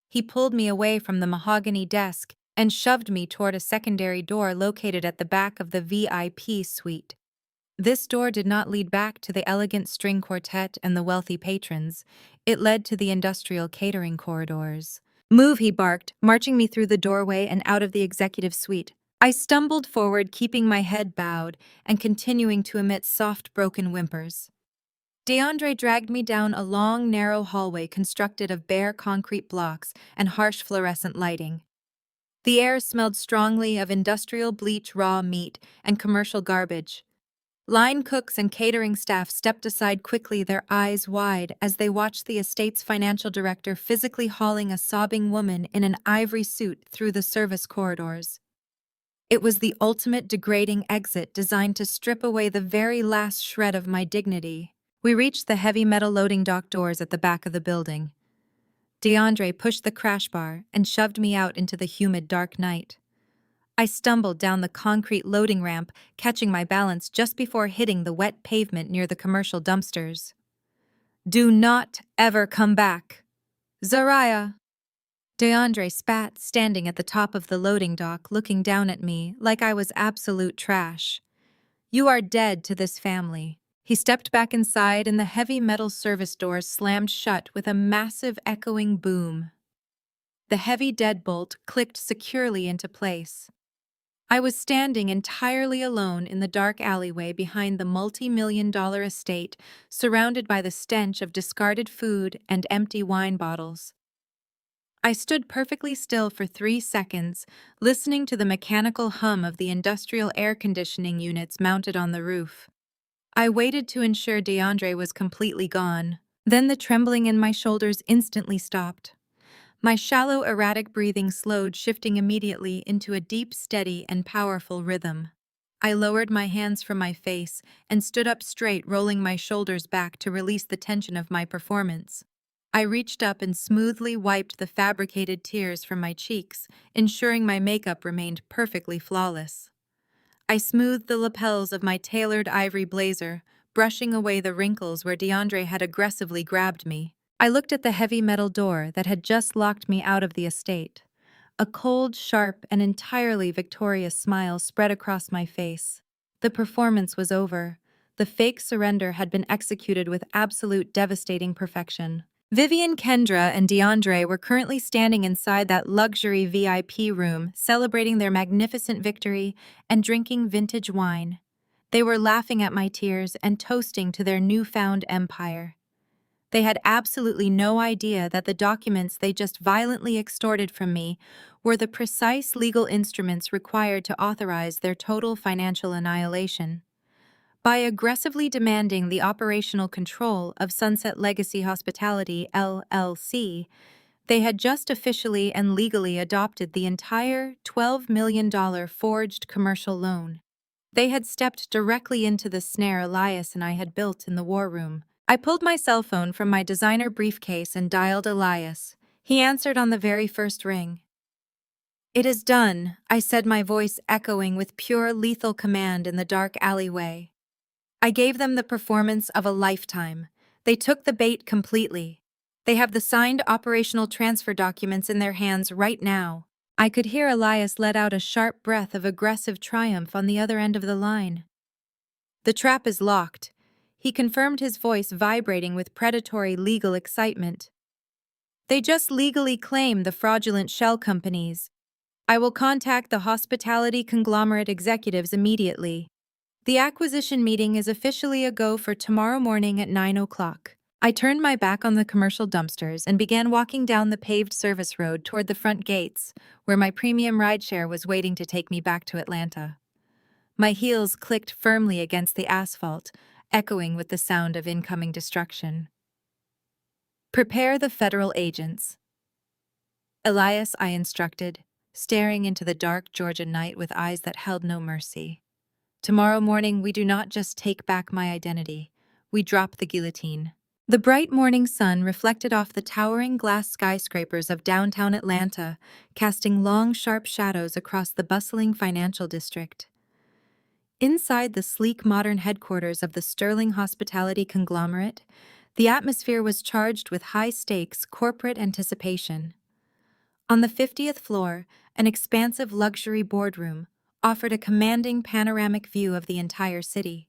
He pulled me away from the mahogany desk and shoved me toward a secondary door located at the back of the VIP suite. This door did not lead back to the elegant string quartet and the wealthy patrons. It led to the industrial catering corridors. "Move," he barked, marching me through the doorway and out of the executive suite. I stumbled forward, keeping my head bowed and continuing to emit soft, broken whimpers. DeAndre dragged me down a long, narrow hallway constructed of bare concrete blocks and harsh fluorescent lighting. The air smelled strongly of industrial bleach, raw meat, and commercial garbage. Line cooks and catering staff stepped aside quickly, their eyes wide, as they watched the estate's financial director physically hauling a sobbing woman in an ivory suit through the service corridors. It was the ultimate degrading exit designed to strip away the very last shred of my dignity. We reached the heavy metal loading dock doors at the back of the building. DeAndre pushed the crash bar and shoved me out into the humid, dark night. I stumbled down the concrete loading ramp, catching my balance just before hitting the wet pavement near the commercial dumpsters. "Do not ever come back, Zariah!" DeAndre spat, standing at the top of the loading dock, looking down at me like I was absolute trash. "You are dead to this family." He stepped back inside, and the heavy metal service doors slammed shut with a massive echoing boom. The heavy deadbolt clicked securely into place. I was standing entirely alone in the dark alleyway behind the multi-million-dollar estate, surrounded by the stench of discarded food and empty wine bottles. I stood perfectly still for 3 seconds, listening to the mechanical hum of the industrial air conditioning units mounted on the roof. I waited to ensure DeAndre was completely gone. Then the trembling in my shoulders instantly stopped. My shallow, erratic breathing slowed, shifting immediately into a deep, steady, and powerful rhythm. I lowered my hands from my face and stood up straight, rolling my shoulders back to release the tension of my performance. I reached up and smoothly wiped the fabricated tears from my cheeks, ensuring my makeup remained perfectly flawless. I smoothed the lapels of my tailored ivory blazer, brushing away the wrinkles where DeAndre had aggressively grabbed me. I looked at the heavy metal door that had just locked me out of the estate. A cold, sharp, and entirely victorious smile spread across my face. The performance was over. The fake surrender had been executed with absolute devastating perfection. Vivian, Kendra, and DeAndre were currently standing inside that luxury VIP room, celebrating their magnificent victory and drinking vintage wine. They were laughing at my tears and toasting to their newfound empire. They had absolutely no idea that the documents they just violently extorted from me were the precise legal instruments required to authorize their total financial annihilation. By aggressively demanding the operational control of Sunset Legacy Hospitality, LLC, they had just officially and legally adopted the entire $12 million forged commercial loan. They had stepped directly into the snare Elias and I had built in the war room. I pulled my cell phone from my designer briefcase and dialed Elias. He answered on the very first ring. "It is done," I said, my voice echoing with pure lethal command in the dark alleyway. I gave them the performance of a lifetime. They took the bait completely. They have the signed operational transfer documents in their hands right now. I could hear Elias let out a sharp breath of aggressive triumph on the other end of the line. "The trap is locked," he confirmed, his voice vibrating with predatory legal excitement. "They just legally claim the fraudulent shell companies. I will contact the hospitality conglomerate executives immediately. The acquisition meeting is officially a go for tomorrow morning at 9 o'clock. I turned my back on the commercial dumpsters and began walking down the paved service road toward the front gates, where my premium rideshare was waiting to take me back to Atlanta. My heels clicked firmly against the asphalt, echoing with the sound of incoming destruction. "Prepare the federal agents." "Elias," I instructed, staring into the dark Georgia night with eyes that held no mercy. "Tomorrow morning we do not just take back my identity, we drop the guillotine." The bright morning sun reflected off the towering glass skyscrapers of downtown Atlanta, casting long, sharp shadows across the bustling financial district. Inside the sleek modern headquarters of the Sterling Hospitality conglomerate, the atmosphere was charged with high-stakes corporate anticipation. On the 50th floor, an expansive luxury boardroom offered a commanding panoramic view of the entire city.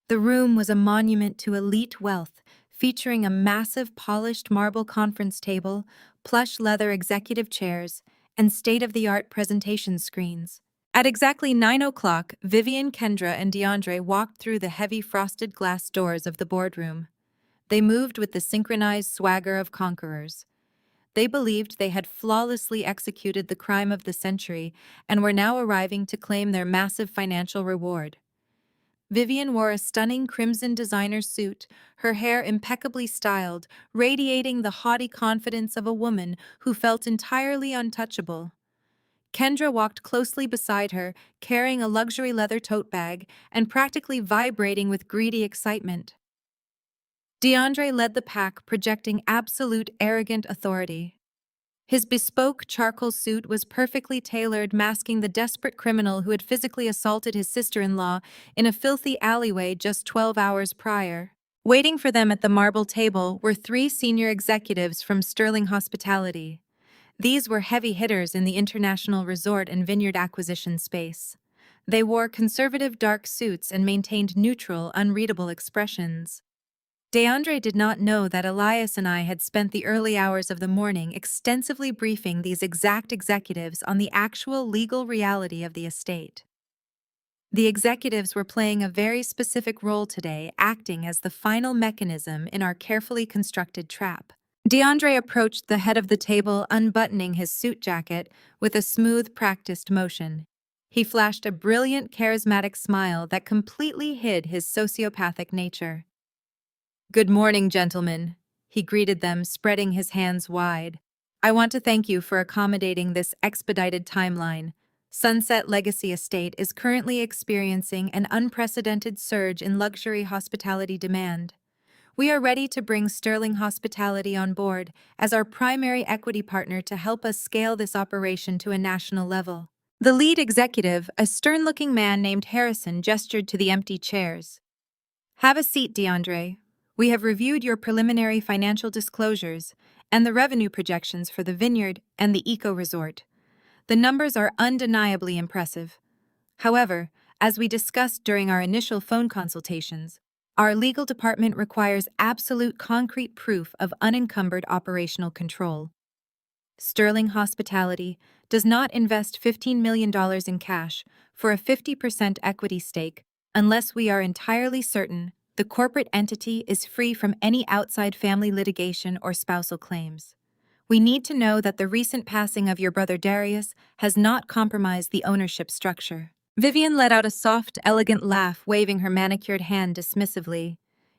The room was a monument to elite wealth, featuring a massive polished marble conference table, plush leather executive chairs, and state-of-the-art presentation screens. At exactly 9 o'clock, Vivian, Kendra, and DeAndre walked through the heavy frosted glass doors of the boardroom. They moved with the synchronized swagger of conquerors. They believed they had flawlessly executed the crime of the century and were now arriving to claim their massive financial reward. Vivian wore a stunning crimson designer suit, her hair impeccably styled, radiating the haughty confidence of a woman who felt entirely untouchable. Kendra walked closely beside her, carrying a luxury leather tote bag and practically vibrating with greedy excitement. DeAndre led the pack, projecting absolute arrogant authority. His bespoke charcoal suit was perfectly tailored, masking the desperate criminal who had physically assaulted his sister-in-law in a filthy alleyway just 12 hours prior. Waiting for them at the marble table were 3 senior executives from Sterling Hospitality. These were heavy hitters in the international resort and vineyard acquisition space. They wore conservative dark suits and maintained neutral, unreadable expressions. DeAndre did not know that Elias and I had spent the early hours of the morning extensively briefing these exact executives on the actual legal reality of the estate. The executives were playing a very specific role today, acting as the final mechanism in our carefully constructed trap. DeAndre approached the head of the table, unbuttoning his suit jacket with a smooth, practiced motion. He flashed a brilliant, charismatic smile that completely hid his sociopathic nature. "Good morning, gentlemen," he greeted them, spreading his hands wide. "I want to thank you for accommodating this expedited timeline. Sunset Legacy Estate is currently experiencing an unprecedented surge in luxury hospitality demand. We are ready to bring Sterling Hospitality on board as our primary equity partner to help us scale this operation to a national level." The lead executive, a stern-looking man named Harrison, gestured to the empty chairs. "Have a seat, DeAndre. We have reviewed your preliminary financial disclosures and the revenue projections for the vineyard and the eco-resort. The numbers are undeniably impressive. However, as we discussed during our initial phone consultations, our legal department requires absolute concrete proof of unencumbered operational control. Sterling Hospitality does not invest $15 million in cash for a 50% equity stake unless we are entirely certain the corporate entity is free from any outside family litigation or spousal claims. We need to know that the recent passing of your brother Darius has not compromised the ownership structure." Vivian let out a soft, elegant laugh, waving her manicured hand dismissively.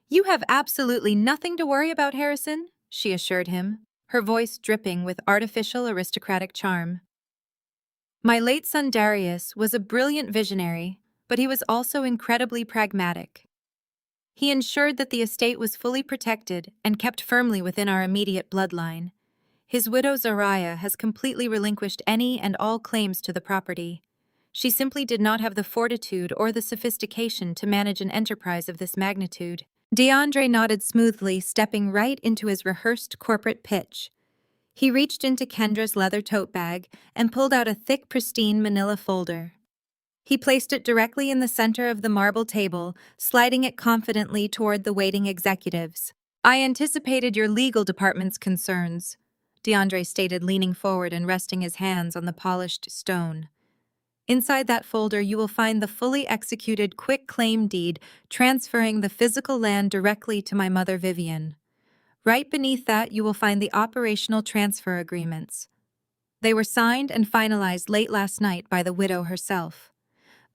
"You have absolutely nothing to worry about, Harrison," she assured him, her voice dripping with artificial aristocratic charm. "My late son Darius was a brilliant visionary, but he was also incredibly pragmatic. He ensured that the estate was fully protected and kept firmly within our immediate bloodline. His widow Zariah has completely relinquished any and all claims to the property. She simply did not have the fortitude or the sophistication to manage an enterprise of this magnitude." DeAndre nodded smoothly, stepping right into his rehearsed corporate pitch. He reached into Kendra's leather tote bag and pulled out a thick, pristine manila folder. He placed it directly in the center of the marble table, sliding it confidently toward the waiting executives. "I anticipated your legal department's concerns," DeAndre stated, leaning forward and resting his hands on the polished stone. "Inside that folder, you will find the fully executed quitclaim deed transferring the physical land directly to my mother Vivian. Right beneath that, you will find the operational transfer agreements. They were signed and finalized late last night by the widow herself.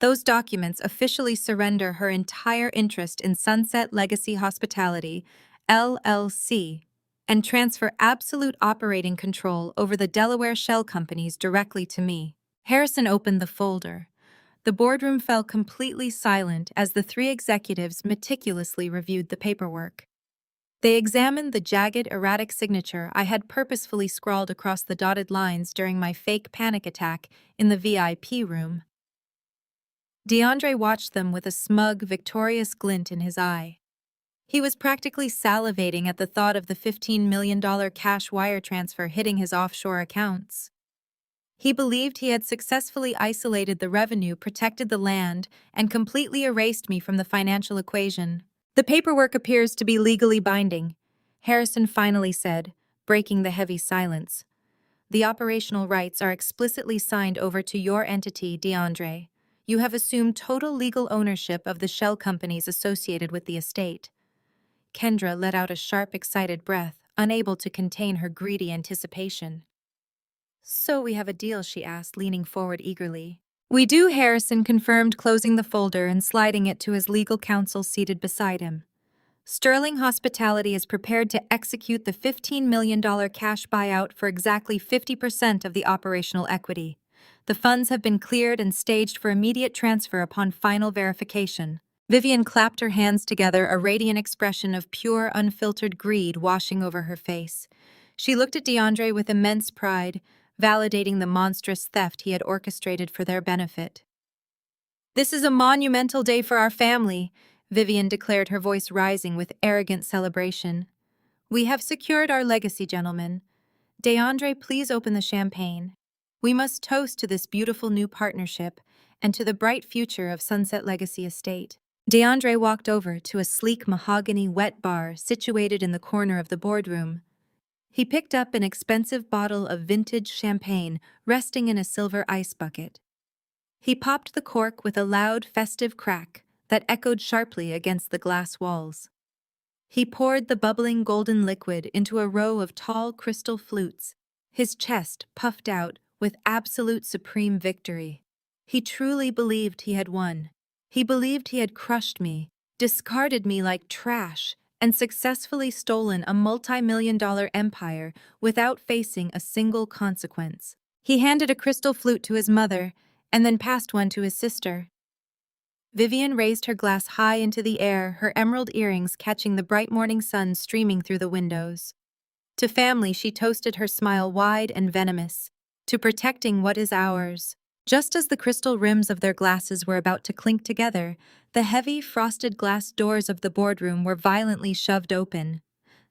Those documents officially surrender her entire interest in Sunset Legacy Hospitality, LLC, and transfer absolute operating control over the Delaware shell companies directly to me." Harrison opened the folder. The boardroom fell completely silent as the 3 executives meticulously reviewed the paperwork. They examined the jagged, erratic signature I had purposefully scrawled across the dotted lines during my fake panic attack in the VIP room. DeAndre watched them with a smug, victorious glint in his eye. He was practically salivating at the thought of the $15 million cash wire transfer hitting his offshore accounts. He believed he had successfully isolated the revenue, protected the land, and completely erased me from the financial equation. The paperwork appears to be legally binding, Harrison finally said, breaking the heavy silence. The operational rights are explicitly signed over to your entity, DeAndre. You have assumed total legal ownership of the shell companies associated with the estate. Kendra let out a sharp, excited breath, unable to contain her greedy anticipation. So we have a deal, she asked, leaning forward eagerly. We do, Harrison confirmed, closing the folder and sliding it to his legal counsel seated beside him. Sterling Hospitality is prepared to execute the $15 million cash buyout for exactly 50% of the operational equity. The funds have been cleared and staged for immediate transfer upon final verification. Vivian clapped her hands together, a radiant expression of pure, unfiltered greed washing over her face. She looked at DeAndre with immense pride, validating the monstrous theft he had orchestrated for their benefit. This is a monumental day for our family, Vivian declared, her voice rising with arrogant celebration. We have secured our legacy, gentlemen. DeAndre, please open the champagne. We must toast to this beautiful new partnership and to the bright future of Sunset Legacy Estate. DeAndre walked over to a sleek mahogany wet bar situated in the corner of the boardroom. He picked up an expensive bottle of vintage champagne resting in a silver ice bucket. He popped the cork with a loud, festive crack that echoed sharply against the glass walls. He poured the bubbling golden liquid into a row of tall crystal flutes, his chest puffed out with absolute supreme victory. He truly believed he had won. He believed he had crushed me, discarded me like trash, and successfully stolen a multi-million-dollar empire without facing a single consequence. He handed a crystal flute to his mother and then passed one to his sister. Vivian raised her glass high into the air, her emerald earrings catching the bright morning sun streaming through the windows. To family, she toasted, her smile wide and venomous. To protecting what is ours. Just as the crystal rims of their glasses were about to clink together, the heavy, frosted glass doors of the boardroom were violently shoved open.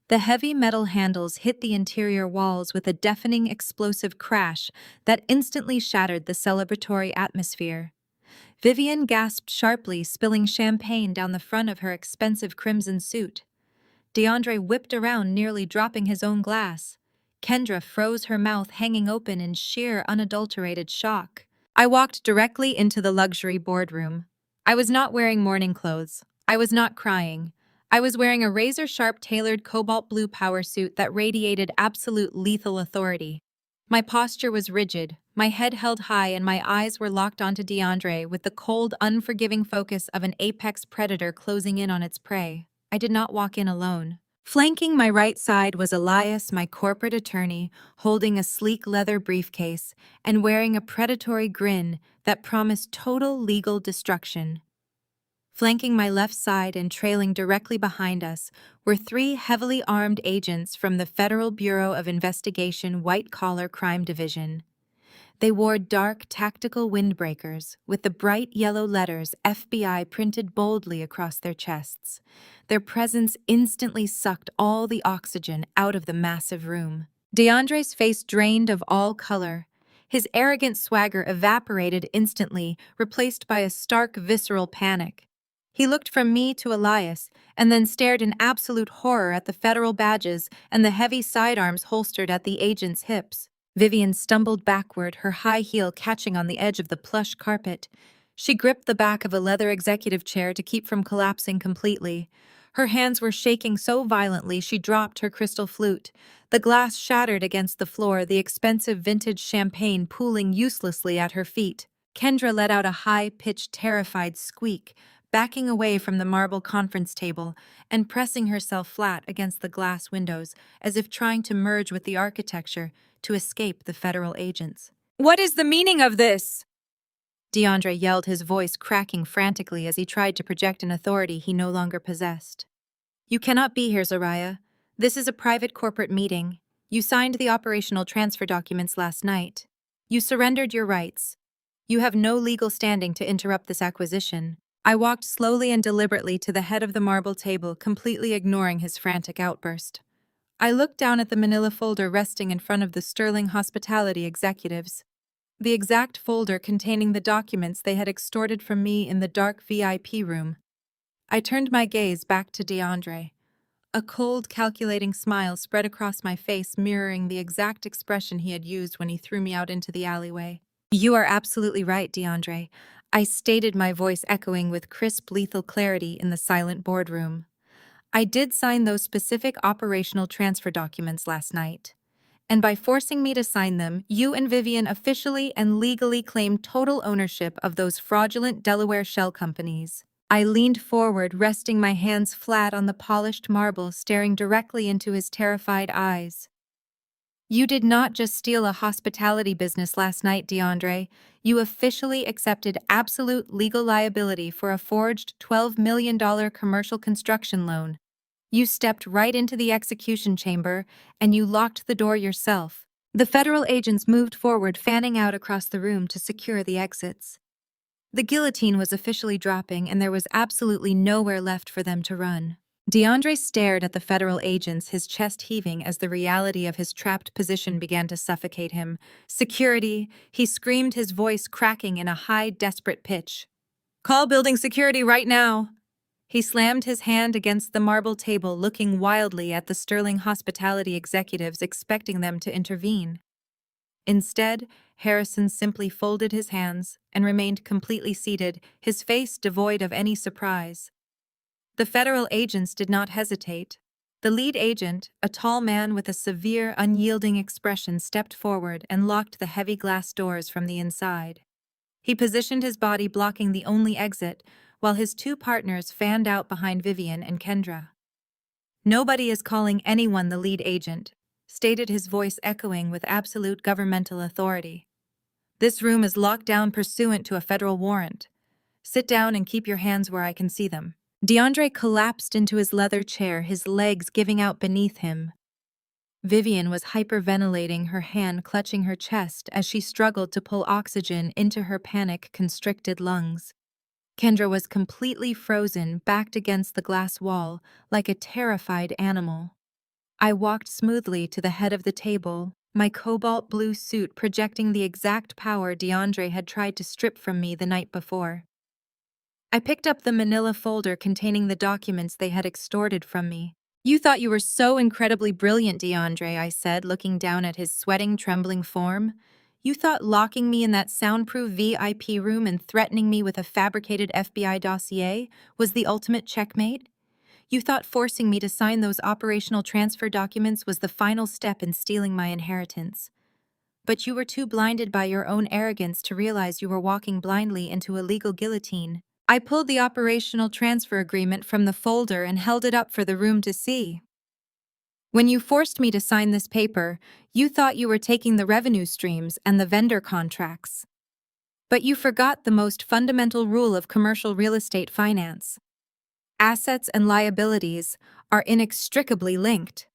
The heavy metal handles hit the interior walls with a deafening, explosive crash that instantly shattered the celebratory atmosphere. Vivian gasped sharply, spilling champagne down the front of her expensive crimson suit. DeAndre whipped around, nearly dropping his own glass. Kendra froze, her mouth hanging open in sheer, unadulterated shock. I walked directly into the luxury boardroom. I was not wearing morning clothes. I was not crying. I was wearing a razor-sharp, tailored cobalt blue power suit that radiated absolute lethal authority. My posture was rigid, my head held high, and my eyes were locked onto DeAndre with the cold, unforgiving focus of an apex predator closing in on its prey. I did not walk in alone. Flanking my right side was Elias, my corporate attorney, holding a sleek leather briefcase and wearing a predatory grin that promised total legal destruction. Flanking my left side and trailing directly behind us were three heavily armed agents from the Federal Bureau of Investigation White-Collar Crime Division. They wore dark, tactical windbreakers with the bright yellow letters FBI printed boldly across their chests. Their presence instantly sucked all the oxygen out of the massive room. DeAndre's face drained of all color. His arrogant swagger evaporated instantly, replaced by a stark, visceral panic. He looked from me to Elias, and then stared in absolute horror at the federal badges and the heavy sidearms holstered at the agent's hips. Vivian stumbled backward, her high heel catching on the edge of the plush carpet. She gripped the back of a leather executive chair to keep from collapsing completely. Her hands were shaking so violently she dropped her crystal flute. The glass shattered against the floor, the expensive vintage champagne pooling uselessly at her feet. Kendra let out a high-pitched, terrified squeak, backing away from the marble conference table and pressing herself flat against the glass windows as if trying to merge with the architecture to escape the federal agents. "What is the meaning of this?" DeAndre yelled, his voice cracking frantically as he tried to project an authority he no longer possessed. "You cannot be here, Zariah. This is a private corporate meeting. You signed the operational transfer documents last night. You surrendered your rights. You have no legal standing to interrupt this acquisition. I walked slowly and deliberately to the head of the marble table, completely ignoring his frantic outburst. I looked down at the manila folder resting in front of the Sterling Hospitality executives. The exact folder containing the documents they had extorted from me in the dark VIP room. I turned my gaze back to DeAndre. A cold, calculating smile spread across my face, mirroring the exact expression he had used when he threw me out into the alleyway. You are absolutely right, DeAndre. I stated, my voice echoing with crisp, lethal clarity in the silent boardroom. I did sign those specific operational transfer documents last night. And by forcing me to sign them, you and Vivian officially and legally claimed total ownership of those fraudulent Delaware shell companies. I leaned forward, resting my hands flat on the polished marble, staring directly into his terrified eyes. You did not just steal a hospitality business last night, DeAndre. You officially accepted absolute legal liability for a forged $12 million commercial construction loan. You stepped right into the execution chamber, and you locked the door yourself. The federal agents moved forward, fanning out across the room to secure the exits. The guillotine was officially dropping, and there was absolutely nowhere left for them to run. DeAndre stared at the federal agents, his chest heaving as the reality of his trapped position began to suffocate him. Security, he screamed, his voice cracking in a high, desperate pitch. Call building security right now. He slammed his hand against the marble table, looking wildly at the Sterling Hospitality executives, expecting them to intervene. Instead, Harrison simply folded his hands and remained completely seated, his face devoid of any surprise. The federal agents did not hesitate. The lead agent, a tall man with a severe, unyielding expression, stepped forward and locked the heavy glass doors from the inside. He positioned his body blocking the only exit, while his two partners fanned out behind Vivian and Kendra. Nobody is calling anyone the lead agent, stated his voice echoing with absolute governmental authority. This room is locked down pursuant to a federal warrant. Sit down and keep your hands where I can see them. DeAndre collapsed into his leather chair, his legs giving out beneath him. Vivian was hyperventilating, her hand clutching her chest as she struggled to pull oxygen into her panic-constricted lungs. Kendra was completely frozen, backed against the glass wall, like a terrified animal. I walked smoothly to the head of the table, my cobalt blue suit projecting the exact power DeAndre had tried to strip from me the night before. I picked up the manila folder containing the documents they had extorted from me. You thought you were so incredibly brilliant, DeAndre, I said, looking down at his sweating, trembling form. You thought locking me in that soundproof VIP room and threatening me with a fabricated FBI dossier was the ultimate checkmate? You thought forcing me to sign those operational transfer documents was the final step in stealing my inheritance. But you were too blinded by your own arrogance to realize you were walking blindly into a legal guillotine. I pulled the operational transfer agreement from the folder and held it up for the room to see. When you forced me to sign this paper, you thought you were taking the revenue streams and the vendor contracts. But you forgot the most fundamental rule of commercial real estate finance. Assets and liabilities are inextricably linked.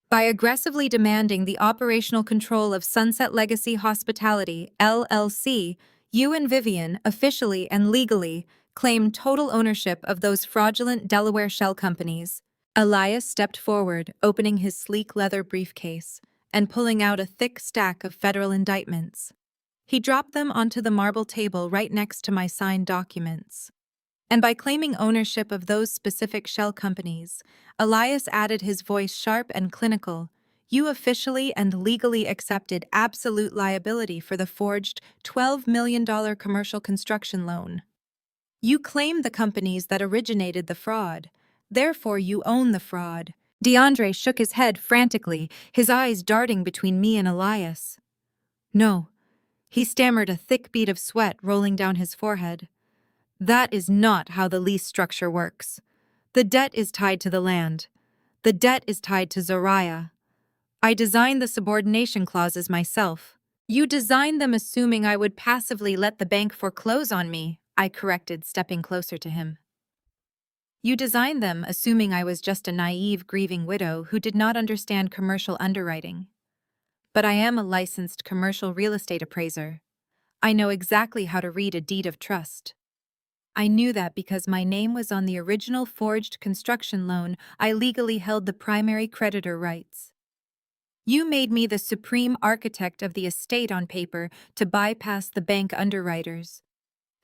By aggressively demanding the operational control of Sunset Legacy Hospitality, LLC, you and Vivian, officially and legally, claim total ownership of those fraudulent Delaware shell companies. Elias stepped forward, opening his sleek leather briefcase and pulling out a thick stack of federal indictments. He dropped them onto the marble table right next to my signed documents. And by claiming ownership of those specific shell companies, Elias added, his voice sharp and clinical, you officially and legally accepted absolute liability for the forged $12 million commercial construction loan. You claim the companies that originated the fraud. Therefore, you own the fraud. DeAndre shook his head frantically, his eyes darting between me and Elias. No, he stammered, a thick bead of sweat rolling down his forehead. That is not how the lease structure works. The debt is tied to the land. The debt is tied to Zariah. I designed the subordination clauses myself. You designed them assuming I would passively let the bank foreclose on me, I corrected, stepping closer to him. You designed them assuming I was just a naive, grieving widow who did not understand commercial underwriting. But I am a licensed commercial real estate appraiser. I know exactly how to read a deed of trust. I knew that because my name was on the original forged construction loan, I legally held the primary creditor rights. You made me the supreme architect of the estate on paper to bypass the bank underwriters.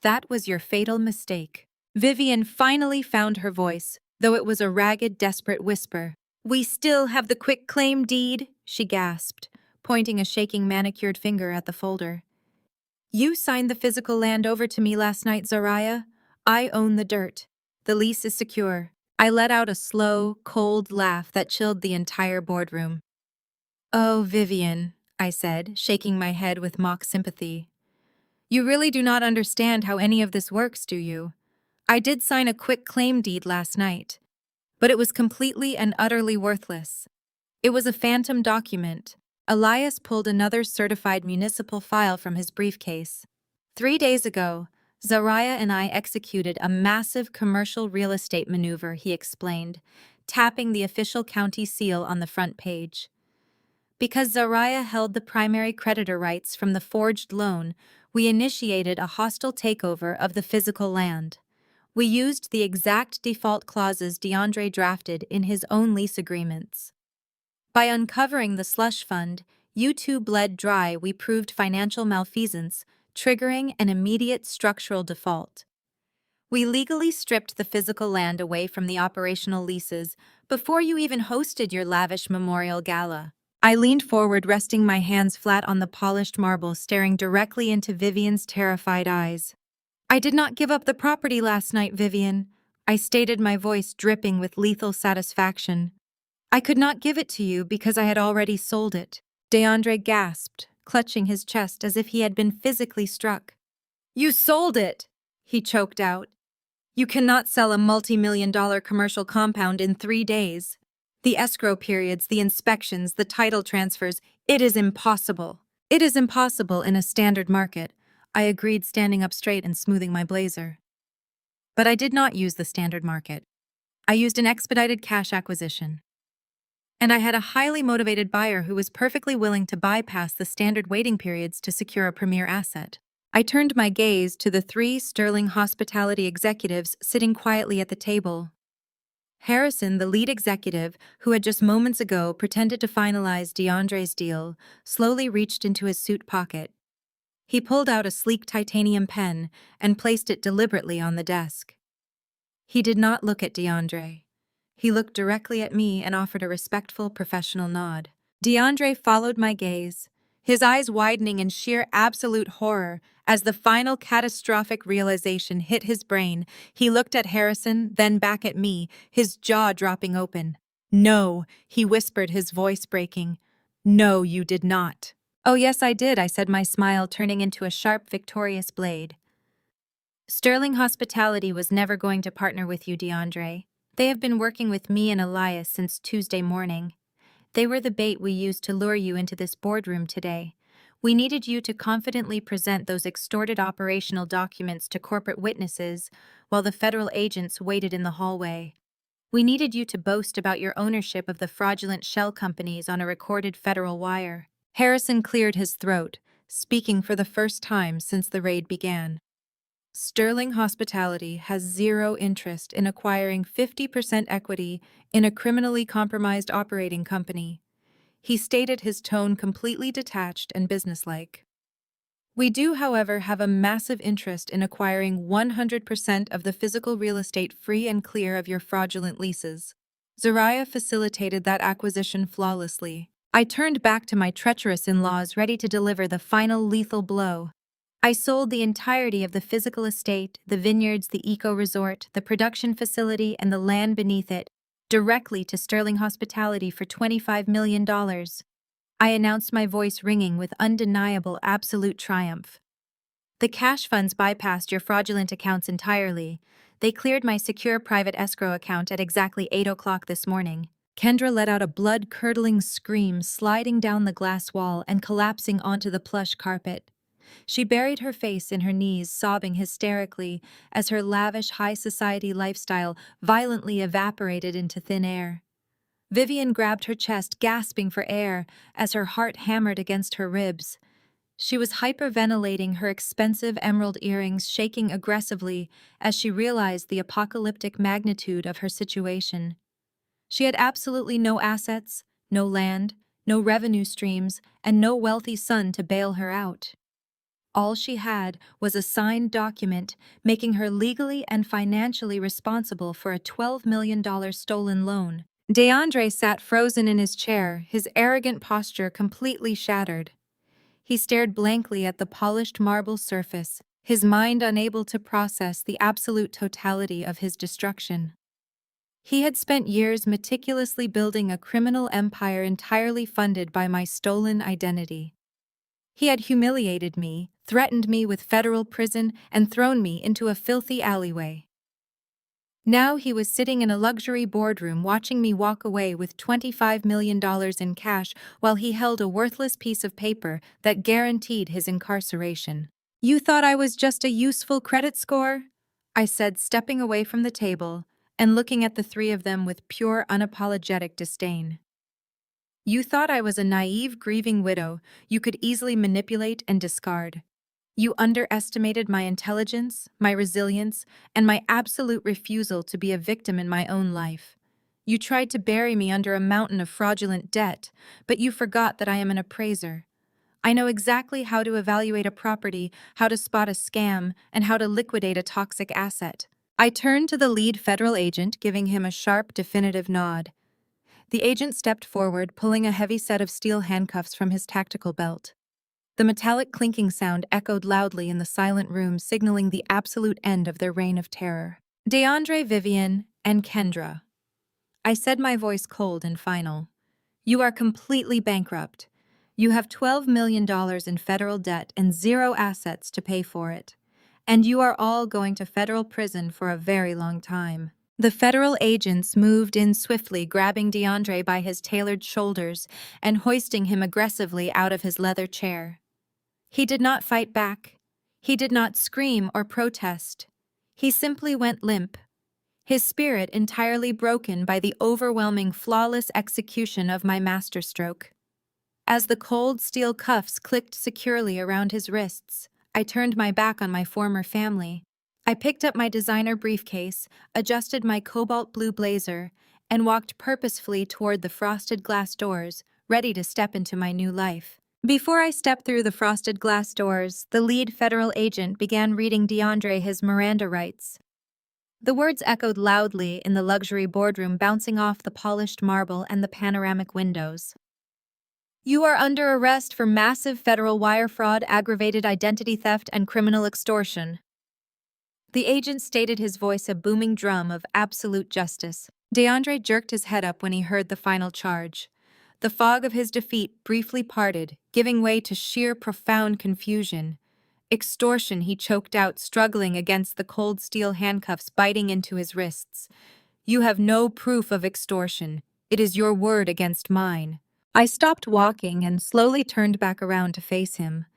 That was your fatal mistake. Vivian finally found her voice, though it was a ragged, desperate whisper. We still have the quitclaim deed, she gasped, pointing a shaking manicured finger at the folder. You signed the physical land over to me last night, Zariah. I own the dirt. The lease is secure. I let out a slow, cold laugh that chilled the entire boardroom. Oh, Vivian, I said, shaking my head with mock sympathy. You really do not understand how any of this works, do you? I did sign a quitclaim deed last night, but it was completely and utterly worthless. It was a phantom document. Elias pulled another certified municipal file from his briefcase. 3 days ago, Zariah and I executed a massive commercial real estate maneuver, he explained, tapping the official county seal on the front page. Because Zariah held the primary creditor rights from the forged loan, we initiated a hostile takeover of the physical land. We used the exact default clauses DeAndre drafted in his own lease agreements. By uncovering the slush fund, you two bled dry, we proved financial malfeasance, triggering an immediate structural default. We legally stripped the physical land away from the operational leases before you even hosted your lavish memorial gala. I leaned forward, resting my hands flat on the polished marble, staring directly into Vivian's terrified eyes. I did not give up the property last night, Vivian, I stated, my voice dripping with lethal satisfaction. I could not give it to you because I had already sold it. DeAndre gasped, clutching his chest as if he had been physically struck. You sold it, he choked out. You cannot sell a multi-million-dollar commercial compound in 3 days. The escrow periods, the inspections, the title transfers, it is impossible. It is impossible in a standard market, I agreed, standing up straight and smoothing my blazer. But I did not use the standard market. I used an expedited cash acquisition. And I had a highly motivated buyer who was perfectly willing to bypass the standard waiting periods to secure a premier asset. I turned my gaze to the 3 Sterling hospitality executives sitting quietly at the table. Harrison, the lead executive, who had just moments ago pretended to finalize DeAndre's deal, slowly reached into his suit pocket. He pulled out a sleek titanium pen and placed it deliberately on the desk. He did not look at DeAndre. He looked directly at me and offered a respectful, professional nod. DeAndre followed my gaze, his eyes widening in sheer absolute horror as the final catastrophic realization hit his brain. He looked at Harrison, then back at me, his jaw dropping open. No, he whispered, his voice breaking. No, you did not. Oh, yes, I did, I said, my smile turning into a sharp, victorious blade. Sterling Hospitality was never going to partner with you, DeAndre. They have been working with me and Elias since Tuesday morning. They were the bait we used to lure you into this boardroom today. We needed you to confidently present those extorted operational documents to corporate witnesses while the federal agents waited in the hallway. We needed you to boast about your ownership of the fraudulent shell companies on a recorded federal wire. Harrison cleared his throat, speaking for the first time since the raid began. Sterling Hospitality has zero interest in acquiring 50% equity in a criminally compromised operating company. He stated, his tone completely detached and businesslike. We do, however, have a massive interest in acquiring 100% of the physical real estate free and clear of your fraudulent leases. Zariah facilitated that acquisition flawlessly. I turned back to my treacherous in-laws, ready to deliver the final lethal blow. I sold the entirety of the physical estate, the vineyards, the eco-resort, the production facility, and the land beneath it, directly to Sterling Hospitality for $25 million. I announced, my voice ringing with undeniable absolute triumph. The cash funds bypassed your fraudulent accounts entirely. They cleared my secure private escrow account at exactly 8 o'clock this morning. Kendra let out a blood-curdling scream, sliding down the glass wall and collapsing onto the plush carpet. She buried her face in her knees, sobbing hysterically as her lavish high society lifestyle violently evaporated into thin air. Vivian grabbed her chest, gasping for air as her heart hammered against her ribs. She was hyperventilating, her expensive emerald earrings shaking aggressively as she realized the apocalyptic magnitude of her situation. She had absolutely no assets, no land, no revenue streams, and no wealthy son to bail her out. All she had was a signed document making her legally and financially responsible for a $12 million stolen loan. DeAndre sat frozen in his chair, his arrogant posture completely shattered. He stared blankly at the polished marble surface, his mind unable to process the absolute totality of his destruction. He had spent years meticulously building a criminal empire entirely funded by my stolen identity. He had humiliated me, threatened me with federal prison, and thrown me into a filthy alleyway. Now he was sitting in a luxury boardroom watching me walk away with $25 million in cash while he held a worthless piece of paper that guaranteed his incarceration. "You thought I was just a useful credit score?" I said, stepping away from the table and looking at the three of them with pure, unapologetic disdain. "You thought I was a naive, grieving widow you could easily manipulate and discard. You underestimated my intelligence, my resilience, and my absolute refusal to be a victim in my own life. You tried to bury me under a mountain of fraudulent debt, but you forgot that I am an appraiser. I know exactly how to evaluate a property, how to spot a scam, and how to liquidate a toxic asset." I turned to the lead federal agent, giving him a sharp, definitive nod. The agent stepped forward, pulling a heavy set of steel handcuffs from his tactical belt. The metallic clinking sound echoed loudly in the silent room, signaling the absolute end of their reign of terror. "DeAndre, Vivian, and Kendra," I said, my voice cold and final. "You are completely bankrupt. You have $12 million in federal debt and zero assets to pay for it. And you are all going to federal prison for a very long time." The federal agents moved in swiftly, grabbing DeAndre by his tailored shoulders and hoisting him aggressively out of his leather chair. He did not fight back. He did not scream or protest. He simply went limp, his spirit entirely broken by the overwhelming, flawless execution of my masterstroke. As the cold steel cuffs clicked securely around his wrists, I turned my back on my former family. I picked up my designer briefcase, adjusted my cobalt blue blazer, and walked purposefully toward the frosted glass doors, ready to step into my new life. Before I stepped through the frosted glass doors, the lead federal agent began reading DeAndre his Miranda rights. The words echoed loudly in the luxury boardroom, bouncing off the polished marble and the panoramic windows. "You are under arrest for massive federal wire fraud, aggravated identity theft, and criminal extortion." The agent stated, his voice a booming drum of absolute justice. DeAndre jerked his head up when he heard the final charge. The fog of his defeat briefly parted, giving way to sheer, profound confusion. "Extortion," he choked out, struggling against the cold steel handcuffs biting into his wrists. "You have no proof of extortion. It is your word against mine." I stopped walking and slowly turned back around to face him.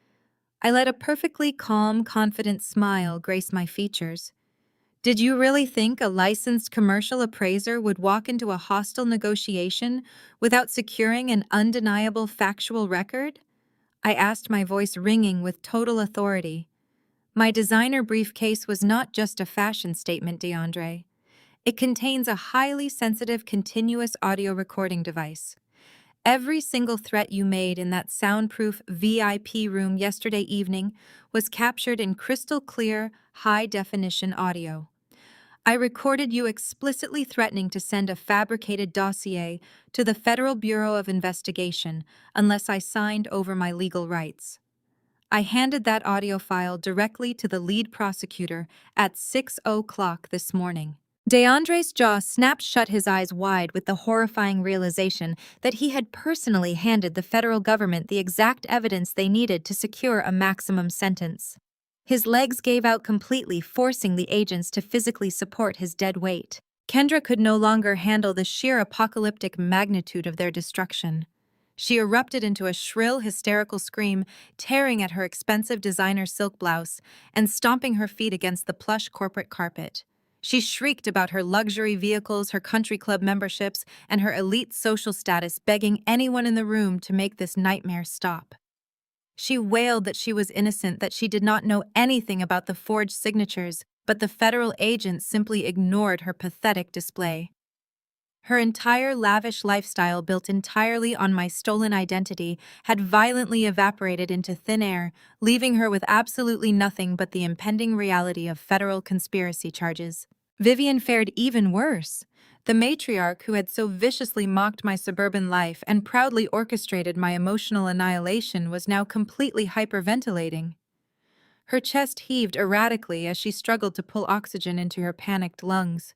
I let a perfectly calm, confident smile grace my features. "Did you really think a licensed commercial appraiser would walk into a hostile negotiation without securing an undeniable factual record?" I asked, my voice ringing with total authority. "My designer briefcase was not just a fashion statement, DeAndre. It contains a highly sensitive continuous audio recording device. Every single threat you made in that soundproof VIP room yesterday evening was captured in crystal clear, high-definition audio. I recorded you explicitly threatening to send a fabricated dossier to the Federal Bureau of Investigation unless I signed over my legal rights. I handed that audio file directly to the lead prosecutor at 6:00 this morning." DeAndre's jaw snapped shut, his eyes wide with the horrifying realization that he had personally handed the federal government the exact evidence they needed to secure a maximum sentence. His legs gave out completely, forcing the agents to physically support his dead weight. Kendra could no longer handle the sheer apocalyptic magnitude of their destruction. She erupted into a shrill, hysterical scream, tearing at her expensive designer silk blouse and stomping her feet against the plush corporate carpet. She shrieked about her luxury vehicles, her country club memberships, and her elite social status, begging anyone in the room to make this nightmare stop. She wailed that she was innocent, that she did not know anything about the forged signatures, but the federal agents simply ignored her pathetic display. Her entire lavish lifestyle, built entirely on my stolen identity, had violently evaporated into thin air, leaving her with absolutely nothing but the impending reality of federal conspiracy charges. Vivian fared even worse. The matriarch who had so viciously mocked my suburban life and proudly orchestrated my emotional annihilation was now completely hyperventilating. Her chest heaved erratically as she struggled to pull oxygen into her panicked lungs.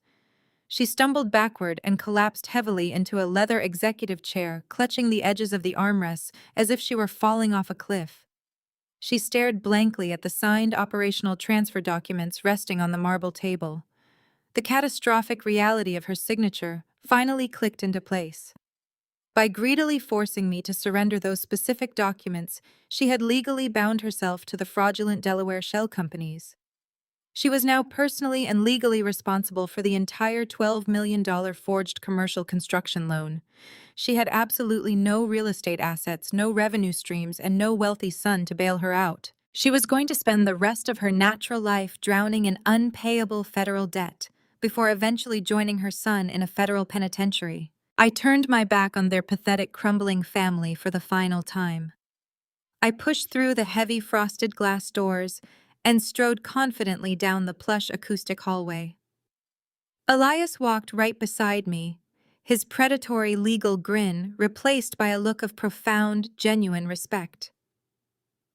She stumbled backward and collapsed heavily into a leather executive chair, clutching the edges of the armrests as if she were falling off a cliff. She stared blankly at the signed operational transfer documents resting on the marble table. The catastrophic reality of her signature finally clicked into place. By greedily forcing me to surrender those specific documents, she had legally bound herself to the fraudulent Delaware shell companies. She was now personally and legally responsible for the entire $12 million forged commercial construction loan. She had absolutely no real estate assets, no revenue streams, and no wealthy son to bail her out. She was going to spend the rest of her natural life drowning in unpayable federal debt, before eventually joining her son in a federal penitentiary. I turned my back on their pathetic, crumbling family for the final time. I pushed through the heavy frosted glass doors and strode confidently down the plush acoustic hallway. Elias walked right beside me, his predatory legal grin replaced by a look of profound, genuine respect.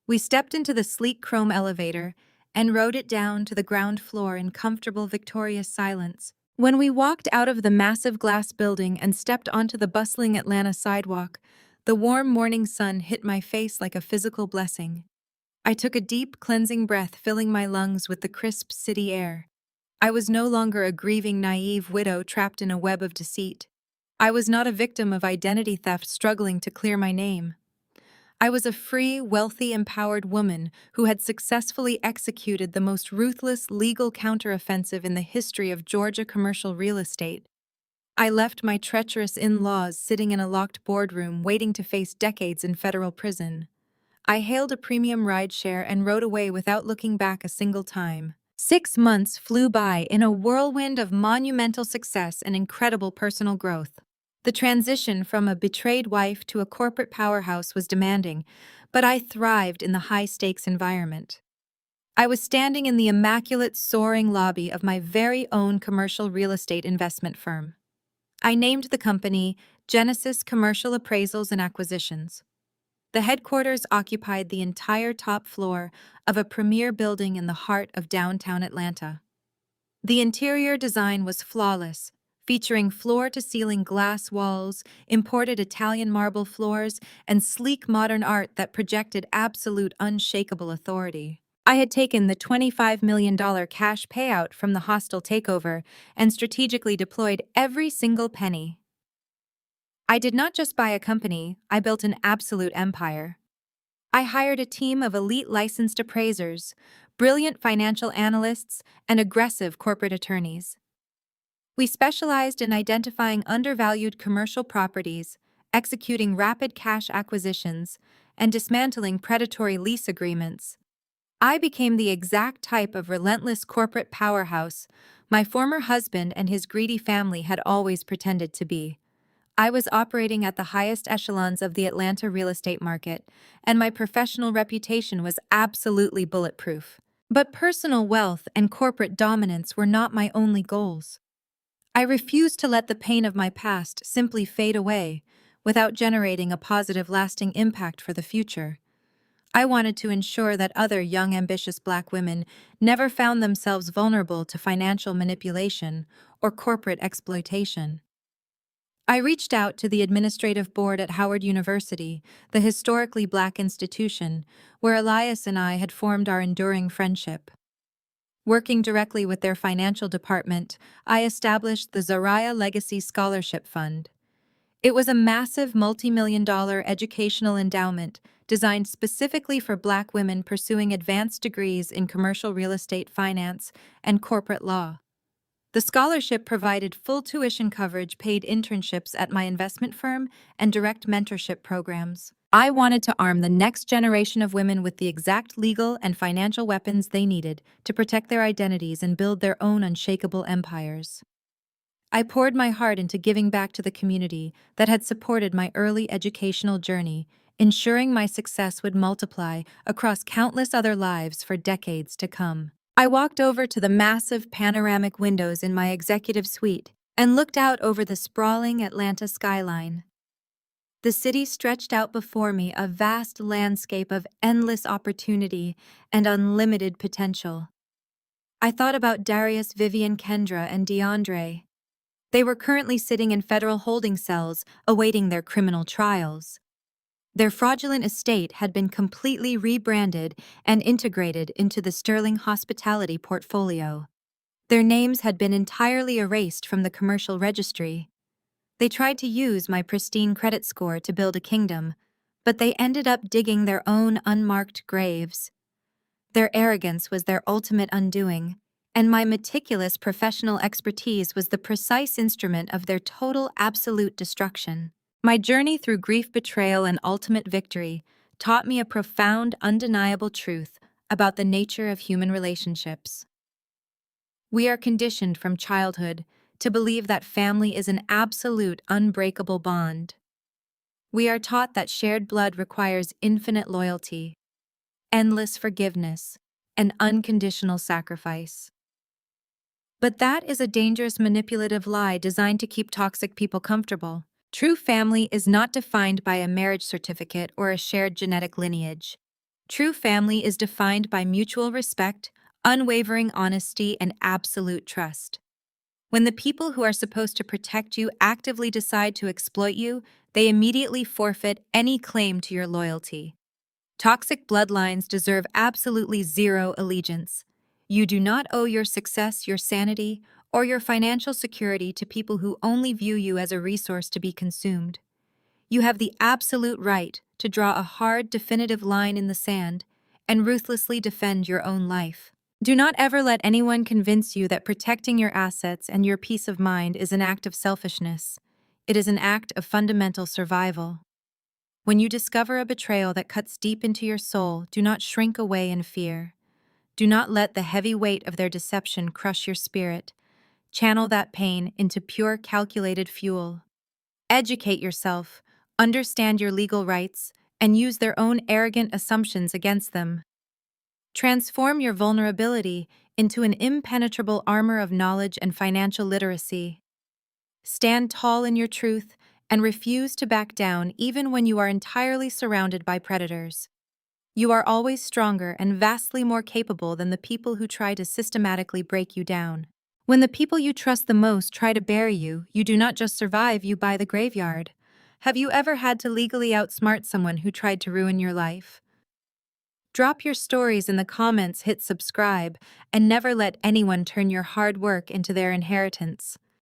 We stepped into the sleek chrome elevator and rode it down to the ground floor in comfortable, victorious silence. When we walked out of the massive glass building and stepped onto the bustling Atlanta sidewalk, the warm morning sun hit my face like a physical blessing. I took a deep, cleansing breath, filling my lungs with the crisp city air. I was no longer a grieving, naive widow trapped in a web of deceit. I was not a victim of identity theft struggling to clear my name. I was a free, wealthy, empowered woman who had successfully executed the most ruthless legal counteroffensive in the history of Georgia commercial real estate. I left my treacherous in-laws sitting in a locked boardroom waiting to face decades in federal prison. I hailed a premium rideshare and rode away without looking back a single time. 6 months flew by in a whirlwind of monumental success and incredible personal growth. The transition from a betrayed wife to a corporate powerhouse was demanding, but I thrived in the high-stakes environment. I was standing in the immaculate, soaring lobby of my very own commercial real estate investment firm. I named the company Genesis Commercial Appraisals and Acquisitions. The headquarters occupied the entire top floor of a premier building in the heart of downtown Atlanta. The interior design was flawless, featuring floor-to-ceiling glass walls, imported Italian marble floors, and sleek modern art that projected absolute unshakable authority. I had taken the $25 million cash payout from the hostile takeover and strategically deployed every single penny. I did not just buy a company, I built an absolute empire. I hired a team of elite licensed appraisers, brilliant financial analysts, and aggressive corporate attorneys. We specialized in identifying undervalued commercial properties, executing rapid cash acquisitions, and dismantling predatory lease agreements. I became the exact type of relentless corporate powerhouse my former husband and his greedy family had always pretended to be. I was operating at the highest echelons of the Atlanta real estate market, and my professional reputation was absolutely bulletproof. But personal wealth and corporate dominance were not my only goals. I refused to let the pain of my past simply fade away without generating a positive, lasting impact for the future. I wanted to ensure that other young, ambitious Black women never found themselves vulnerable to financial manipulation or corporate exploitation. I reached out to the administrative board at Howard University, the historically Black institution, where Elias and I had formed our enduring friendship. Working directly with their financial department, I established the Zariah Legacy Scholarship Fund. It was a massive multi-million-dollar educational endowment designed specifically for Black women pursuing advanced degrees in commercial real estate finance and corporate law. The scholarship provided full tuition coverage, paid internships at my investment firm, and direct mentorship programs. I wanted to arm the next generation of women with the exact legal and financial weapons they needed to protect their identities and build their own unshakable empires. I poured my heart into giving back to the community that had supported my early educational journey, ensuring my success would multiply across countless other lives for decades to come. I walked over to the massive panoramic windows in my executive suite and looked out over the sprawling Atlanta skyline. The city stretched out before me, a vast landscape of endless opportunity and unlimited potential. I thought about Darius, Vivian, Kendra, and DeAndre. They were currently sitting in federal holding cells, awaiting their criminal trials. Their fraudulent estate had been completely rebranded and integrated into the Sterling Hospitality portfolio. Their names had been entirely erased from the commercial registry. They tried to use my pristine credit score to build a kingdom, but they ended up digging their own unmarked graves. Their arrogance was their ultimate undoing, and my meticulous professional expertise was the precise instrument of their total absolute destruction. My journey through grief, betrayal, and ultimate victory taught me a profound, undeniable truth about the nature of human relationships. We are conditioned from childhood to believe that family is an absolute, unbreakable bond. We are taught that shared blood requires infinite loyalty, endless forgiveness, and unconditional sacrifice. But that is a dangerous manipulative lie designed to keep toxic people comfortable. True family is not defined by a marriage certificate or a shared genetic lineage. True family is defined by mutual respect, unwavering honesty, and absolute trust. When the people who are supposed to protect you actively decide to exploit you, they immediately forfeit any claim to your loyalty. Toxic bloodlines deserve absolutely zero allegiance. You do not owe your success, your sanity, or your financial security to people who only view you as a resource to be consumed. You have the absolute right to draw a hard, definitive line in the sand and ruthlessly defend your own life. Do not ever let anyone convince you that protecting your assets and your peace of mind is an act of selfishness. It is an act of fundamental survival. When you discover a betrayal that cuts deep into your soul, do not shrink away in fear. Do not let the heavy weight of their deception crush your spirit. Channel that pain into pure, calculated fuel. Educate yourself, understand your legal rights, and use their own arrogant assumptions against them. Transform your vulnerability into an impenetrable armor of knowledge and financial literacy. Stand tall in your truth and refuse to back down even when you are entirely surrounded by predators. You are always stronger and vastly more capable than the people who try to systematically break you down. When the people you trust the most try to bury you, you do not just survive, you buy the graveyard. Have you ever had to legally outsmart someone who tried to ruin your life? Drop your stories in the comments, hit subscribe, and never let anyone turn your hard work into their inheritance.